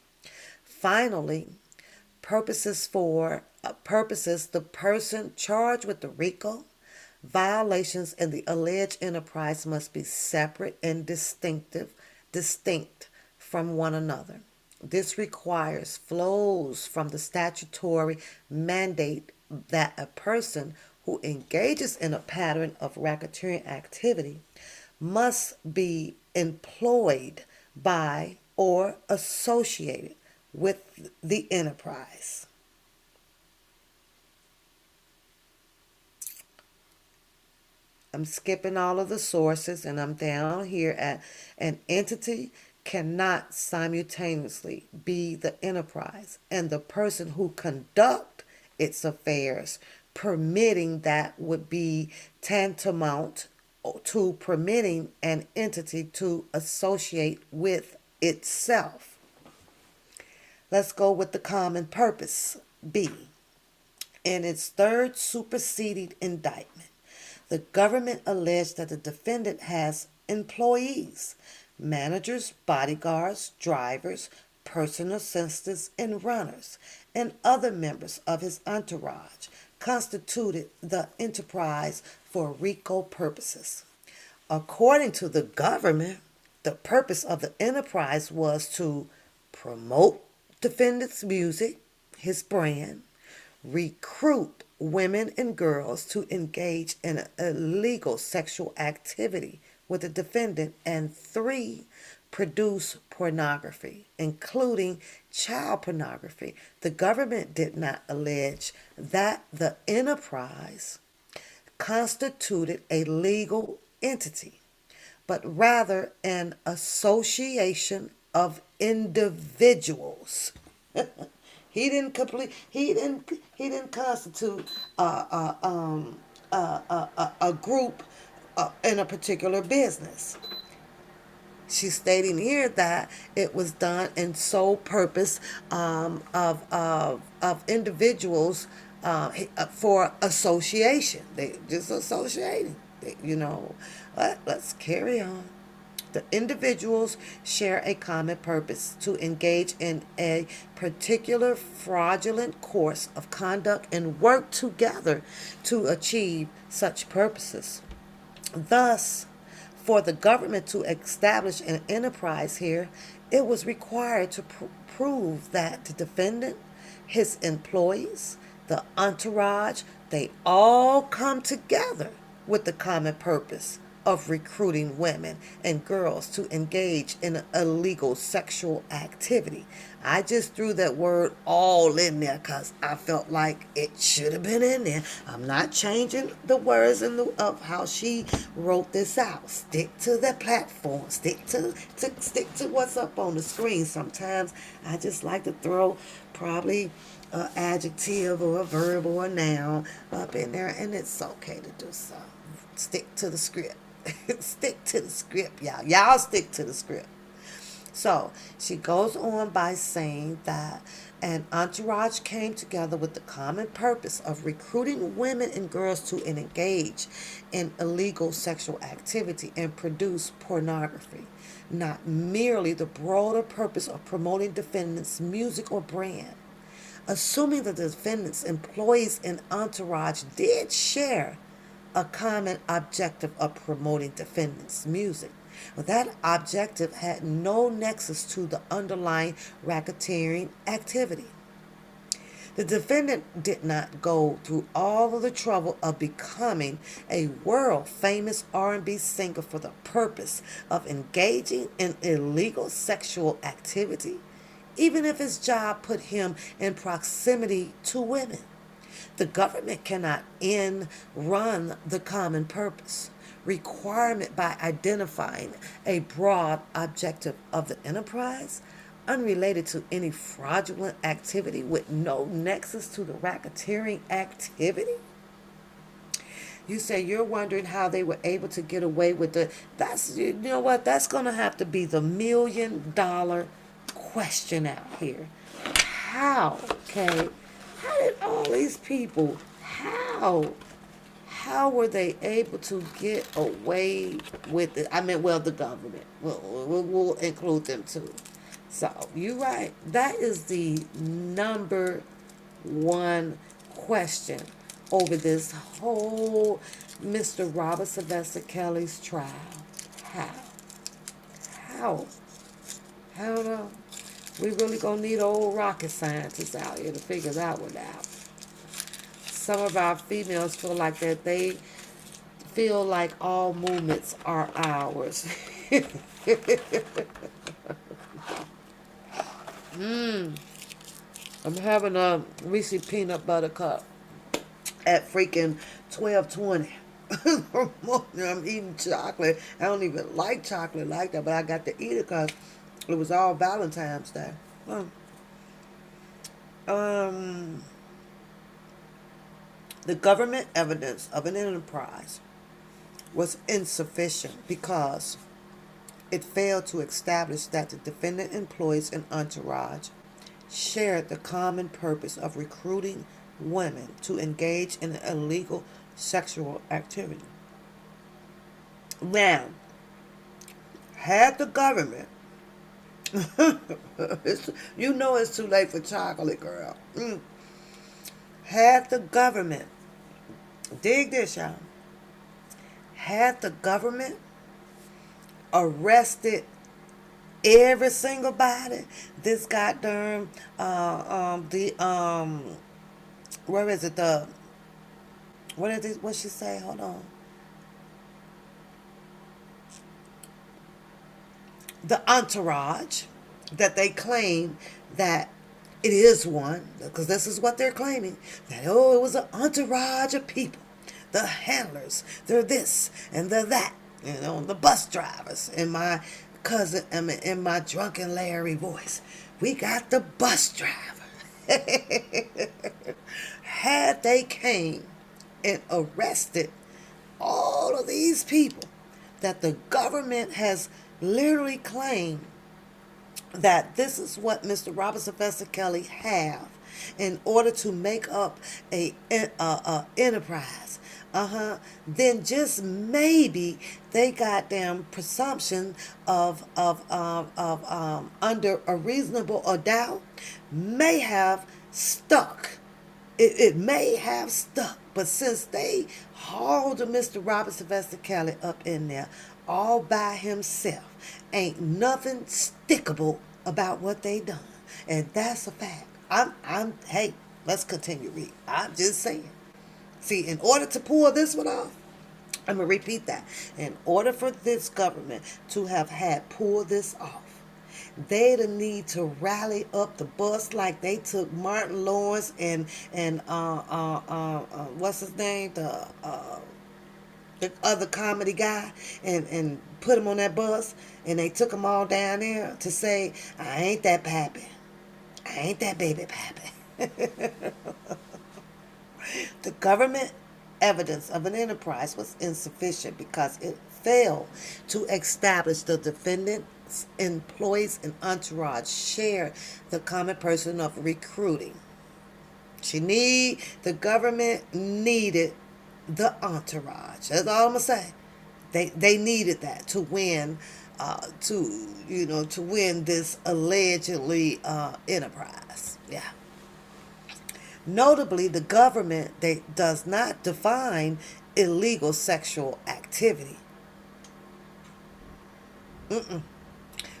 Finally, the person charged with the RICO violations in the alleged enterprise must be separate and distinct from one another. This requires flows from the statutory mandate that a person who engages in a pattern of racketeering activity must be employed by or associated with the enterprise. I'm skipping all of the sources and I'm down here at an entity cannot simultaneously be the enterprise and the person who conduct its affairs, permitting that would be tantamount to permitting an entity to associate with itself. Let's go with the common purpose, B. In its third superseding indictment, the government alleged that the defendant has employees, managers, bodyguards, drivers, personal assistants, and runners, and other members of his entourage constituted the enterprise for RICO purposes. According to the government, the purpose of the enterprise was to promote defendant's music, his brand, recruit women and girls to engage in illegal sexual activity with the defendant, and 3, produce pornography, including child pornography. The government did not allege that the enterprise constituted a legal entity, but rather an association of individuals. He didn't constitute a group in a particular business. She's stating here that it was done in sole purpose of individuals for association. They just associating, Let's carry on. The individuals share a common purpose to engage in a particular fraudulent course of conduct and work together to achieve such purposes. Thus, for the government to establish an enterprise here, it was required to prove that the defendant, his employees, the entourage, they all come together with the common purpose of recruiting women and girls to engage in illegal sexual activity. I just threw that word all in there because I felt like it should have been in there. I'm not changing the words of how she wrote this out. Stick to the platform. Stick to what's up on the screen. Sometimes I just like to throw probably an adjective or a verb or a noun up in there, and it's okay to do so. Stick to the script. Stick to the script, y'all. Y'all stick to the script. So she goes on by saying that an entourage came together with the common purpose of recruiting women and girls to engage in illegal sexual activity and produce pornography, not merely the broader purpose of promoting defendants' music or brand. Assuming that the defendants' employees and entourage did share a common objective of promoting defendants' music. But that objective had no nexus to the underlying racketeering activity. The defendant did not go through all of the trouble of becoming a world-famous R&B singer for the purpose of engaging in illegal sexual activity, even if his job put him in proximity to women. The government cannot run the common purpose requirement by identifying a broad objective of the enterprise unrelated to any fraudulent activity with no nexus to the racketeering activity. You say you're wondering how they were able to get away with that's, you know what, that's going to have to be the $1,000,000 question out here. How, okay? How did all these people, how were they able to get away with it? I mean, well, the government. We'll include them too. So, you're right. That is the number one question over this whole Mr. Robert Sylvester Kelly's trial. How? How? I don't know. We really gonna need old rocket scientists out here to figure that one out. Some of our females feel like that they feel like all movements are ours. I'm having a Reese's peanut butter cup at freaking 12:20. I'm eating chocolate. I don't even like chocolate like that, but I got to eat it because it was all Valentine's Day. The government evidence of an enterprise was insufficient because it failed to establish that the defendant employees and entourage shared the common purpose of recruiting women to engage in illegal sexual activity. Now, had the government, you know it's too late for chocolate, girl. Had the government, dig this, y'all, had the government arrested every single body, this goddamn, where is it, what she say, hold on, the entourage that they claim that it is one, because this is what they're claiming, that, oh, it was an entourage of people, the handlers, they're this and they're that, you know, the bus drivers, in my cousin, in my drunken Larry voice, we got the bus driver. Had they came and arrested all of these people that the government has literally claimed that this is what Mr. Robert Sylvester Kelly have in order to make up a enterprise, then just maybe they got them presumption of under a reasonable doubt may have stuck. It may have stuck, but since they hauled Mr. Robert Sylvester Kelly up in there all by himself, ain't nothing stickable about what they done, and that's a fact. Hey, let's continue reading. I'm just saying. See, in order to pull this one off, I'm going to repeat that. In order for this government to have had pulled this off, they'd need to rally up the bus like they took Martin Lawrence and what's his name, the other comedy guy, and put him on that bus, and they took them all down there to say, I ain't that pappy, I ain't that baby pappy. The government evidence of an enterprise was insufficient because it failed to establish the defendant's employees and entourage shared the common person of recruiting. The government needed the entourage. That's all I'm gonna say. They needed that to win, to win this allegedly enterprise. Yeah. Notably, the government does not define illegal sexual activity.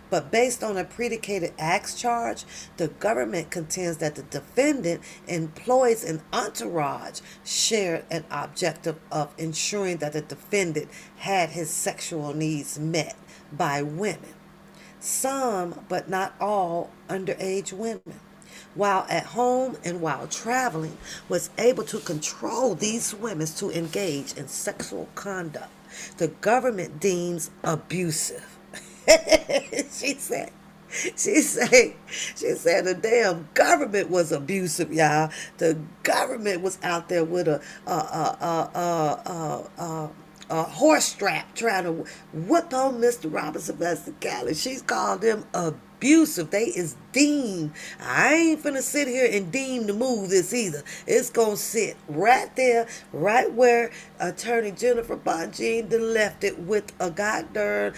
But based on a predicated acts charge, the government contends that the defendant employs an entourage shared an objective of ensuring that the defendant had his sexual needs met by women. Some, but not all, underage women, while at home and while traveling, was able to control these women to engage in sexual conduct the government deems abusive. she said she said the damn government was abusive, y'all. The government was out there with a horse strap trying to whip on Mr. Robinson Vesta Galley. She's called them abusive. They is deemed. I ain't finna sit here and deem to move this either. It's gonna sit right there, right where Attorney Jennifer Bonjean done left it, with a goddamn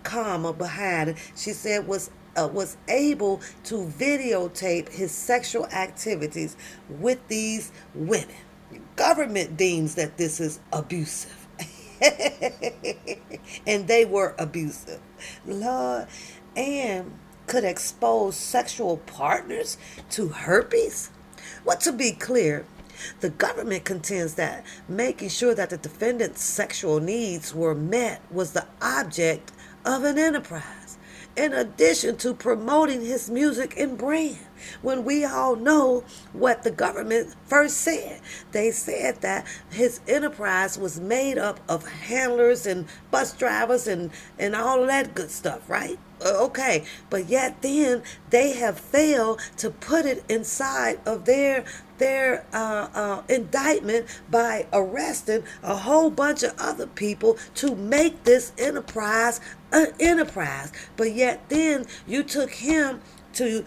comma behind it. She said was able to videotape his sexual activities with these women. Government deems that this is abusive. And they were abusive. Lord, and could expose sexual partners to herpes? Well, to be clear, the government contends that making sure that the defendant's sexual needs were met was the object of an enterprise, in addition to promoting his music and brand. When we all know what the government first said. They said that his enterprise was made up of handlers and bus drivers and all of that good stuff, right? Okay, but yet then they have failed to put it inside of their indictment by arresting a whole bunch of other people to make this enterprise an enterprise. But yet then you took him to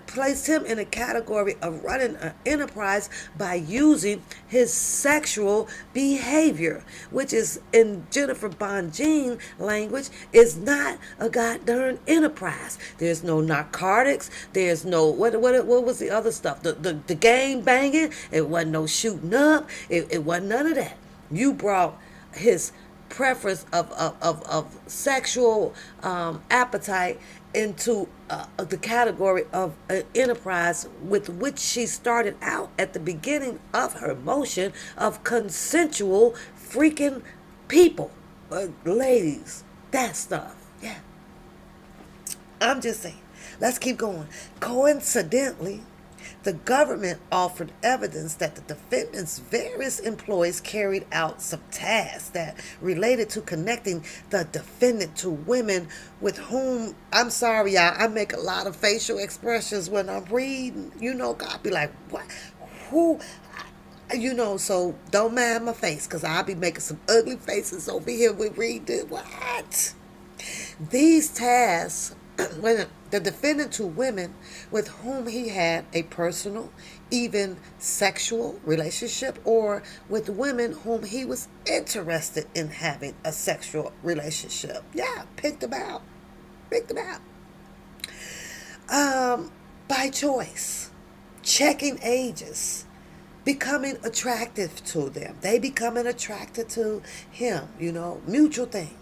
place him in a category of running an enterprise by using his sexual behavior, which is, in Jennifer Bonjean language, is not a goddamn enterprise. There's no narcotics. There's no what was the other stuff? The gang banging. It wasn't no shooting up. It wasn't none of that. You brought his preference of sexual appetite into the category of an enterprise with which she started out at the beginning of her motion of consensual freaking people, ladies, that stuff. Yeah, I'm just saying. Let's keep going. Coincidentally, the government offered evidence that the defendant's various employees carried out some tasks that related to connecting the defendant to women with whom, I'm sorry, y'all, I make a lot of facial expressions when I'm reading. God be like, what? Who? So don't mind my face, because I'll be making some ugly faces over here when we read this. What? These tasks, when the defendant to women with whom he had a personal, even sexual relationship, or with women whom he was interested in having a sexual relationship. Yeah, picked them out. By choice, checking ages, becoming attractive to them. They becoming attracted to him, mutual thing.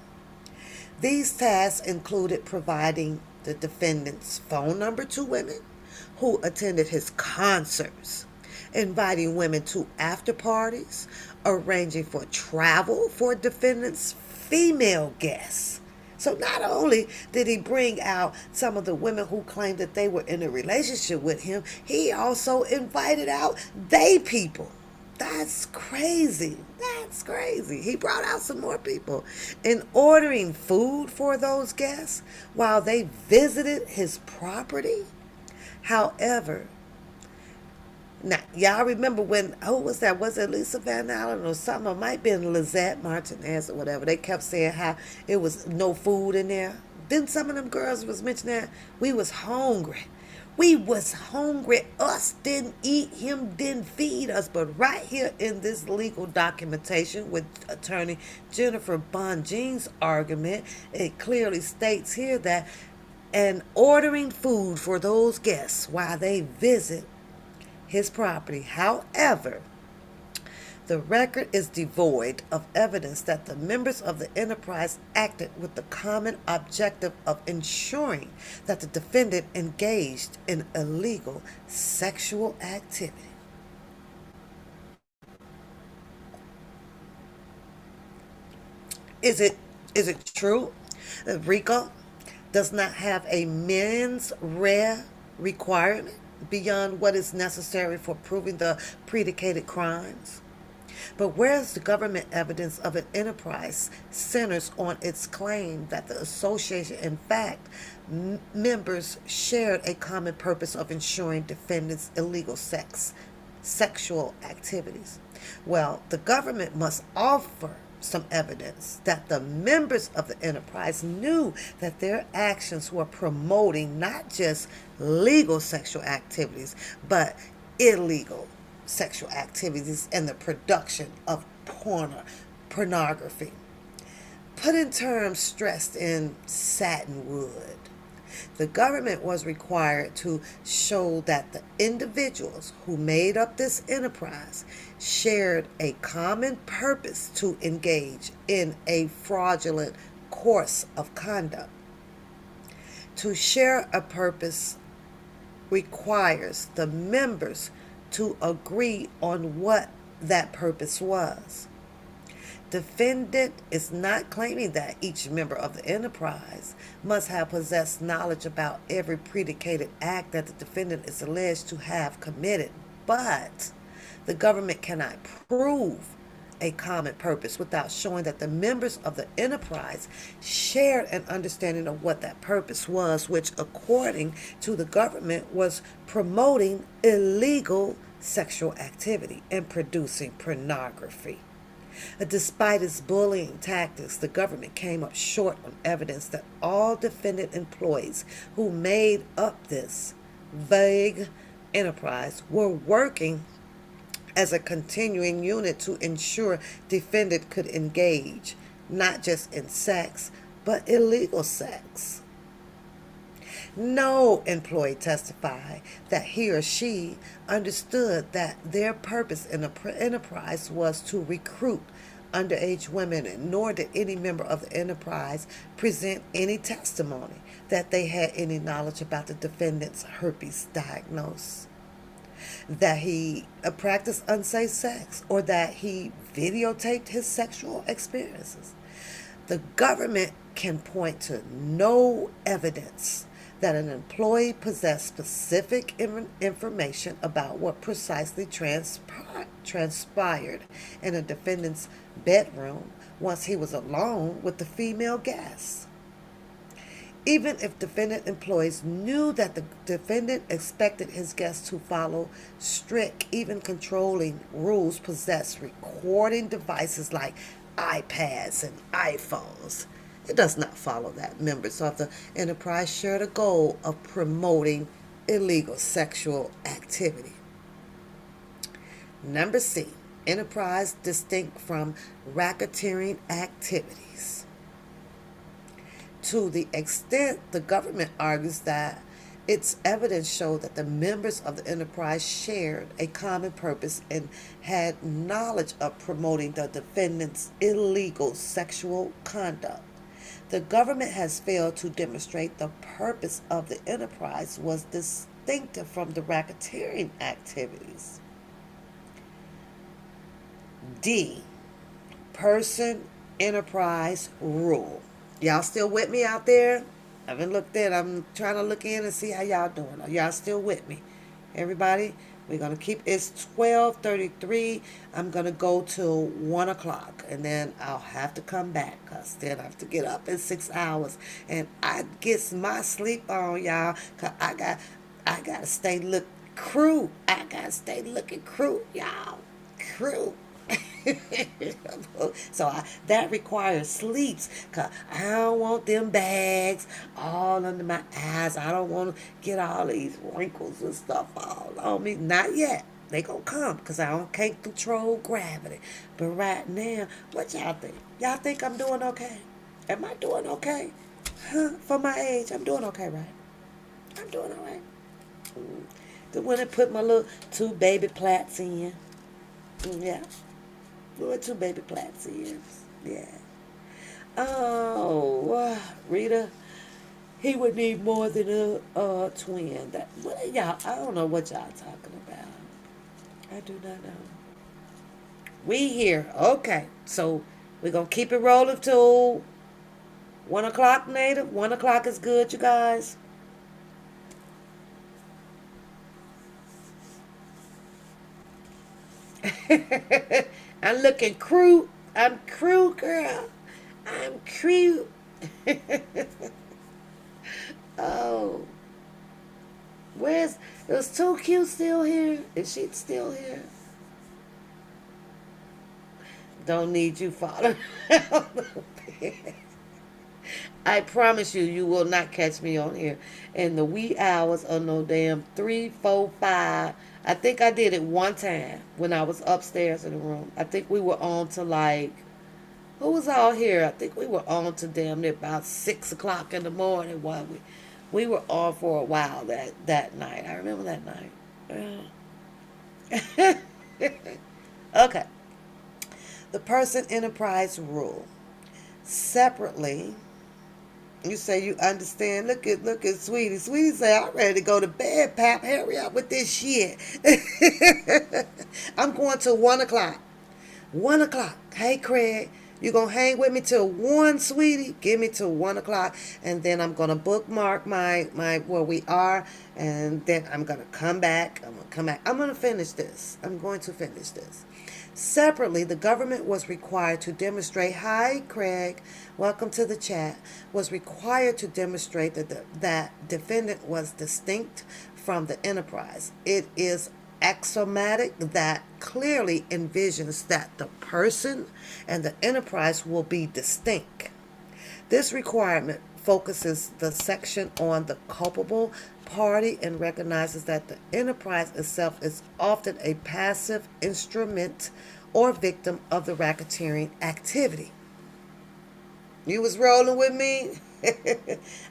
These tasks included providing the defendant's phone number to women who attended his concerts, inviting women to after parties, arranging for travel for defendants' female guests. So not only did he bring out some of the women who claimed that they were in a relationship with him, he also invited out they people. That's crazy. That's crazy. He brought out some more people. In ordering food for those guests while they visited his property. However, now, y'all remember when, who was that? Was it Lisa Van Allen or something? It might have been Lizette Martinez or whatever. They kept saying how it was no food in there. Then some of them girls was mentioning that we was hungry. We was hungry. Us didn't eat. Him didn't feed us. But right here in this legal documentation with attorney Jennifer Bonjean's argument, it clearly states here that and ordering food for those guests while they visit his property. However, the record is devoid of evidence that the members of the enterprise acted with the common objective of ensuring that the defendant engaged in illegal sexual activity. Is it true that RICO does not have a mens rea requirement beyond what is necessary for proving the predicated crimes? But whereas the government evidence of an enterprise centers on its claim that the association, in fact, members shared a common purpose of ensuring defendants' illegal sexual activities. Well, the government must offer some evidence that the members of the enterprise knew that their actions were promoting not just legal sexual activities, but illegal sexual activities and the production of pornography. Put in terms stressed in satin wood. The government was required to show that the individuals who made up this enterprise shared a common purpose to engage in a fraudulent course of conduct. To share a purpose requires the members to agree on what that purpose was. Defendant is not claiming that each member of the enterprise must have possessed knowledge about every predicated act that the defendant is alleged to have committed, but the government cannot prove a common purpose without showing that the members of the enterprise shared an understanding of what that purpose was, which, according to the government, was promoting illegal sexual activity and producing pornography. Despite its bullying tactics, the government came up short on evidence that all defendant employees who made up this vague enterprise were working as a continuing unit to ensure defendant could engage not just in sex, but illegal sex. No employee testified that he or she understood that their purpose in the enterprise was to recruit underage women, nor did any member of the enterprise present any testimony that they had any knowledge about the defendant's herpes diagnosis, that he practiced unsafe sex, or that he videotaped his sexual experiences. The government can point to no evidence that an employee possessed specific information about what precisely transpired in a defendant's bedroom once he was alone with the female guests. Even if defendant employees knew that the defendant expected his guests to follow strict, even controlling rules, possess recording devices like iPads and iPhones, it does not follow that members of the enterprise shared a goal of promoting illegal sexual activity. Number C, enterprise distinct from racketeering activities. To the extent the government argues that its evidence showed that the members of the enterprise shared a common purpose and had knowledge of promoting the defendant's illegal sexual conduct, the government has failed to demonstrate the purpose of the enterprise was distinctive from the racketeering activities. D, person enterprise rule. Y'all still with me out there? I haven't looked in. I'm trying to look in and see how y'all doing. Are y'all still with me? Everybody, we're gonna keep. It's 12:33. I'm gonna go till 1 o'clock, and then I'll have to come back. Cause then I have to get up in 6 hours, and I get my sleep on, y'all. Cause I gotta stay look crew. I gotta stay looking crew, y'all. Crew. That requires sleeps, cause I don't want them bags all under my eyes. I don't want to get all these wrinkles and stuff all on me. Not yet. They gonna come, cause I don't can't control gravity. But right now, what y'all think? Y'all think I'm doing okay? Am I doing okay? Huh? For my age, I'm doing okay, right? I'm doing all right. The one that put my little two baby plaits in. Yeah. With two baby plaits in. Yeah. Oh, Rita, he would need more than a twin. That what are y'all? I don't know what y'all talking about. I do not know. We here. Okay, so we're gonna keep it rolling till 1 o'clock, native. 1 o'clock is good, you guys. I'm looking crew. I'm crew girl. I'm crew. Oh, where's is Too Cute still here? Is she still here? Don't need you following around the bed. I promise you, you will not catch me on here in the wee hours of no damn 3, 4, 5. I think I did it one time when I was upstairs in the room. I think we were on to like who was all here? I think we were on to damn near about 6 o'clock in the morning while we were on for a while that night. I remember that night. Okay. The person enterprise rule. Separately, you say you understand. Look at Sweetie. Sweetie say, I'm ready to go to bed, Pap. Hurry up with this shit. I'm going till 1 o'clock. 1 o'clock. Hey Craig, you gonna hang with me till 1, sweetie? Give me till 1 o'clock, and then I'm gonna bookmark my where we are, and then I'm gonna come back. I'm gonna come back. I'm gonna finish this. I'm going to finish this. Separately, the government was required to demonstrate, hi Craig, welcome to the chat, was required to demonstrate that defendant was distinct from the enterprise. It is axiomatic that clearly envisions that the person and the enterprise will be distinct. This requirement focuses the section on the culpable party and recognizes that the enterprise itself is often a passive instrument or victim of the racketeering activity. You was rolling with me?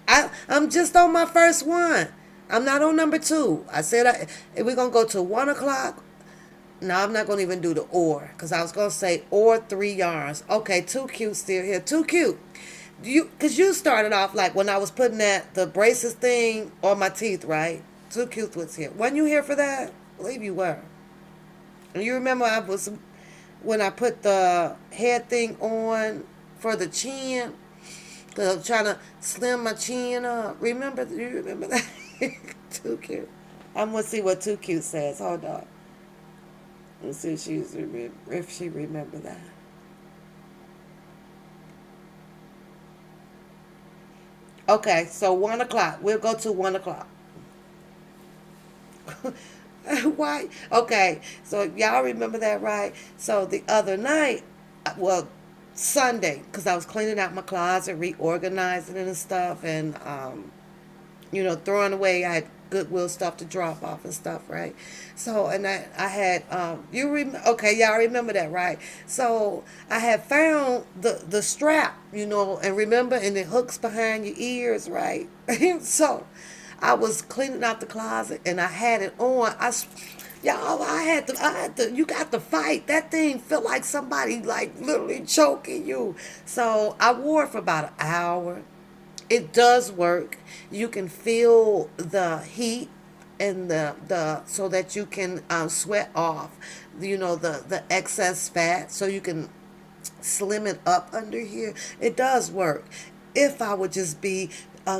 I'm just on my first one. I'm not on number two. I said we're going to go to 1 o'clock. No, I'm not going to even do the or, because I was going to say or 3 yards. Okay, Too Cute still here. Too Cute. Because you started off like when I was putting the braces thing on my teeth, right? Too Cute was here. Weren't you here for that? I believe you were. And you remember when I put the head thing on for the chin, because I'm trying to slim my chin up. Remember? Do you remember that? Too Cute. I'm going to see what Too Cute says. Hold on. Let's see if she remember that. Okay, so 1 o'clock. We'll go to 1 o'clock. Why? Okay, so y'all remember that, right? So the other night, well, Sunday, because I was cleaning out my closet, reorganizing it and stuff, and throwing away. I had Goodwill stuff to drop off and stuff, right? So, and I had okay, y'all remember that, right? So I had found the strap, and remember, and it hooks behind your ears, right? So I was cleaning out the closet and I had it on. Y'all, you got to fight. That thing felt like somebody like literally choking you. So I wore it for about an hour. It does work. You can feel the heat and the so that you can sweat off, the excess fat, so you can slim it up under here. It does work if I would just be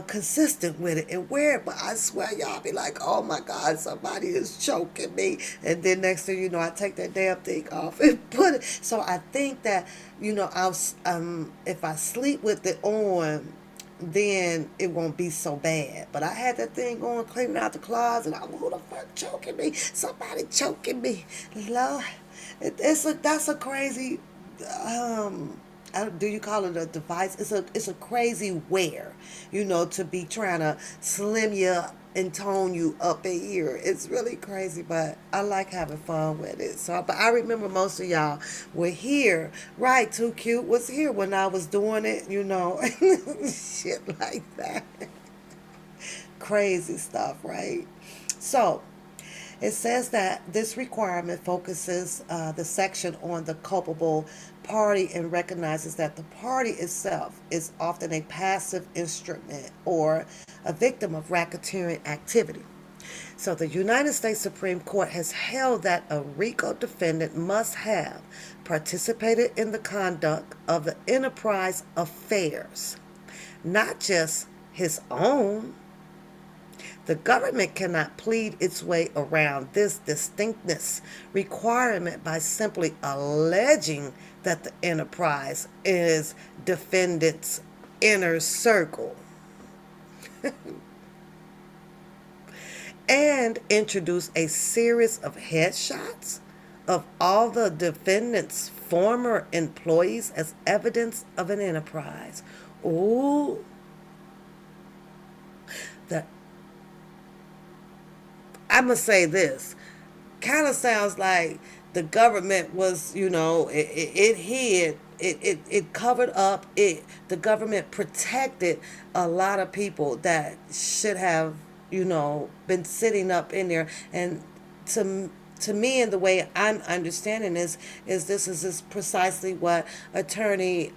consistent with it and wear it. But I swear, y'all be like, oh my God, somebody is choking me. And then next thing you know, I take that damn thing off and put it. So I think that, if I sleep with it on, then it won't be so bad. But I had that thing on, cleaning out the closet. I'm, who the fuck choking me? Somebody choking me. Lord, that's a crazy, do you call it a device? It's a crazy wear, to be trying to slim you up and tone you up in here. It's really crazy, but I like having fun with it. So, but I remember most of y'all were here, right? Too Cute was here when I was doing it, shit like that. Crazy stuff, right? So, it says that this requirement focuses the section on the culpable party and recognizes that the party itself is often a passive instrument or a victim of racketeering activity. So the United States Supreme Court has held that a RICO defendant must have participated in the conduct of the enterprise affairs, not just his own. The government cannot plead its way around this distinctness requirement by simply alleging that the enterprise is defendant's inner circle and introduce a series of headshots of all the defendant's former employees as evidence of an enterprise. Ooh, the I'm going to say this. Kind of sounds like the government was, it hid, it covered up, the government protected a lot of people that should have, been sitting up in there. And to me, and the way I'm understanding this is precisely what Attorney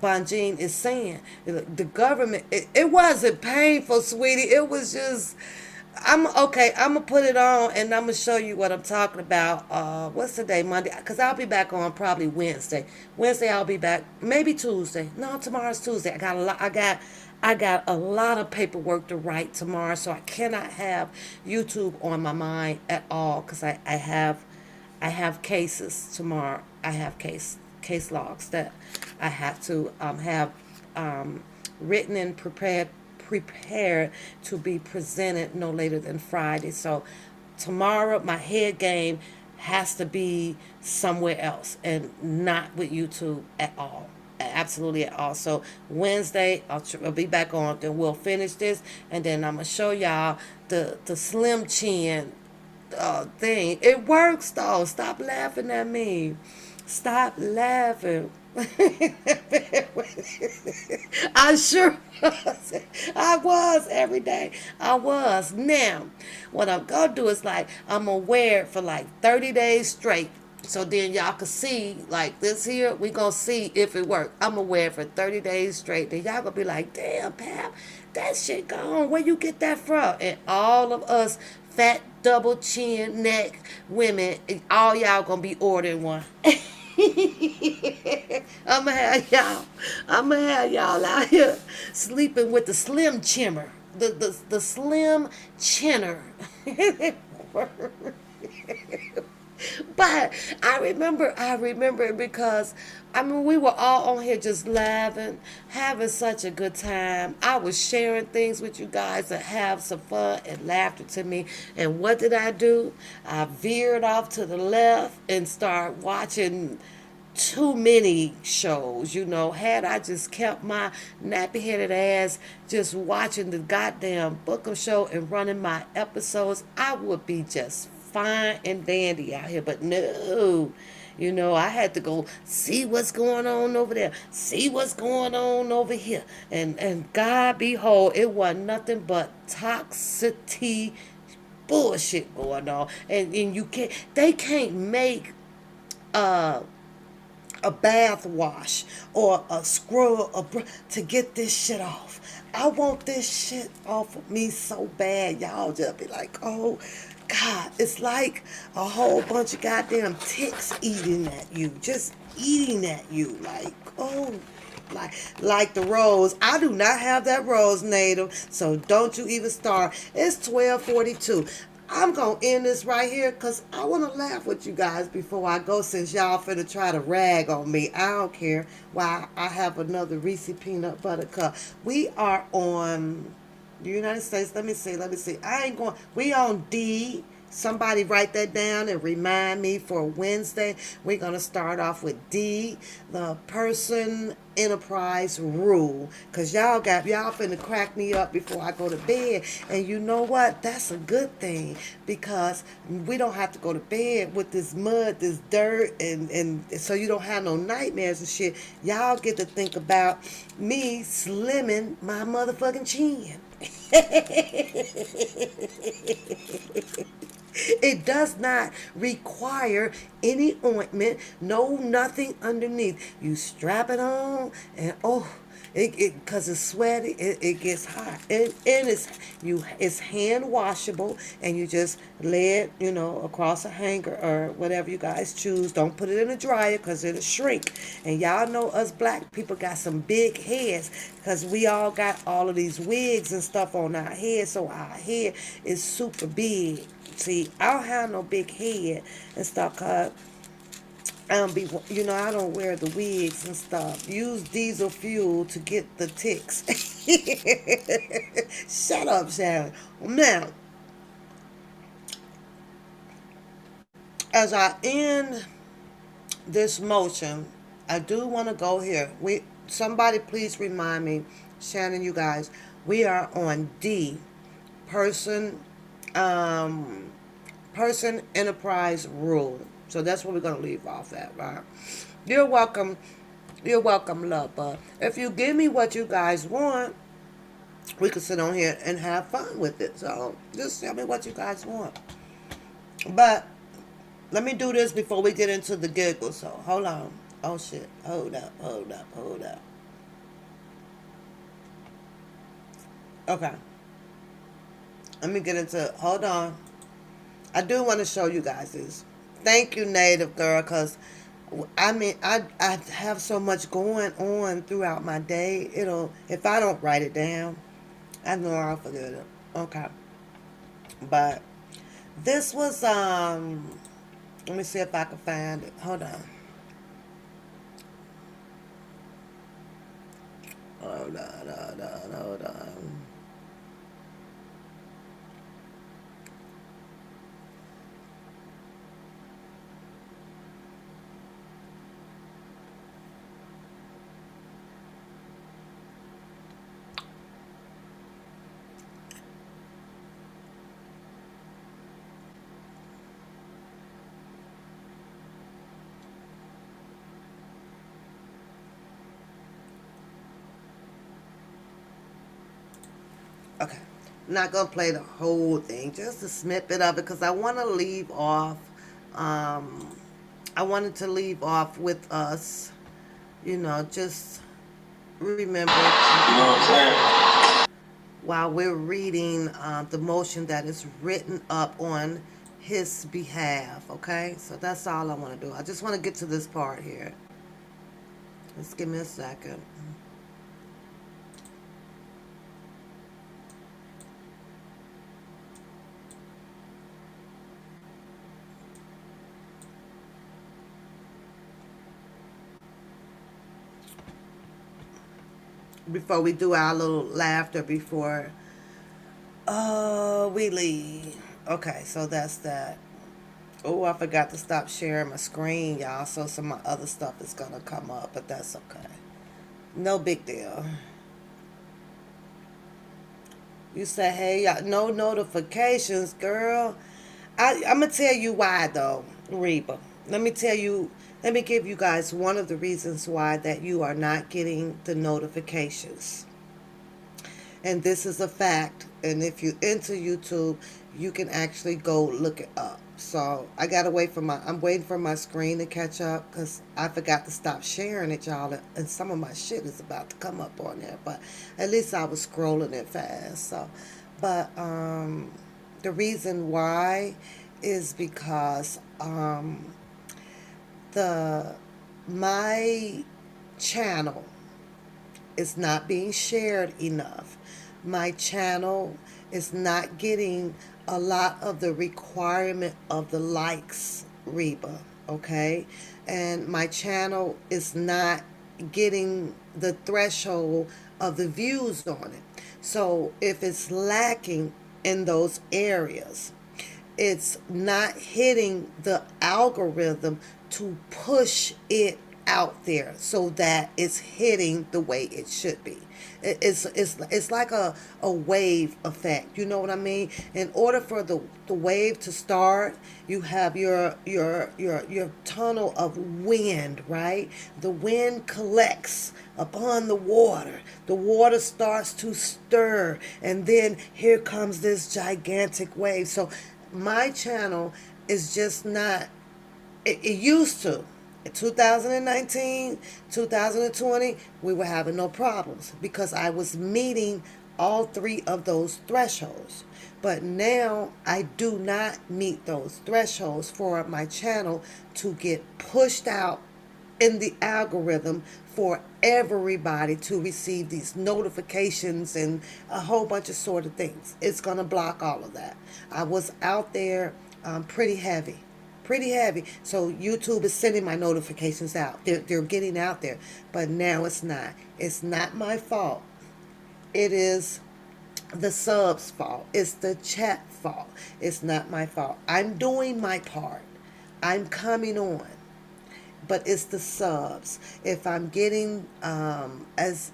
Bonjean is saying. The government, it wasn't painful, sweetie. It was just, I'm okay. I'm gonna put it on and I'm gonna show you what I'm talking about. What's the day? Monday? Because I'll be back on probably Wednesday. Wednesday I'll be back. Maybe Tuesday. No, tomorrow's Tuesday. I got a lot. I got a lot of paperwork to write tomorrow, so I cannot have YouTube on my mind at all. Because I have cases tomorrow. I have case logs that I have to have written and prepared to be presented no later than Friday. So tomorrow my head game has to be somewhere else and not with YouTube at all. Absolutely at all. So Wednesday I'll be back on. Then we'll finish this, and then I'm gonna show y'all the slim chin thing. It works though. Stop laughing at me. Stop laughing. I sure was. I was every day. I was. Now, what I'm gonna do is I'm gonna wear it for 30 days straight. So then y'all can see this here. We gonna see if it works. I'm gonna wear it for 30 days straight. Then y'all gonna be like, damn, Pap, that shit gone. Where you get that from? And all of us fat double chin neck women, all y'all gonna be ordering one. I'm gonna have y'all out here sleeping with the slim chimmer, the slim chinner. But I remember it because we were all on here just laughing, having such a good time. I was sharing things with you guys that have some fun and laughter to me. And what did I do? I veered off to the left and started watching too many shows. Had I just kept my nappy headed ass just watching the goddamn Bookham show and running my episodes, I would be just fine and dandy out here. But no, I had to go see what's going on over there, see what's going on over here, and God behold, it wasn't nothing but toxicity bullshit going on. And they can't make a bath wash or a scrub to get this shit off. I want this shit off of me so bad. Y'all just be like, oh, God. It's like a whole bunch of goddamn ticks eating at you. Just eating at you. Like, oh, like the rose. I do not have that rose, native. So don't you even start. It's 12:42. I'm gonna end this right here because I want to laugh with you guys before I go. Since y'all finna try to rag on me, I don't care. Why I have another Reese peanut butter cup. We are on the United States. Let me see. Let me see. I ain't going. We on D. Somebody write that down and remind me for Wednesday. We're going to start off with D, the person enterprise rule. Because y'all finna crack me up before I go to bed. And you know what? That's a good thing. Because we don't have to go to bed with this mud, this dirt, and so you don't have no nightmares and shit. Y'all get to think about me slimming my motherfucking chin. It does not require any ointment, no nothing underneath. You strap it on, and oh, it because it's sweaty, it gets hot, and it's hand washable, and you just lay it, across a hanger or whatever you guys choose. Don't put it in a dryer because it'll shrink. And y'all know us black people got some big heads because we all got all of these wigs and stuff on our head, so our head is super big. See, I don't have no big head and stuff cause I don't be, I don't wear the wigs and stuff. Use diesel fuel to get the ticks. Shut up, Sharon. Now, as I end this motion, I do want to go here. Somebody please remind me, Shannon, you guys, we are on D, person um, person enterprise rule. So that's what we're gonna leave off at, right? You're welcome. You're welcome, love. But if you give me what you guys want, we can sit on here and have fun with it. So just tell me what you guys want. But let me do this before we get into the giggles. So hold on. Oh shit. Hold up. Hold up. Hold up. Okay. Let me get into. Hold on. I do want to show you guys this. Thank you, Native Girl, because I have so much going on throughout my day. If I don't write it down, I know I'll forget it. Okay. But this was let me see if I can find it. Hold on. Hold on, hold on, hold on. Okay. I'm not going to play the whole thing, just a snippet of it because I want to leave off. Um, I wanted to leave off with us, just remember while we're reading the motion that is written up on his behalf, okay? So that's all I want to do. I just want to get to this part here. Just give me a second. Before we do our little laughter before we leave. Okay, so that's that. Oh, I forgot to stop sharing my screen, y'all, so some of my other stuff is gonna come up, but that's okay. No big deal. You say, hey, y'all, no notifications, girl. I'm gonna tell you why though, Reba. Let me give you guys one of the reasons why that you are not getting the notifications. And this is a fact. And if you enter YouTube, you can actually go look it up. So I gotta wait for I'm waiting for my screen to catch up because I forgot to stop sharing it, y'all. And some of my shit is about to come up on there, but at least I was scrolling it fast. So, but the reason why is because the my channel is not being shared enough. My channel is not getting a lot of the requirement of the likes, Reba, okay? And my channel is not getting the threshold of the views on it. So if it's lacking in those areas, it's not hitting the algorithm to push it out there so that it's hitting the way it should be. It's like a wave effect. You know what I mean? In order for the wave to start, you have your tunnel of wind, right? The wind collects upon the water. The water starts to stir, and then here comes this gigantic wave. So my channel is just not, it used to. In 2019, 2020, we were having no problems because I was meeting all three of those thresholds. But now I do not meet those thresholds for my channel to get pushed out in the algorithm for everybody to receive these notifications and a whole bunch of sort of things. It's going to block all of that. I was out there pretty heavy. Pretty heavy. So YouTube is sending my notifications out. They're getting out there. But now it's not. It's not my fault. It is the subs' fault. It's the chat fault. It's not my fault. I'm doing my part. I'm coming on, but it's the subs. If I'm getting as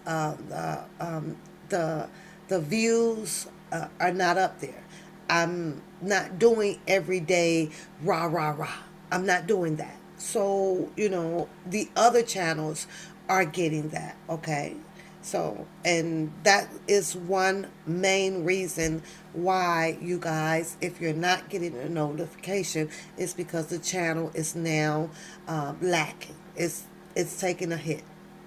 the views are not up there, I'm not doing every day rah rah rah. I'm not doing that. So the other channels are getting that. Okay. So, and that is one main reason why you guys, if you're not getting a notification, it's because the channel is now lacking. It's taking a hit.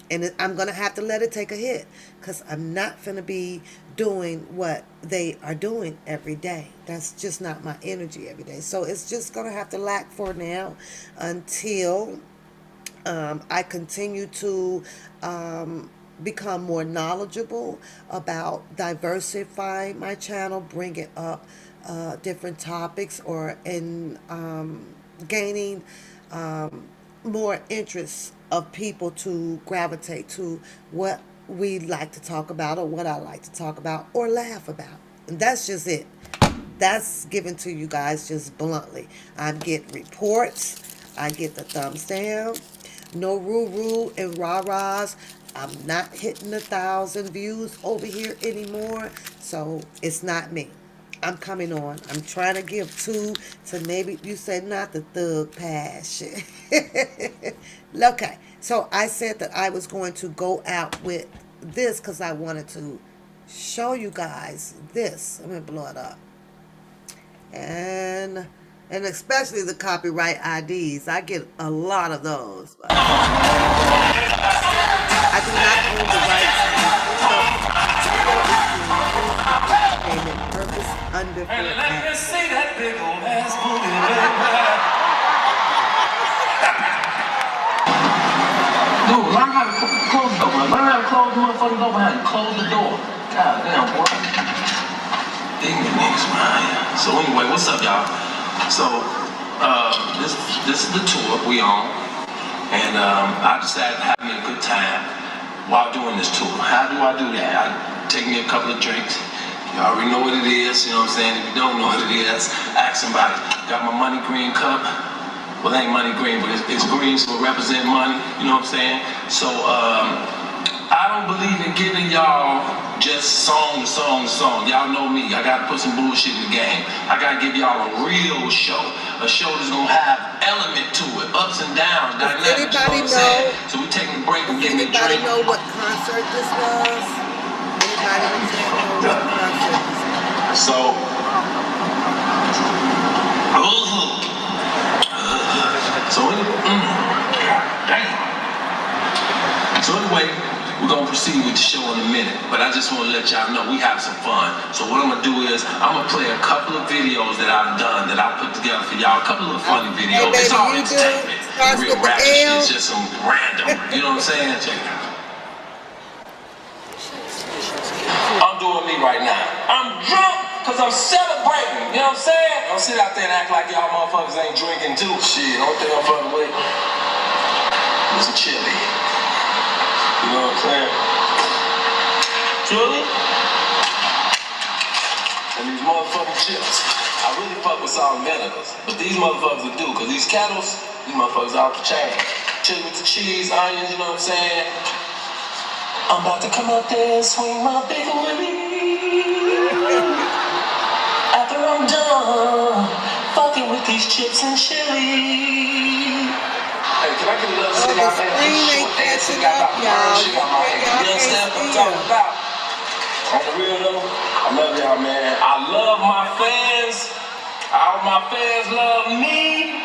And I'm going to have to let it take a hit because I'm not going to be doing what they are doing every day. That's just not my energy every day. So it's just going to have to lack for now until I continue to become more knowledgeable about diversifying my channel, bringing up different topics, or in gaining more interest of people to gravitate to what we like to talk about, or what I like to talk about or laugh about. And that's just it. That's given to you guys just bluntly. I get reports. I get the thumbs down. No roo and rah-rahs. I'm not hitting 1,000 views over here anymore. So it's not me. I'm coming on. I'm trying to give 2 to maybe, you said not the thug passion. Okay. So I said that I was going to go out with this because I wanted to show you guys this. Let me blow it up. And especially the copyright IDs. I get a lot of those. But I do not own the rights to the purpose under And fair let me act. see that big old ass booty right there. Dude, learn how to close the door, man. Learn how to close the motherfucking door behind you. Close the door. God damn, boy. Ignorant niggas around here. So anyway, what's up, y'all? So, this is the tour we on. And I decided to have me a good time while doing this tour. How do I do that? I take me a couple of drinks. You already know what it is, you know what I'm saying? If you don't know what it is, ask somebody. Got my money green cup. Well, it ain't money green, but it's green, so it represents money, you know what I'm saying? So, I don't believe in giving y'all just song to song to song. Y'all know me. I gotta put some bullshit in the game. I gotta give y'all a real show. A show that's gonna have element to it, ups and downs, dynamics, you know what I'm saying? So we taking a break and getting a Anybody drink. know what concert this was? Anybody in chat know what concert this was? So, So damn. So anyway, we're gonna proceed with the show in a minute, but I just want to let y'all know we have some fun. So what I'm gonna do is I'm gonna play a couple of videos that I've done that I put together for y'all. A couple of funny Hey, videos. It's baby, all you do entertainment. The starts real with the ratchet shit L. is just some random. You know what I'm saying? Check it out. I'm doing me right now. I'm drunk because I'm celebrating. You know what I'm saying? Don't sit out there and act like y'all motherfuckers ain't drinking too. Shit, don't think I'm fucking with is chili. You know what I'm saying? Chili? And these motherfucking chips. I really fuck with salt and vinegars, but these motherfuckers will do, because these kettles, these motherfuckers off the chain. Chili with the cheese, onions, you know what I'm saying? I'm about to come up there and swing my big wheel. After I'm done fucking with these chips and chili. Hey, can I get a little Oh, sit the out there? This screen short ain't ass shit catching got up, about bird y'all. shit got my head. Y'all You can't understand what I'm see talking her. about? On the real though, I love y'all, man. I love my fans. All my fans love me.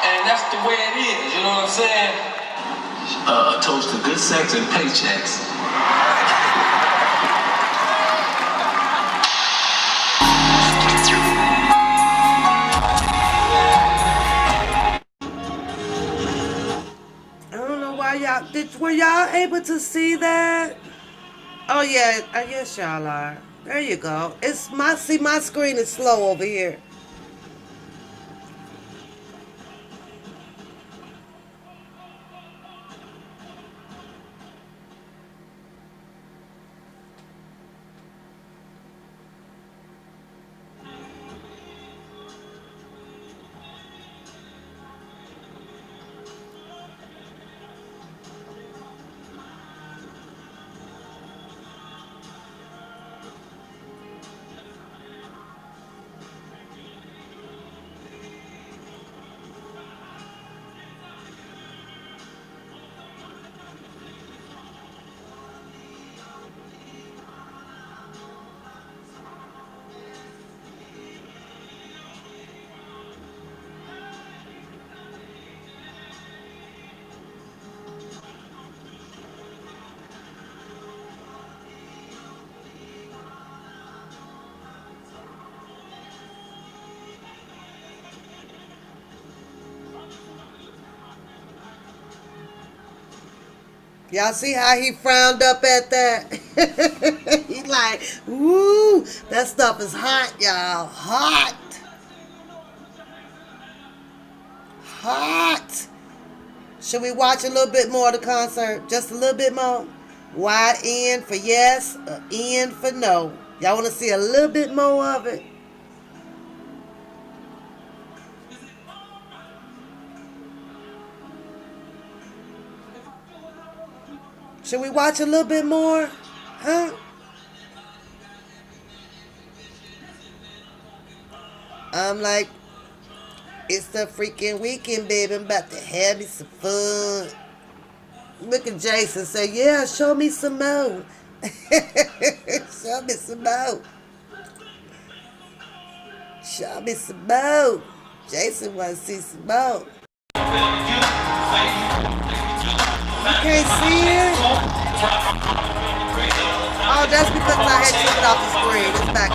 And that's the way it is, you know what I'm saying? A toast to good sex and paychecks. I don't know why y'all were y'all able to see that? Oh yeah, I guess y'all are. There you go. It's my screen is slow over here. Y'all see how he frowned up at that? He like, woo, that stuff is hot, y'all. Hot. Hot. Should we watch a little bit more of the concert? Just a little bit more? Wide N for yes, N for no. Y'all want to see a little bit more of it? Should we watch a little bit more? Huh? I'm like, it's the freaking weekend, baby. I'm about to have me some fun. Look at Jason say, yeah, show me some more. Show me some more. Show me some more. Jason wants to see some more. You can't see it? Oh, that's because I had took it off the screen. It's back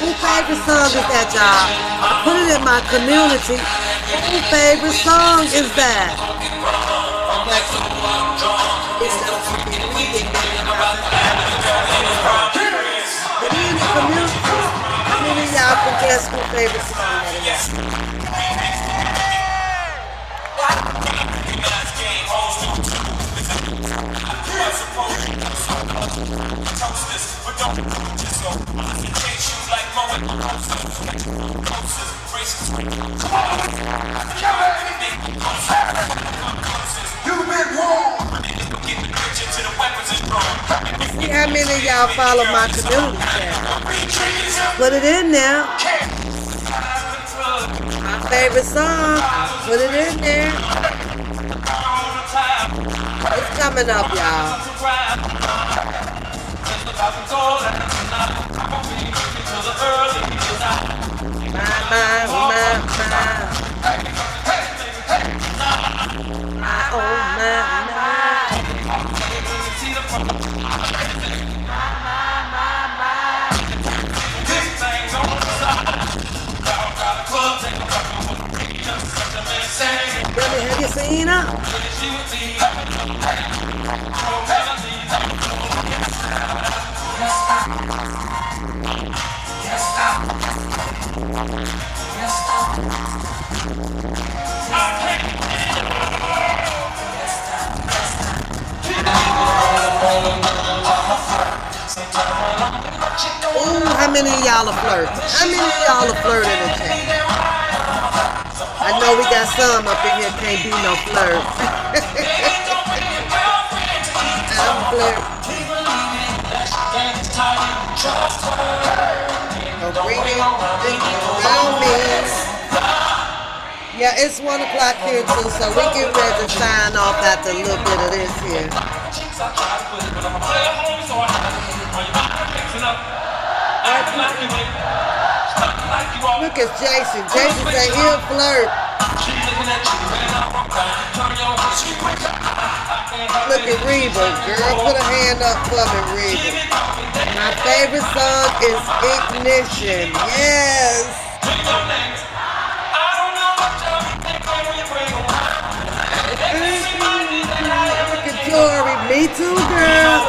Who favorite song is that, y'all? I put it in my community. Who favorite song is that? Put it in the community. How many of y'all can guess who favorite song that is? See how many of y'all follow my community channel. Put it in there. My favorite song. Put it in there. It's coming up, y'all. My. My, oh, my. Really, have you seen her? Ooh, how many of y'all are flirting? How many of y'all are flirting in the chat? I know we got some up in here can't be no flirt. I'm flirting. Don't bring it around me. Yeah, it's 1 o'clock here too, so we get ready to sign off after a little bit of this here. Look at Jason. Jason said he'll flirt. Look at Reba. Girl, put a hand up for me, Reba. My favorite song is Ignition. Yes. Look at Tori. Me too, girl.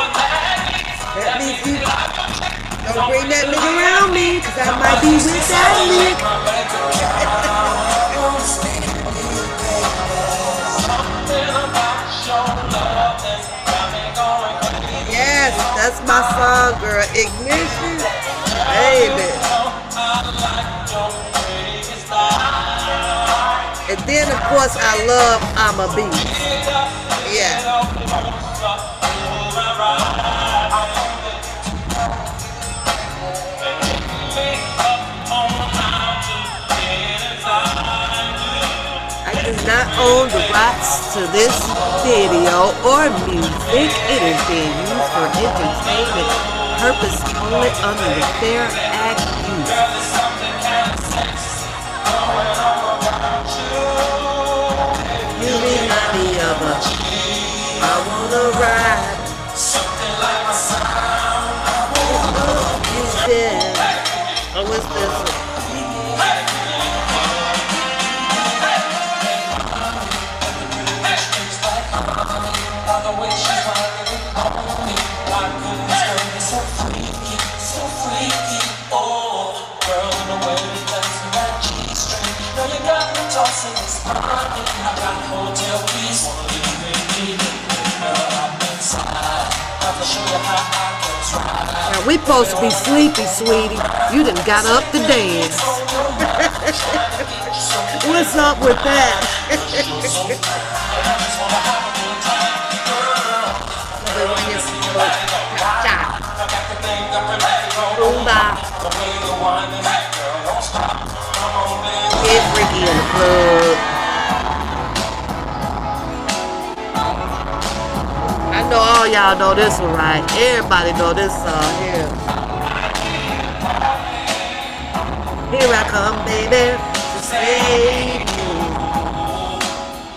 That means you don't bring that nigga around me, cause I might be with that nigga. Yes, that's my song, girl. Ignition, baby. And then, of course, I love I'm a Beast. Yeah. I do not own the rights to this video or music. It is being used for entertainment purpose only under the Fair Act use. You remind me of I wanna ride. Oh, what's this? Now we supposed to be sleepy, sweetie. You done got up to dance. What's up with that? Get freaky in the club. I know all y'all know this one, right? Everybody know this song here. Here I come, baby, to save you.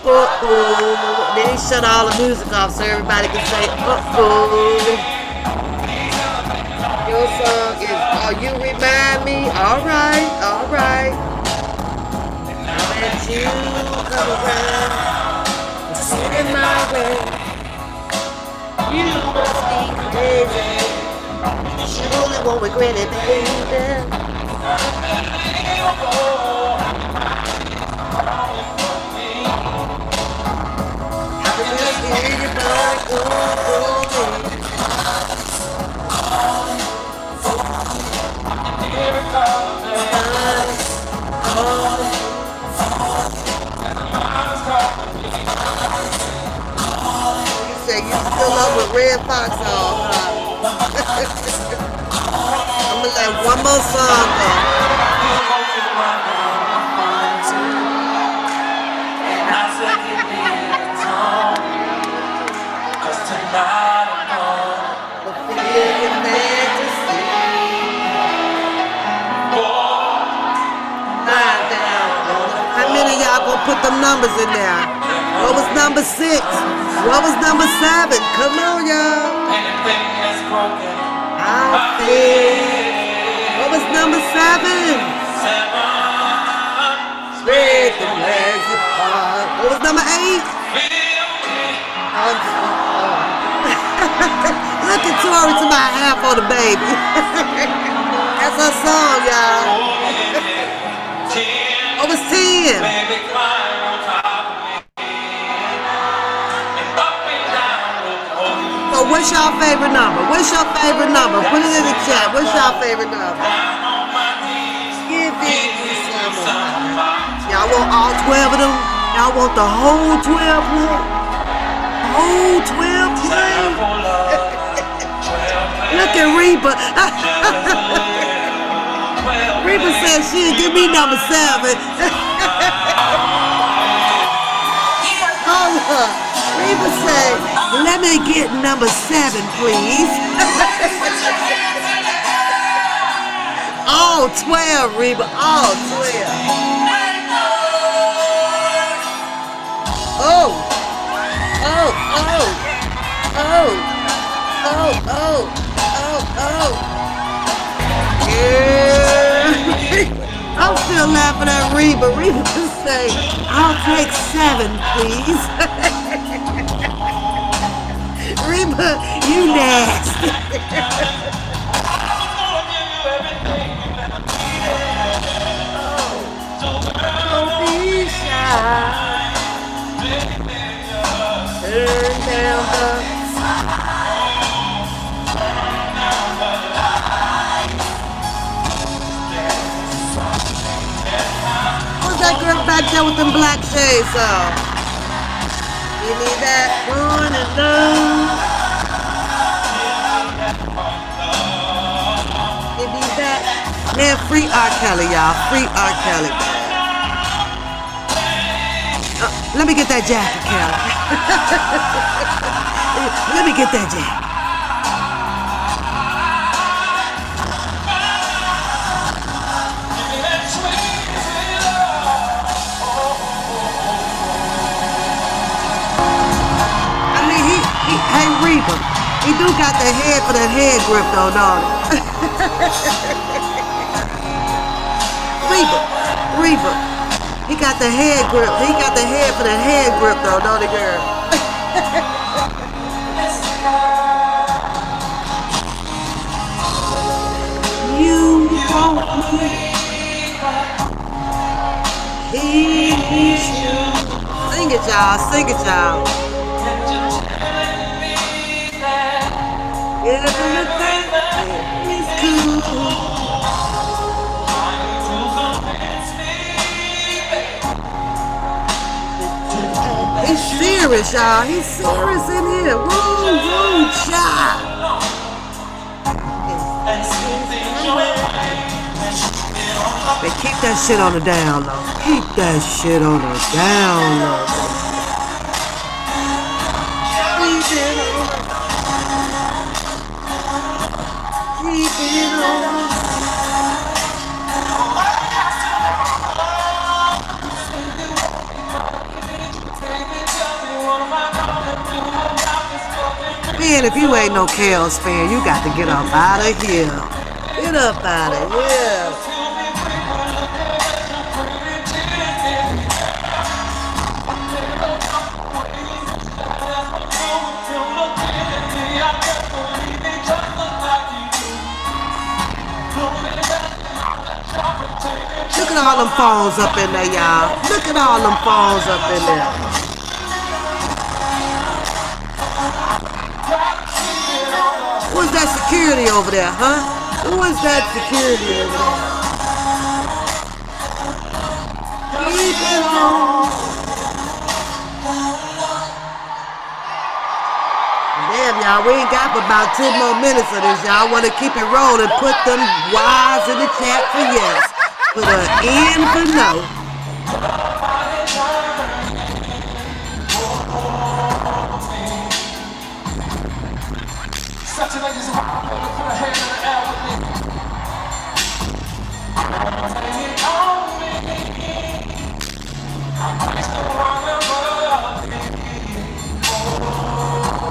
Uh-oh. Then he shut all the music off so everybody can say, uh-oh. Your song is, oh, you remind me. All right, all right. Now that you come around, it's in my way. You must be crazy. You only won't regret it, baby. I can just hear your body going. You say you still up with Red Fox on, huh? I'm gonna let one more song go. The fear you fantasy. Lie down. How many of y'all gonna put them numbers in there? What was number 6? What was number 7? Come on, y'all. I feel. What was number 7? Spread the legs apart. What was number 8? I'm so Look at Tori to my half on the baby. That's her song, y'all. What was 10? So what's y'all favorite number? What's your favorite number? Put it in the chat. What's y'all favorite number? Give it some. Y'all want all 12 of them? Y'all want the whole 12 play? Whole 12 play? Look at Reba. Reba said she'd give me number 7. Hold up. Reba said, let me get number 7, please. All 12, Reba. All 12. Oh. Oh, oh. Oh. Oh, oh. Oh, oh. Yeah. I'm still laughing at Reba. Reba just say, I'll take 7, please. Reba, you nasty. Don't be shy. Turn down the. Who's that girl back there with them black shades on? Give me that one and love. Give me that. Man, free R. Kelly, y'all. Free R. Kelly. Let me get that jacket, Kelly. Let me get that jacket. Hey, Reba, he do got the head for that head grip though, don't he? Reba, he got the head grip. He got the head for that head grip though, don't he, girl? You want me. He needs you. Sing it, y'all. Sing it, y'all. Everything is cool. He's serious, y'all. He's serious in here. Woo, child. But keep that shit on the down low. Keep that shit on the down low. Keep it on. Man, if you ain't no Kels fan, you got to get up out of here. Get up out of here. Look at all them phones up in there, y'all. Look at all them phones up in there. Who's that security over there, huh? Who is that security over there? Keep it on. Damn, y'all, we ain't got but about 10 more minutes of this. Y'all want to keep it rolling. Put them Y's in the chat for yes. Put an N for no.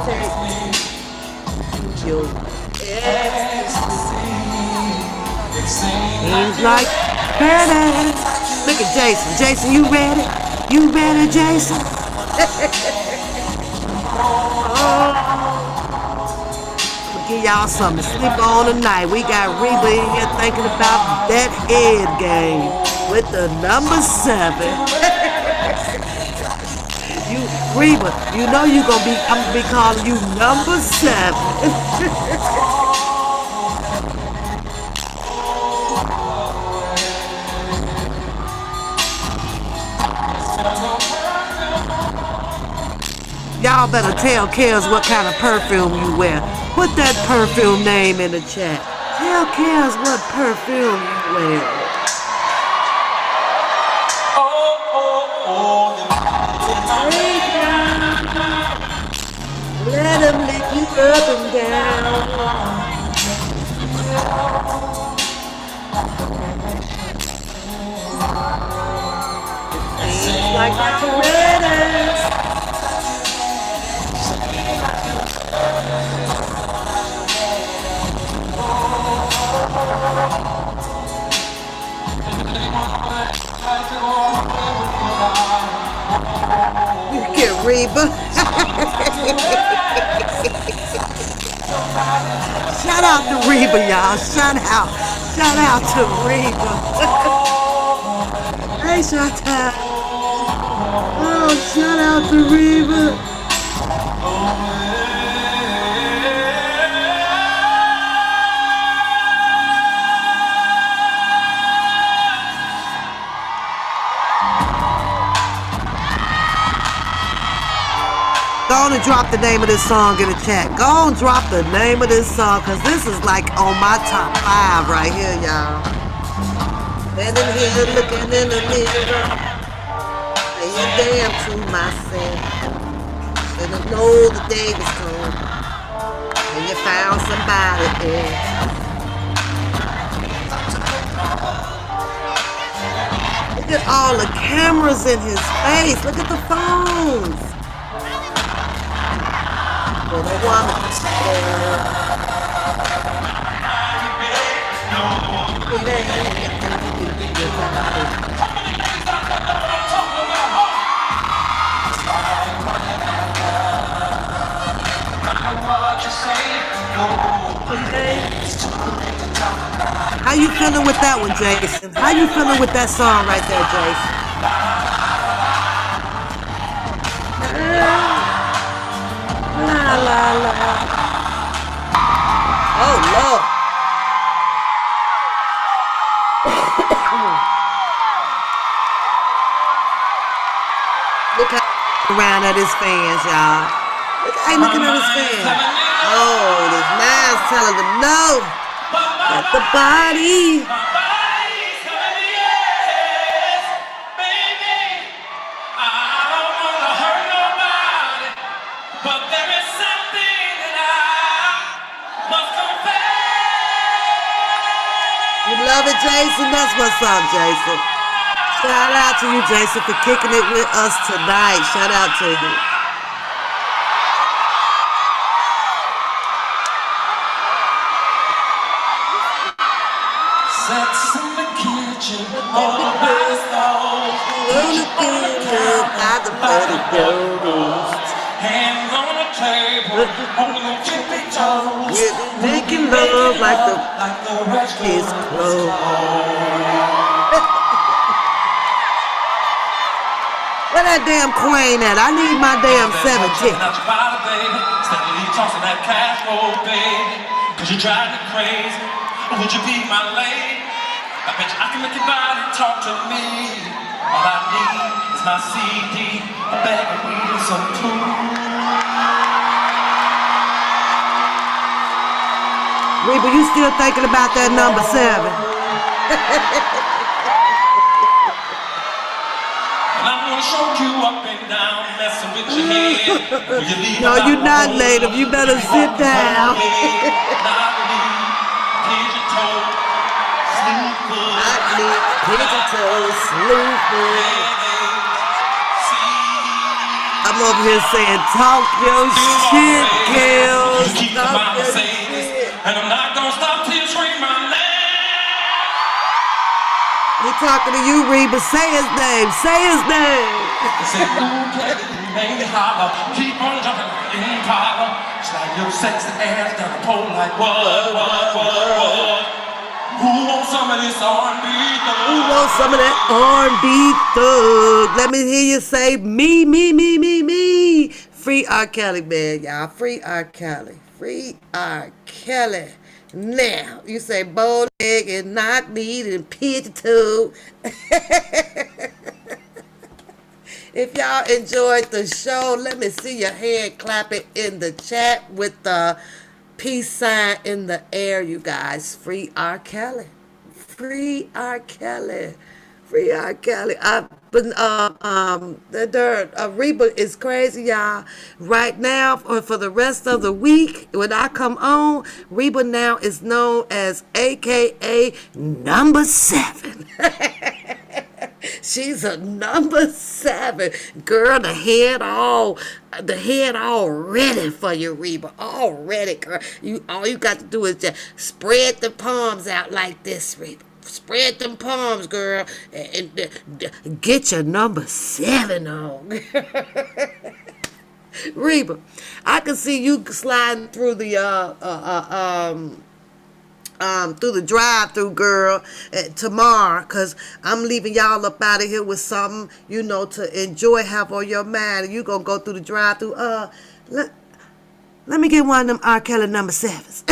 Take me to your ecstasy. Seems like better. Look at Jason. Jason, you ready? You ready, Jason? Oh, I'm gonna give y'all something to sleep on tonight. We got Reba in here thinking about that head game with the number 7. You Reba, you know I'm gonna be calling you number 7. Y'all better tell Kels what kind of perfume you wear. Put that perfume name in the chat. Tell Kels what perfume you wear. Let him lick you up and down. It seems like you're ready. You get Reba. Shout out to Reba, y'all. Shout out. Shout out to Reba. Hey, shout out. Oh, shout out to Reba. Go on and drop the name of this song in the chat. Go on and drop the name of this song, because this is like on my top 5 right here, y'all. Standing here looking in the mirror, saying damn to myself. And I know the day was coming, and you found somebody else. Look at all the cameras in his face. Look at the phones. For the woman. How you feeling with that one, Jason? How you feeling with that song right there, Jason? La la la. Oh Lord. Look how around at his fans, y'all. Look how he looking at his fans. Oh, this man's telling them no. At the body. You love it, Jason? That's what's up, Jason. Shout out to you, Jason, for kicking it with us tonight. Shout out to you. Sex in the kitchen, all by the stove. Hands on the table, on the tippy toes. Making love like the rest is closed. Where that damn Queen at? I need my damn 7 ticket. Steadily tossing that cash roll, baby. Cause you drive me crazy. Would you be my lady? I bet you I can make your body talk to me. All I need is my CD, a bag of weed and some food. Reba, you still thinking about that number 7? And I'm gonna choke you up and down, messing with with your head. When you leave No, out you're my not home, native. You you better can sit walk down. home, not leave, pigeon toe, smooth foot. Not me, pigeon toes, slew foot. Hey, hey, I'm see. over here saying, talk your Still walk shit, away. You Kels. keep the Talk mama your saying, shit. and I'm not gonna stop till you scream my name. He talking to you, Reba. Say his name. Say his name. Say, okay, baby, holler, keep on jumping like an impala. Slide your sexy ass down the pole like what? Who wants some of this R&B Who wants some of that thug? R&B thug? Let me hear you say me, me, me, me, me. Free R. Kelly, man, y'all. Free R. Kelly. Free R. Kelly. Now, you say bow leg and knock me and pigeon toe. If y'all enjoyed the show, let me see your hand clapping in the chat with the peace sign in the air, you guys. Free R. Kelly. Free R. Kelly. Free R. Kelly. Reba is crazy, y'all. Right now, for the rest of the week, when I come on, Reba now is known as AKA number 7. She's a number 7. Girl, the head all ready for you, Reba. All ready, girl. All you got to do is just spread the palms out like this, Reba. Spread them palms, girl, and get your number 7 on. Reba, I can see you sliding through the through the drive-through, girl, tomorrow, because I'm leaving y'all up out of here with something, to enjoy, have on your mind, and you going to go through the drive-through. Let me get one of them R. Kelly number 7s.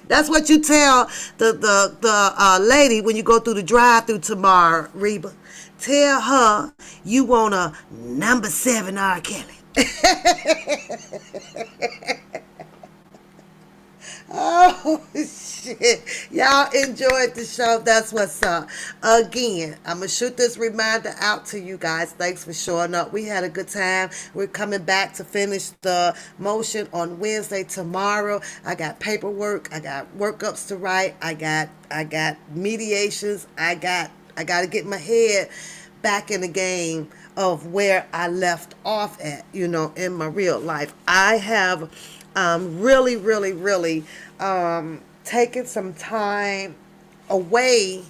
That's what you tell the lady when you go through the drive-through tomorrow, Reba. Tell her you want a number 7 R. Kelly. Oh, shit. Y'all enjoyed the show. That's what's up. Again, I'm going to shoot this reminder out to you guys. Thanks for showing up. We had a good time. We're coming back to finish the motion on Wednesday tomorrow. I got paperwork. I got workups to write. I got mediations. I got to get my head back in the game of where I left off at, in my real life. I have really, really, really taken some time away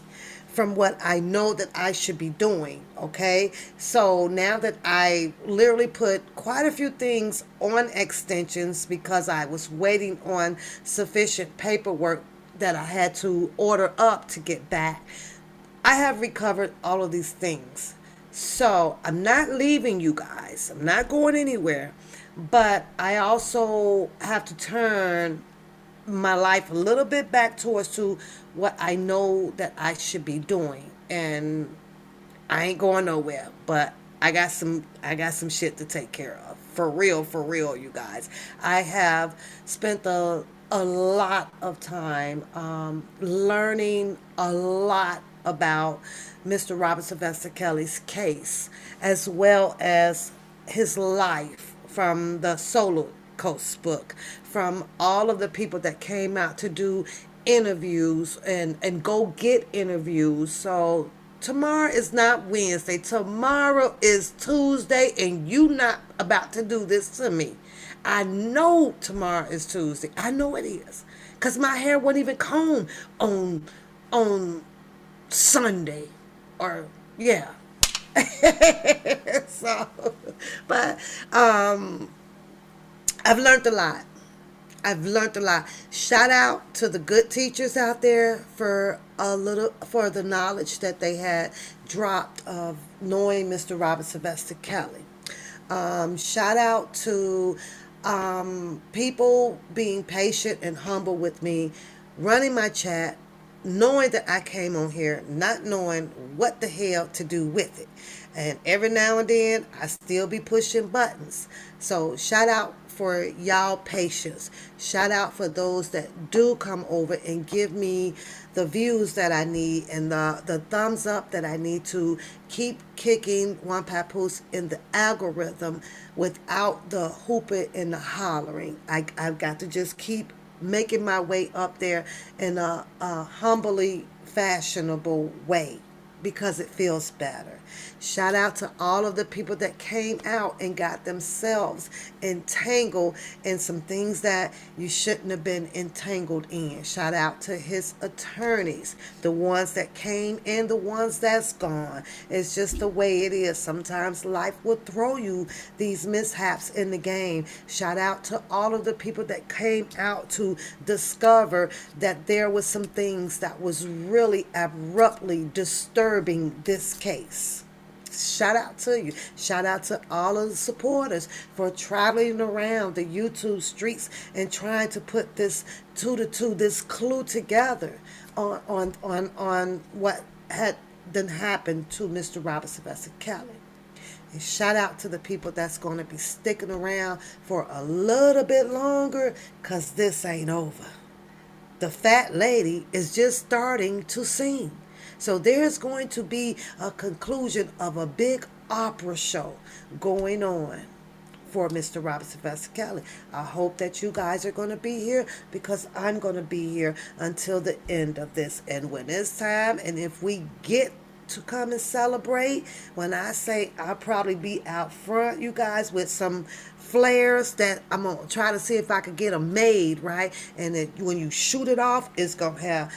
from what I know that I should be doing, okay? So now that I literally put quite a few things on extensions because I was waiting on sufficient paperwork that I had to order up to get back, I have recovered all of these things. So I'm not leaving you guys. I'm not going anywhere. But I also have to turn my life a little bit back towards to what I know that I should be doing. And I ain't going nowhere, but I got some shit to take care of. For real, you guys. I have spent a lot of time learning a lot about Mr. Robert Sylvester Kelly's case, as well as his life from the Solo Coast book, from all of the people that came out to do interviews and go get interviews. So tomorrow is not Wednesday. Tomorrow is Tuesday, and you not about to do this to me. I know tomorrow is Tuesday. I know it is. Cause my hair wasn't even combed on Sunday. Or yeah. So but I've learned a lot. I've learned a lot. Shout out to the good teachers out there for the knowledge that they had dropped of knowing Mr. Robert Sylvester Kelly. Shout out to people being patient and humble with me, running my chat, knowing that I came on here, not knowing what the hell to do with it. And every now and then, I still be pushing buttons. So shout out for y'all patience. Shout out for those that do come over and give me the views that I need and the thumbs up that I need to keep kicking One Papoose in the algorithm without the hooping and the hollering. I've got to just keep making my way up there in a humbly fashionable way because it feels better. Shout out to all of the people that came out and got themselves entangled in some things that you shouldn't have been entangled in. Shout out to his attorneys, the ones that came and the ones that's gone. It's just the way it is. Sometimes life will throw you these mishaps in the game. Shout out to all of the people that came out to discover that there was some things that was really abruptly disturbing this case. Shout out to you. Shout out to all of the supporters for traveling around the YouTube streets and trying to put this two to two, this clue together on what had done happened to Mr. Robert Sylvester Kelly. And shout out to the people that's going to be sticking around for a little bit longer, because this ain't over. The fat lady is just starting to sing. So there's going to be a conclusion of a big opera show going on for Mr. Robert Sylvester Kelly. I hope that you guys are going to be here, because I'm going to be here until the end of this. And when it's time, and if we get to come and celebrate, when I say I'll probably be out front, you guys, with some flares that I'm going to try to see if I could get them made, right? And when you shoot it off, it's going to have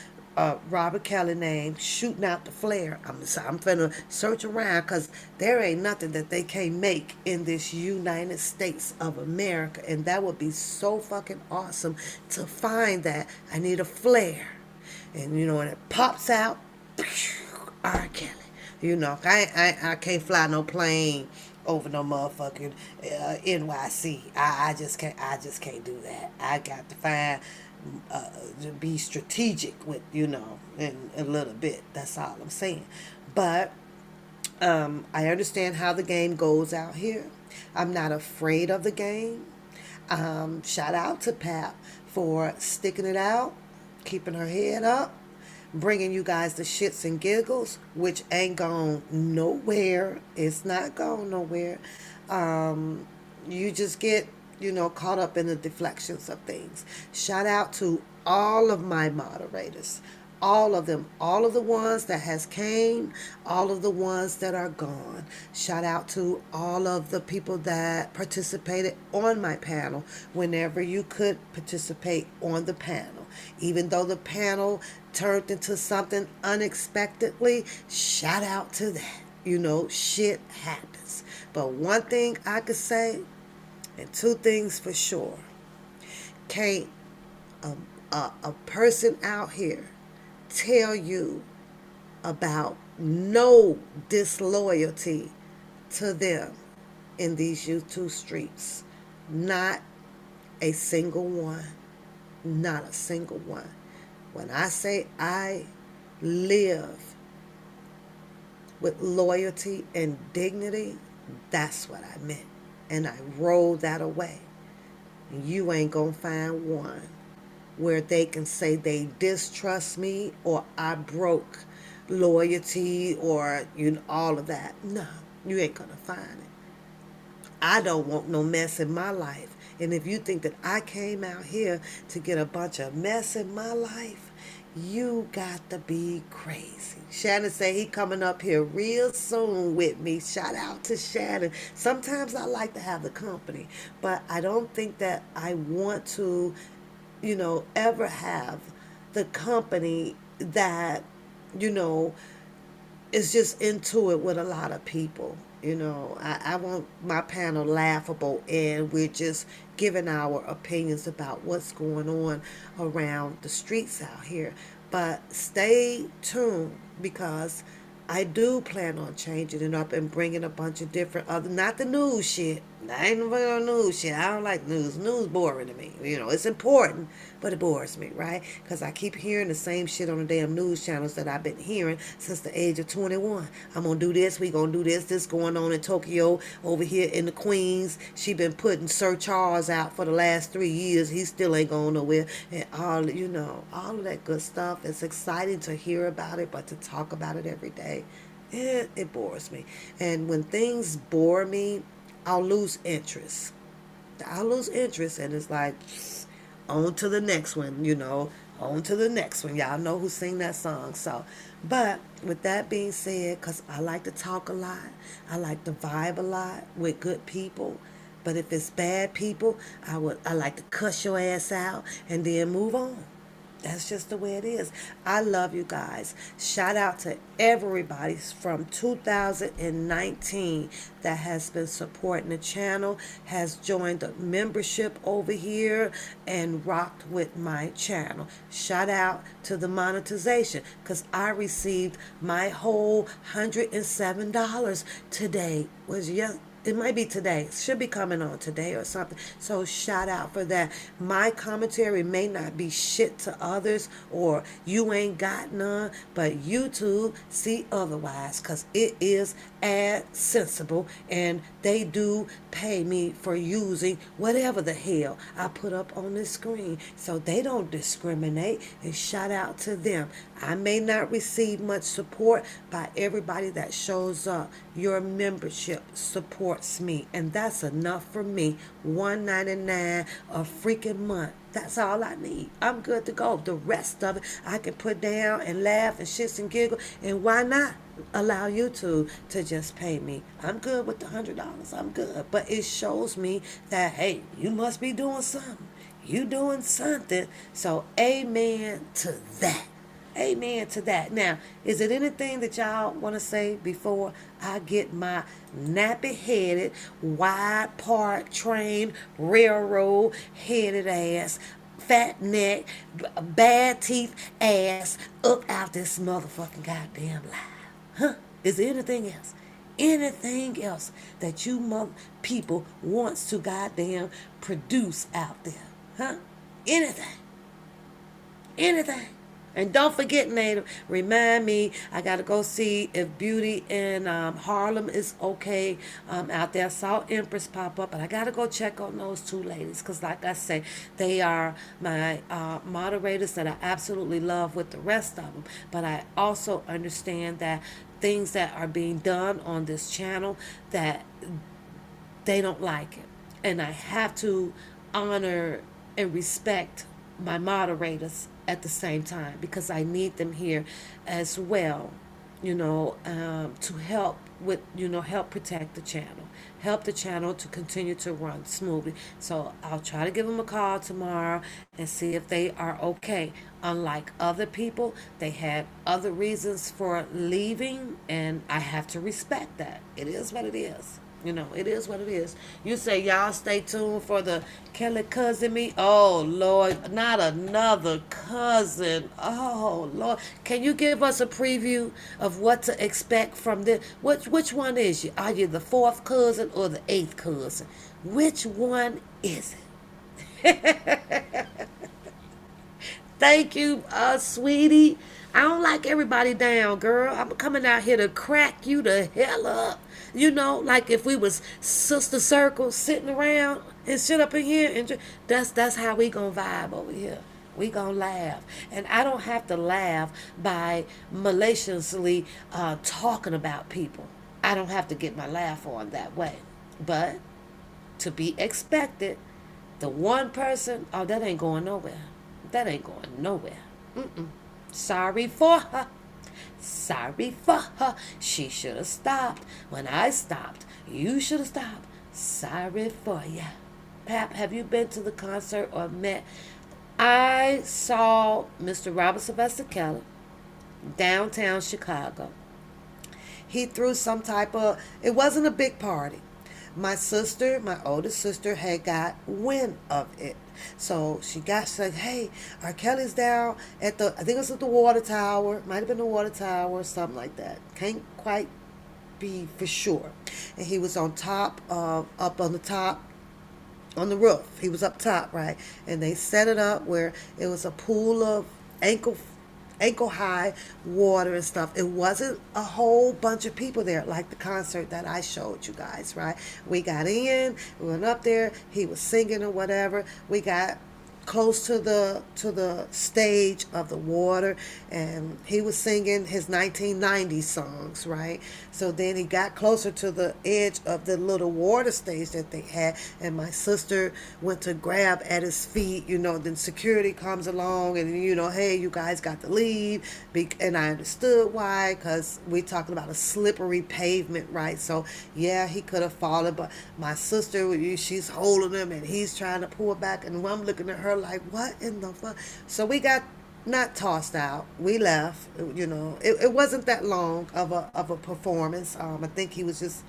Robert Kelly name shooting out the flare. I'm finna search around, because there ain't nothing that they can't make in this United States of America, and that would be so fucking awesome to find that. I need a flare, and when it pops out, R. Kelly. I can't fly no plane over no motherfucking NYC. I just can't do that. I got to find to be strategic with, in a little bit. That's all I'm saying. But I understand how the game goes out here. I'm not afraid of the game. Shout out to Pap for sticking it out, keeping her head up, bringing you guys the shits and giggles, which ain't gone nowhere. It's not gone nowhere. You just get caught up in the deflections of things. Shout out to all of my moderators, all of them, all of the ones that has came, all of the ones that are gone. Shout out to all of the people that participated on my panel whenever you could participate on the panel. Even though the panel turned into something unexpectedly, shout out to that. Shit happens. But one thing I could say, and two things for sure: can't a person out here tell you about no disloyalty to them in these YouTube streets. Not a single one. Not a single one. When I say I live with loyalty and dignity, that's what I meant. And I roll that away. You ain't gonna find one where they can say they distrust me or I broke loyalty or all of that. No, you ain't gonna find it. I don't want no mess in my life. And if you think that I came out here to get a bunch of mess in my life, you got to be crazy. Shannon say he coming up here real soon with me. Shout out to Shannon. Sometimes I like to have the company, but I don't think that I want to, ever have the company that, is just into it with a lot of people. I want my panel laughable, and we're just giving our opinions about what's going on around the streets out here. But stay tuned, because I do plan on changing it up and bringing a bunch of different other, not the news shit. I ain't no news shit. I don't like news. News boring to me. It's important, but it bores me, right? Because I keep hearing the same shit on the damn news channels that I've been hearing since the age of 21. I'm going to do this. We going to do this. This going on in Tokyo. Over here in the Queens. She been putting Sir Charles out for the last 3 years. He still ain't going nowhere. And all of that good stuff. It's exciting to hear about it, but to talk about it every day, it bores me. And when things bore me, I'll lose interest. I'll lose interest, and it's like, on to the next one. On to the next one. Y'all know who sing that song. So, but with that being said, because I like to talk a lot, I like to vibe a lot with good people. But if it's bad people, I like to cuss your ass out and then move on. That's just the way it is. I love you guys. Shout out to everybody from 2019 that has been supporting the channel, has joined the membership over here, and rocked with my channel. Shout out to the monetization, because I received my whole $107 today. It might be today. It should be coming on today or something. So shout out for that. My commentary may not be shit to others, or you ain't got none, but YouTube see otherwise, because it is ad sensible, and they do pay me for using whatever the hell I put up on the screen. So they don't discriminate, and shout out to them. I may not receive much support by everybody that shows up. Your membership supports me, and that's enough for me. $1.99 a freaking month. That's all I need. I'm good to go. The rest of it I can put down and laugh and shits and giggle. And why not allow YouTube to just pay me? I'm good with the $100. I'm good. But it shows me that, hey, you must be doing something. You doing something. So amen to that. Amen to that. Now, is it anything that y'all want to say before I get my nappy-headed, wide-part train, railroad-headed ass, fat neck, bad teeth ass up out this motherfucking goddamn live? Huh? Is there anything else? Anything else that you people wants to goddamn produce out there? Huh? Anything. Anything. And don't forget, Native, remind me, I got to go see if Beauty in Harlem is okay out there. I saw Empress pop up, but I got to go check on those two ladies, because like I say, they are my moderators that I absolutely love with the rest of them. But I also understand that things that are being done on this channel, that they don't like it. And I have to honor and respect my moderators at the same time, because I need them here as well, to help with, help protect the channel, help the channel to continue to run smoothly. So I'll try to give them a call tomorrow and see if they are okay. Unlike other people, they had other reasons for leaving, and I have to respect that. It is what it is. It is what it is. You say y'all stay tuned for the Kelly cousin me. Oh Lord, not another cousin. Oh Lord, can you give us a preview of what to expect from this? Which one is you? Are you the fourth cousin or the eighth cousin? Which one is it? Thank you, sweetie. I don't like everybody down, girl. I'm coming out here to crack you the hell up. Like if we was sister circles sitting around and sit up in here, and that's how we gonna vibe over here. We gonna laugh, and I don't have to laugh by maliciously talking about people. I don't have to get my laugh on that way. But to be expected, the one person, oh, that ain't going nowhere. That ain't going nowhere. Sorry for her. Sorry for her. She should have stopped when I stopped. You should have stopped. Sorry for ya. Pap, have you been to the concert or met? I saw Mr. Robert Sylvester Kelly downtown Chicago. He threw some type of, it wasn't a big party. My sister, my oldest sister, had got wind of it. So she said, hey, R. Kelly's down I think it was at the water tower. Might have been the water tower or something like that. Can't quite be for sure. And he was on top of up on the top on the roof. He was up top, right? And they set it up where it was a pool of ankle high water and stuff. It wasn't a whole bunch of people there like the concert that I showed you guys, right? We got in, we went up there, he was singing or whatever. We got close to the stage of the water, and he was singing his 1990s songs, right? So then he got closer to the edge of the little water stage that they had, and my sister went to grab at his feet. Then security comes along, and hey, you guys got to leave. And I understood why, because we talking about a slippery pavement, right? So yeah, he could have fallen, but my sister, she's holding him and he's trying to pull back, and I'm looking at her like, what in the fuck? So we got not tossed out. We left. It wasn't that long of a performance. I think he was just,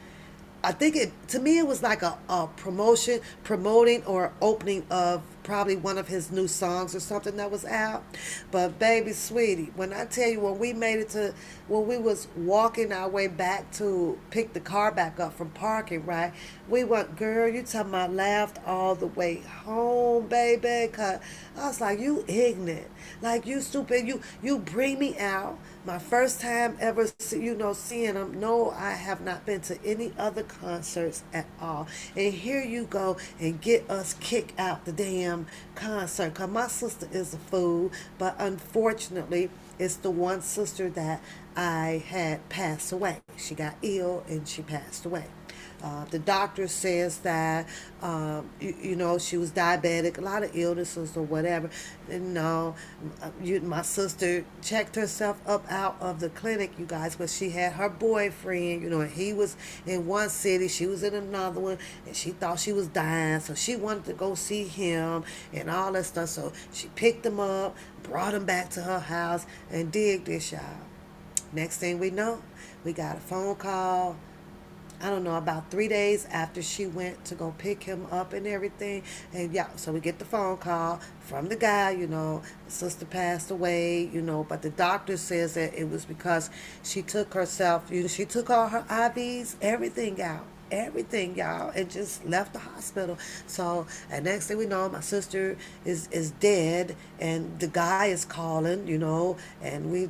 I think it, to me, it was like a promoting or opening of probably one of his new songs or something that was out. But baby, sweetie, when I tell you, when we was walking our way back to pick the car back up from parking, right? We went, girl, you talking about laughed all the way home, baby. Cause I was like, you ignorant, like you stupid, you bring me out. My first time ever, seeing him. No, I have not been to any other concerts at all. And here you go and get us kicked out the damn concert. Because my sister is a fool. But unfortunately, it's the one sister that I had passed away. She got ill and she passed away. The doctor says that, she was diabetic, a lot of illnesses or whatever. And no, my sister checked herself up out of the clinic, you guys, because she had her boyfriend, and he was in one city, she was in another one, and she thought she was dying, so she wanted to go see him and all that stuff. So she picked him up, brought him back to her house, and dig this, y'all. Next thing we know, we got a phone call. I don't know, about 3 days after she went to go pick him up and everything. And yeah, so we get the phone call from the guy, the sister passed away, but the doctor says that it was because she took herself, she took all her IVs, everything out. Everything, y'all, and just left the hospital. So, and next thing we know, my sister is dead, and the guy is calling, and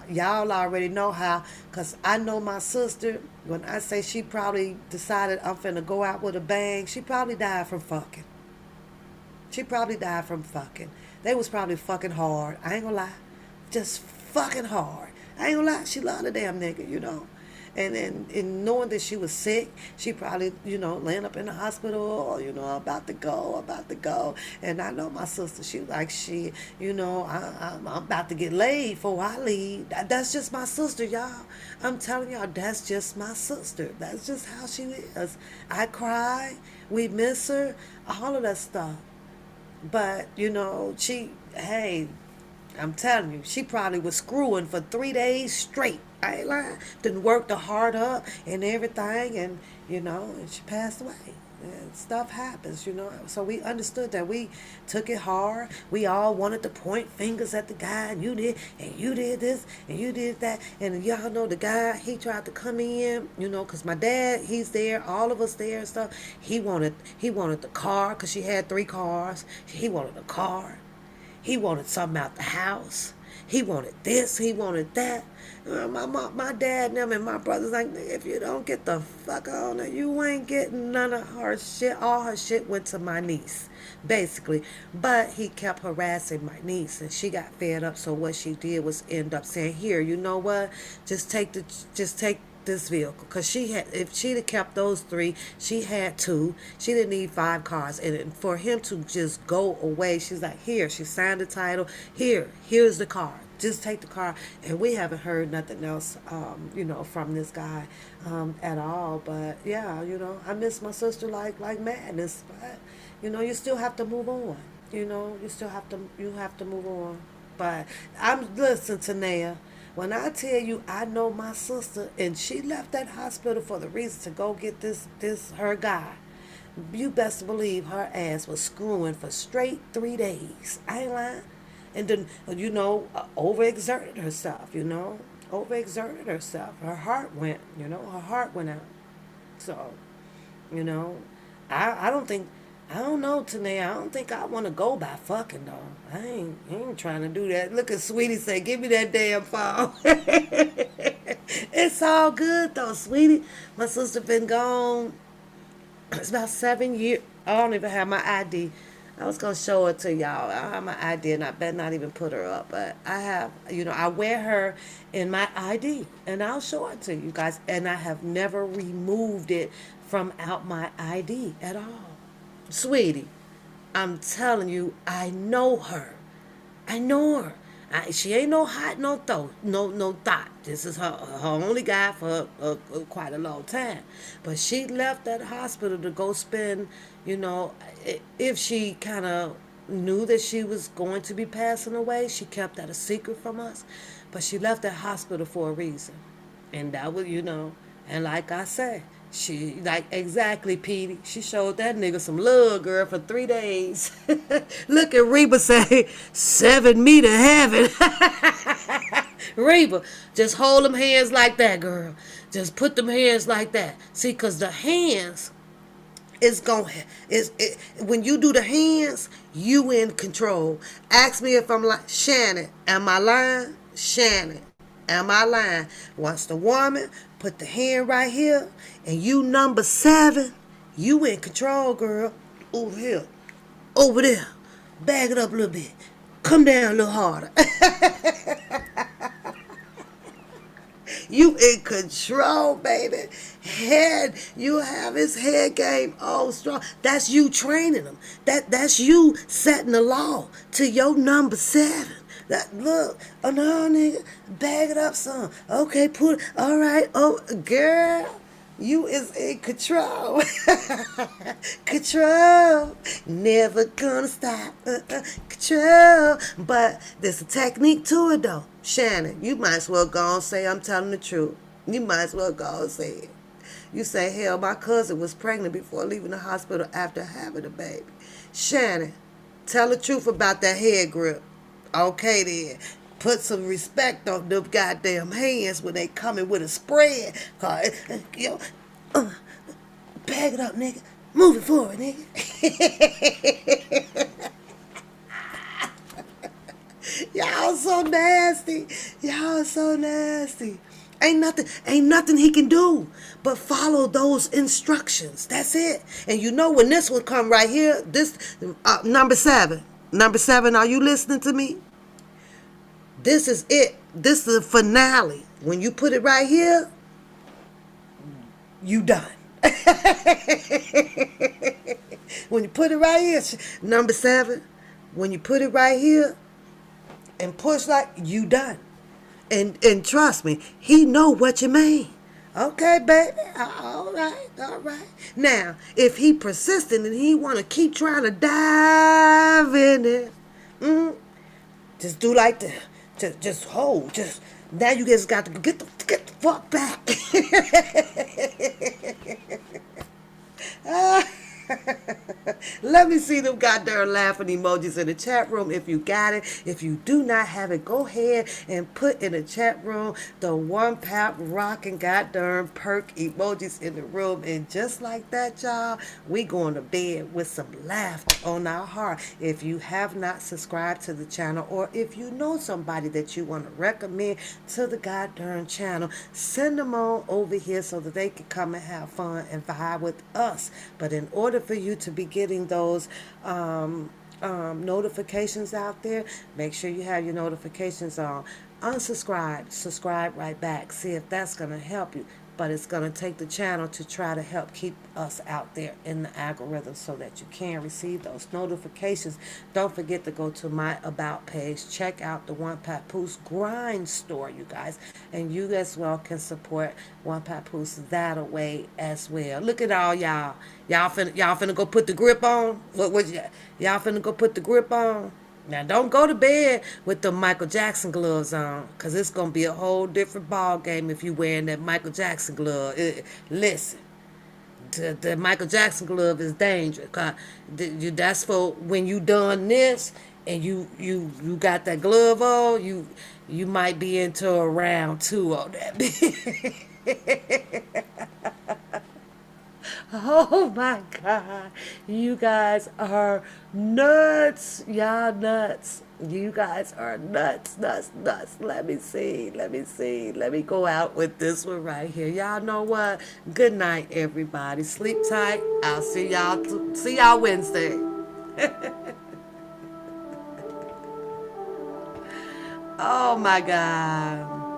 y'all already know how, because I know my sister. When I say she probably decided I'm finna go out with a bang, she probably died from fucking. She probably died from fucking. They was probably fucking hard. I ain't gonna lie. Just fucking hard. I ain't gonna lie. She loved the damn nigga. And knowing that she was sick, she probably, laying up in the hospital, about to go. And I know my sister, she like, I'm about to get laid before I leave. That's just my sister, y'all. I'm telling y'all, that's just my sister. That's just how she is. I cry. We miss her. All of that stuff. But, hey, I'm telling you, she probably was screwing for 3 days straight. I ain't lying. Didn't work the heart up and everything, and and she passed away. And stuff happens. So we understood that. We took it hard. We all wanted to point fingers at the guy, and you did this, and you did that. And y'all know the guy, he tried to come in, because my dad, he's there, all of us there and stuff. He wanted the car, because she had 3 cars. He wanted a car. He wanted something out the house. He wanted this. He wanted that. My dad and them and my brothers like, if you don't get the fuck on her, you ain't getting none of her shit. All her shit went to my niece, basically. But he kept harassing my niece, and she got fed up. So what she did was end up saying, "Here, you know what? Just take this vehicle," because if she'd have kept those 3, she had 2, she didn't need 5 cars. And for him to just go away, she's like, here, she signed the title, here's the car, just take the car. And we haven't heard nothing else from this guy at all. But yeah, I miss my sister like madness. But you still have to move on. You have to move on. But I'm listening to Naya. When I tell you I know my sister, and she left that hospital for the reason to go get this her guy, you best believe her ass was screwing for straight 3 days. I ain't lying. And then, overexerted herself, overexerted herself. Her heart went, her heart went out. So, you know, I don't think, I don't know, Tanae. I don't think I want to go by fucking though. I ain't trying to do that. Look at Sweetie say, give me that damn phone. It's all good though, Sweetie. My sister been gone. It's about 7 years. I don't even have my ID. I was gonna show it to y'all. I have my ID, and I better not even put her up. But I have, I wear her in my ID, and I'll show it to you guys. And I have never removed it from out my ID at all, sweetie. I'm telling you, I know her. I know her. She ain't no hot, no thought, no thought. This is her only guy for quite a long time. But she left that hospital to go spend, if she kind of knew that she was going to be passing away, she kept that a secret from us. But she left that hospital for a reason. And that was, and like I said, she, like, exactly, Petey. She showed that nigga some love, girl, for 3 days. Look at Reba say, 7 me to heaven. Reba, just hold them hands like that, girl. Just put them hands like that. See, because the hands is going, when you do the hands, you in control. Ask me if I'm like, Shannon, am I lying? Shannon, am I lying? Once the woman put the hand right here, and you number 7, you in control, girl. Over here, over there. Bag it up a little bit. Come down a little harder. You in control, baby. You have his head game all strong. That's you training him. That's you setting the law to your number 7. That look, oh no, nigga, bag it up some. Okay, put it. All right, oh girl, you is in control. Control, never gonna stop. Control, but there's a technique to it though. Shannon, you might as well go and say I'm telling the truth. You might as well go and say it. You say, hell, my cousin was pregnant before leaving the hospital after having a baby. Shannon, tell the truth about that head grip. Okay then. Put some respect on them goddamn hands when they coming with a spread. Yo, bag it up, nigga. Move it forward, nigga. Y'all so nasty. Y'all so nasty. Ain't nothing he can do but follow those instructions. That's it. And when this one come right here, this number 7. Number 7, are you listening to me? This is it. This is the finale. When you put it right here, you done. When you put it right here, number 7, when you put it right here and push like, you done. And trust me, he know what you mean. Okay, baby. All right. Now, if he persistent and he want to keep trying to dive in it, just do like that. Just hold. Just now you just got to get the fuck back. Let me see them goddamn laughing emojis in the chat room if you got it. If you do not have it, go ahead and put in the chat room the one pap rocking goddamn perk emojis in the room. And just like that, y'all, we going to bed with some laughter on our heart. If you have not subscribed to the channel, or if you know somebody that you want to recommend to the goddamn channel, send them on over here so that they can come and have fun and vibe with us. But in order for you to be getting those notifications out there, make sure you have your notifications on. Unsubscribe, subscribe right back. See if that's going to help you. But it's going to take the channel to try to help keep us out there in the algorithm so that you can receive those notifications. Don't forget to go to my About page. Check out the One Papoose Grind store, you guys. And you as well can support One Papoose that way as well. Look at all y'all. Y'all finna go put the grip on? Y'all finna go put the grip on? Now, don't go to bed with the Michael Jackson gloves on, because it's going to be a whole different ball game if you wearing that Michael Jackson glove. Listen, the Michael Jackson glove is dangerous. That's for when you done this and you got that glove on, you might be into a round two on that. Oh my God. You guys are nuts. Y'all nuts. You guys are nuts, nuts, nuts. Let me see. Let me see. Let me go out with this one right here. Y'all know what? Good night, everybody. Sleep tight. I'll see y'all Wednesday. Oh my God.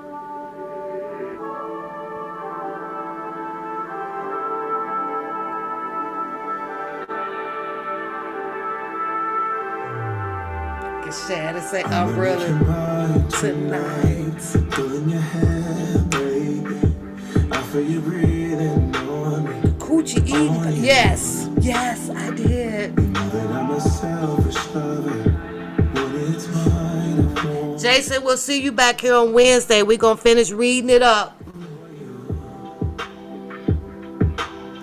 Get Shannon say umbrella tonight. Pulling your hair, baby. I feel you breathing on me. Coochie eating. Yes. Yes, I did. You know that I'm a selfish lover. When it's mine, I won't. Jason, we'll see you back here on Wednesday. We're going to finish reading it up.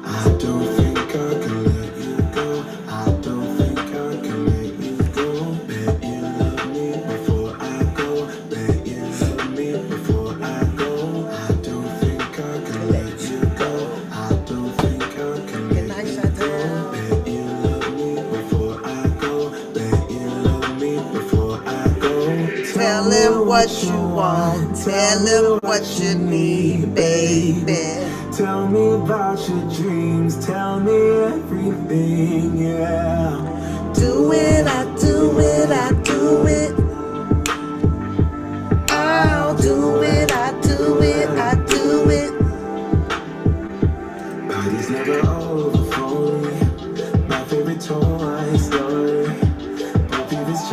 I don't think I can let you go. I don't think I can let you go. Bet you love me before I go. Bet you love me before I go. I don't think I can let you go. I don't think I can Good let night, you go. Chantel. Bet you love me before I go. Bet you love me before I go. Tell Tell me him what what you you want. want. Tell Tell me him what what you you need, need, baby. baby. Tell me about your dreams, tell me everything, yeah. Do Do it, it, I I do do it, it, I I do do it. it. I'll I'll do do it, it, I I do do it, I it. do it. Party's never over for me. My favorite toy story. Both of his